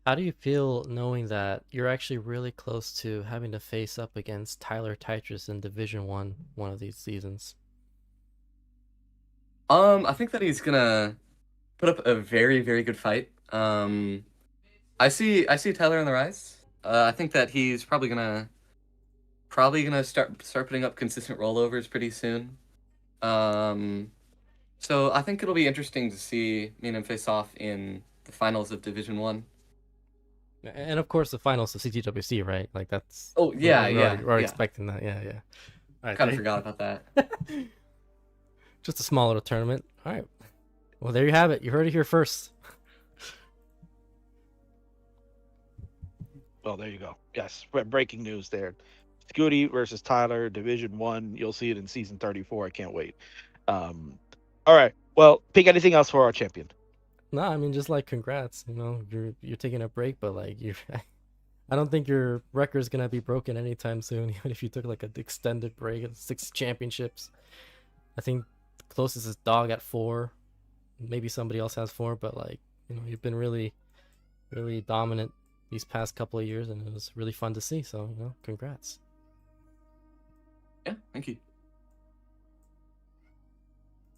How do you feel knowing that you're actually really close to having to face up against Tyler Titrus in Division one of these seasons? I think that he's gonna put up a very very good fight. I see Tyler on the rise. I think that he's probably gonna start putting up consistent rollovers pretty soon. Um, so I think it'll be interesting to see me and him face off in the finals of Division One. And of course, the finals of CTWC, right? Like that's Oh yeah, we're yeah. expecting that. Yeah, yeah. All right, Kind of forgot about that. just a small little tournament. All right. Well, there you have it. You heard it here first. Well, there you go. Yes, breaking news there. Scuti versus Tyler, Division One. You'll see it in season 34. I can't wait. All right. Well, pick anything else for our champion. No, I mean just like congrats. You know, you're taking a break, but like you, I don't think your record's gonna be broken anytime soon. Even if you took like an extended break of 6 championships, I think the closest is Dog at 4. Maybe somebody else has 4, but like you've been really, really dominant these past couple of years, and it was really fun to see. So congrats. Yeah, thank you.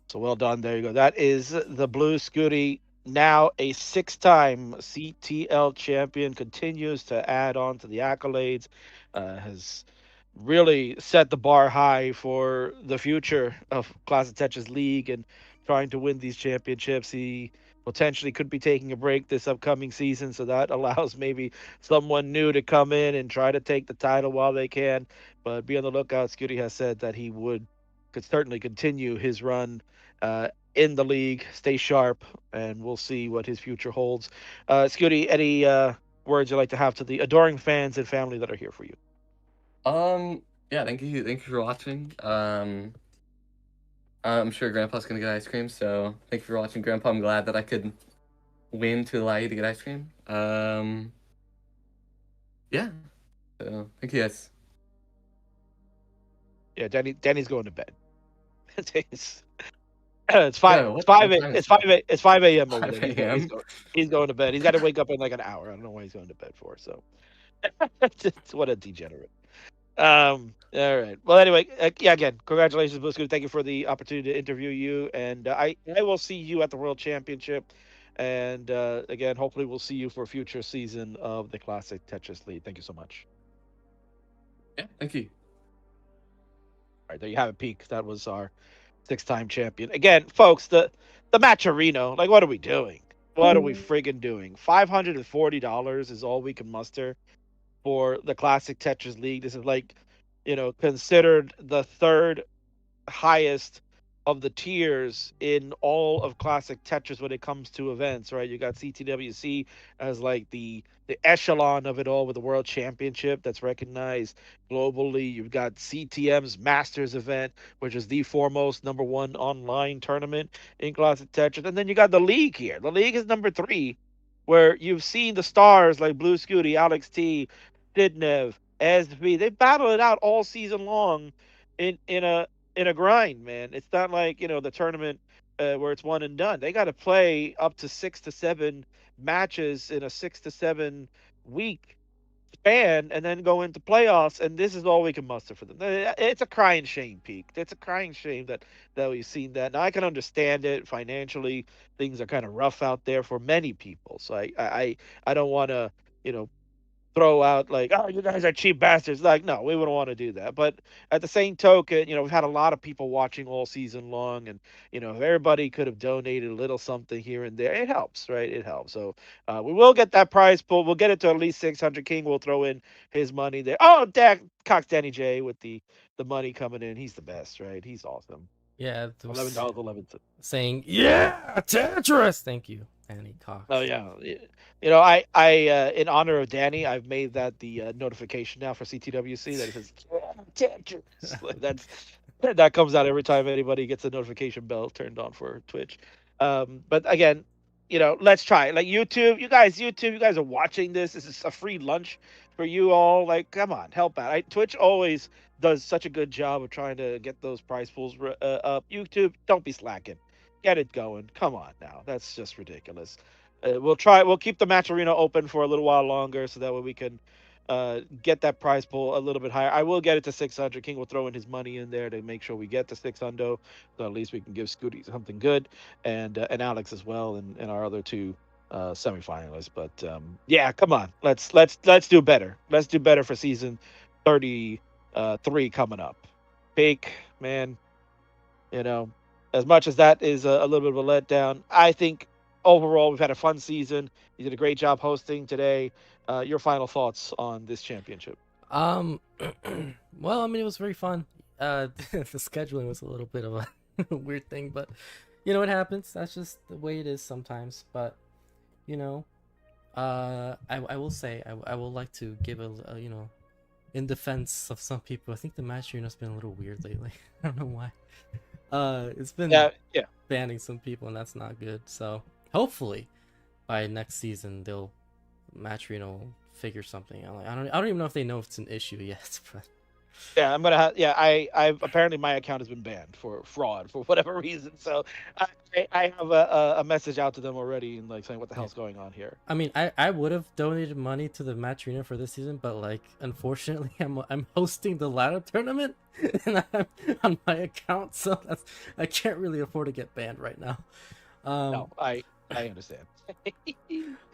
So well done. There you go. That is the Blue Scooty, now a six-time CTL champion, continues to add on to the accolades, has really set the bar high for the future of Classic Tetris League and trying to win these championships. He potentially could be taking a break this upcoming season, so that allows maybe someone new to come in and try to take the title while they can. But be on the lookout. Scooty has said that he could certainly continue his run in the league, stay sharp, and we'll see what his future holds. Scooty, any words you'd like to have to the adoring fans and family that are here for you? Yeah, thank you for watching. I'm sure Grandpa's gonna get ice cream, so thank you for watching, Grandpa. I'm glad that I could win to allow you to get ice cream. Yeah, so thank you guys. Yeah, Danny's going to bed. It's What time is it? it's 5 a.m. over 5 there. a.m.? He's going to bed. He's got to wake up in like an hour. I don't know why he's going to bed for. So, what a degenerate. All right. Well, anyway, yeah. Again, congratulations, Blue Scoot. Thank you for the opportunity to interview you, and I will see you at the World Championship, and again, hopefully, we'll see you for a future season of the Classic Tetris League. Thank you so much. Yeah, thank you. All right, there you have it, Peak. That was our six-time champion. Again, folks, the Matcherino. Like, what are we doing? What are we friggin' doing? $540 is all we can muster for the Classic Tetris League. This is like, considered the third highest of the tiers in all of Classic Tetris when it comes to events, right? You got CTWC as like the echelon of it all with the World Championship that's recognized globally. You've got CTM's Masters event, which is the foremost number one online tournament in Classic Tetris. And then you got the league here. The league is number 3, where you've seen the stars like Blue Scooty, Alex T, Didnev, SB. They battle it out all season long in a grind, man. It's not like the tournament where it's one and done. They got to play up to 6 to 7 matches in a 6 to 7 week span, and then go into playoffs. And this is all we can muster for them. It's a crying shame, Peak. It's a crying shame that we've seen that. Now I can understand it financially. Things are kind of rough out there for many people. So I don't want to throw out like, "Oh, you guys are cheap bastards." Like, no, we wouldn't want to do that. But at the same token, we've had a lot of people watching all season long, and if everybody could have donated a little something here and there, it helps, right? It helps. So we will get that prize pool. We'll get it to at least 600. King will throw in his money there. Oh, Cox Danny J with the money coming in. He's the best, right? He's awesome. Yeah, $11, 11 cents. saying, yeah, Tetris. Thank you, Annie Cox. Oh yeah, I in honor of Danny, I've made that the notification now for CTWC that it says Tetris. Like, that comes out every time anybody gets a notification bell turned on for Twitch. But again, let's try it. Like YouTube, you guys are watching this. This is a free lunch for you all. Like, come on, help out. Twitch always does such a good job of trying to get those prize pools up. YouTube, don't be slacking. Get it going. Come on now. That's just ridiculous. We'll keep the Matcherino open for a little while longer so that way we can get that prize pool a little bit higher. I will get it to 600. King will throw in his money in there to make sure we get to 600, so at least we can give Scuti something good, and Alex as well, and our other two semifinalists. But yeah, come on, let's do better. Let's do better for season 33 coming up. Big man, as much as that is a little bit of a letdown, I think overall we've had a fun season. You did a great job hosting today. Your final thoughts on this championship? Well, I mean, it was very fun. The scheduling was a little bit of a weird thing, but it happens. That's just the way it is sometimes. But I will say I will like to give a in defense of some people. I think the Matcherino's been a little weird lately. I don't know why. It's been banning some people, and that's not good. So hopefully by next season they'll Matcherino figure something out. I don't even know if they know if it's an issue yet, but yeah, I'm gonna have. Yeah, I've apparently my account has been banned for fraud for whatever reason. So I have a message out to them already and like saying what the hell's going on here. I mean, I would have donated money to the Matcherino for this season, but like unfortunately I'm hosting the LATAM tournament and I'm on my account, so I can't really afford to get banned right now. No, I understand.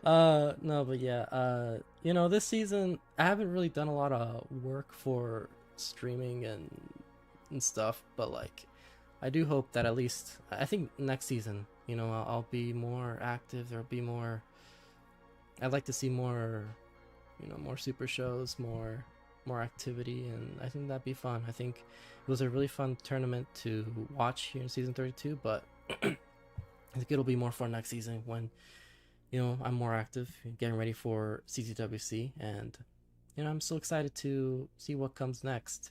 No, but yeah, this season I haven't really done a lot of work for streaming and stuff, but like I do hope that at least I think next season, I'll be more active. There'll be more. I'd like to see more, more super shows, more activity, and I think that'd be fun. I think it was a really fun tournament to watch here in season 32, but I think it'll be more fun next season when I'm more active, getting ready for CTWC, and I'm so excited to see what comes next.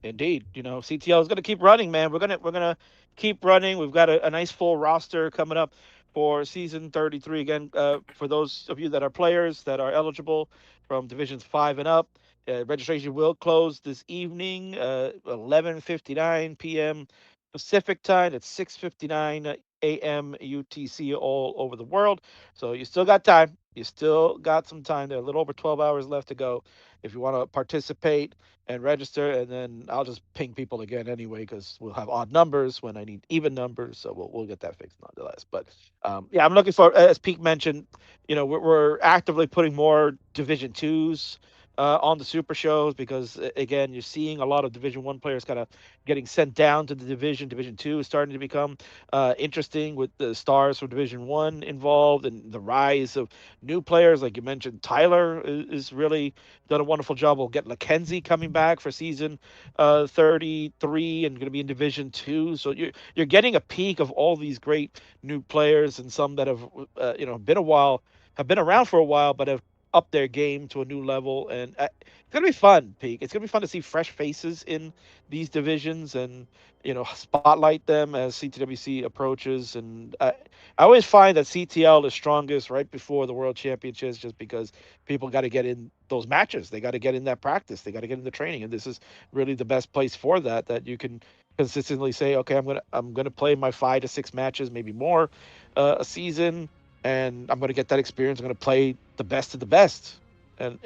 Indeed, CTL is going to keep running, man. We're gonna keep running. We've got a nice full roster coming up for season 33. Again, for those of you that are players that are eligible from divisions 5 and up, registration will close this evening, 11:59 p.m. Pacific time. It's 6:59 a.m. UTC all over the world. So you still got time. You still got some time. There are a little over 12 hours left to go. If you want to participate and register, and then I'll just ping people again anyway because we'll have odd numbers when I need even numbers, so we'll get that fixed nonetheless. But yeah, I'm looking for, as Pete mentioned, we're actively putting more Division Twos on the Super Shows because again, you're seeing a lot of Division One players kind of getting sent down to the Division Two is starting to become interesting with the stars from Division One involved and the rise of new players like you mentioned. Tyler is really done a wonderful job. We'll get Mackenzie coming back for season 33 and going to be in Division 2. So you're getting a peek of all these great new players and some that have have been around for a while, but have upped their game to a new level. And it's going to be fun, Peak. It's going to be fun to see fresh faces in these divisions and spotlight them as CTWC approaches. And I always find that CTL is strongest right before the World Championships, just because people got to get in those matches. They got to get in that practice. They got to get in the training, and this is really the best place for that. That you can consistently say, okay, I'm gonna play my 5 to 6 matches, maybe more, a season, and I'm gonna get that experience. I'm gonna play the best of the best, and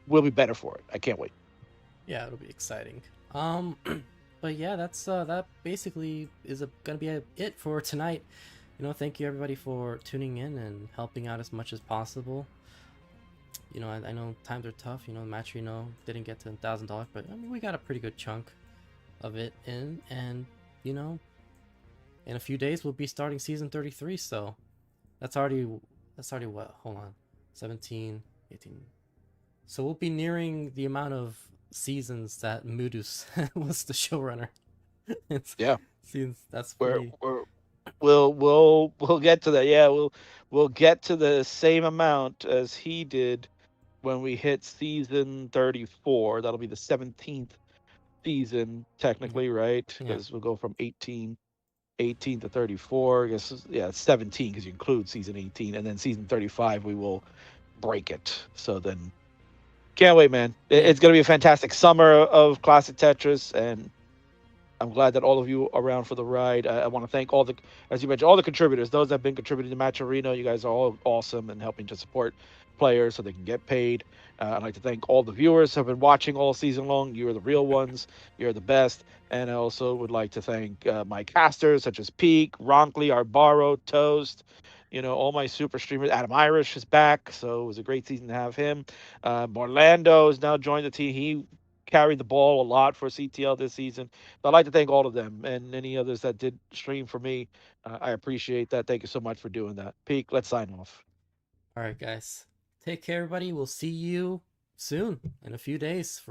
we'll be better for it. I can't wait. Yeah, it'll be exciting. But yeah, that's that basically is gonna be it for tonight. Thank you everybody for tuning in and helping out as much as possible. You know, I know times are tough. You know, Matcherino didn't get to $1,000, but I mean, we got a pretty good chunk of it in, and you know, in a few days we'll be starting season 33. So that's already what? Hold on, 17, 18. So we'll be nearing the amount of seasons that Mudus was the showrunner. Yeah. Seems that's We're pretty. we'll get to that. Yeah, we'll get to the same amount as he did when we hit season 34. That'll be the 17th season technically, right? Yeah. Because we'll go from 18 to 34. I guess yeah, it's 17 because you include season 18, and then season 35 we will break it. So then, can't wait, man. Yeah. It's gonna be a fantastic summer of classic Tetris, and I'm glad that all of you are around for the ride. I want to thank all the, as you mentioned, all the contributors, those that have been contributing to Matcherino. You guys are all awesome and helping to support players so they can get paid. I'd like to thank all the viewers who have been watching all season long. You are the real ones. You're the best. And I also would like to thank my casters such as Peak, Ronkley, Arbaro, Toast. You know, all my super streamers. Adam Irish is back, so it was a great season to have him. Orlando has now joined the team. He carried the ball a lot for CTL this season. I'd like to thank all of them and any others that did stream for me. I appreciate that. Thank you so much for doing that. Peak, let's sign off. All right, guys. Take care, everybody. We'll see you soon in a few days for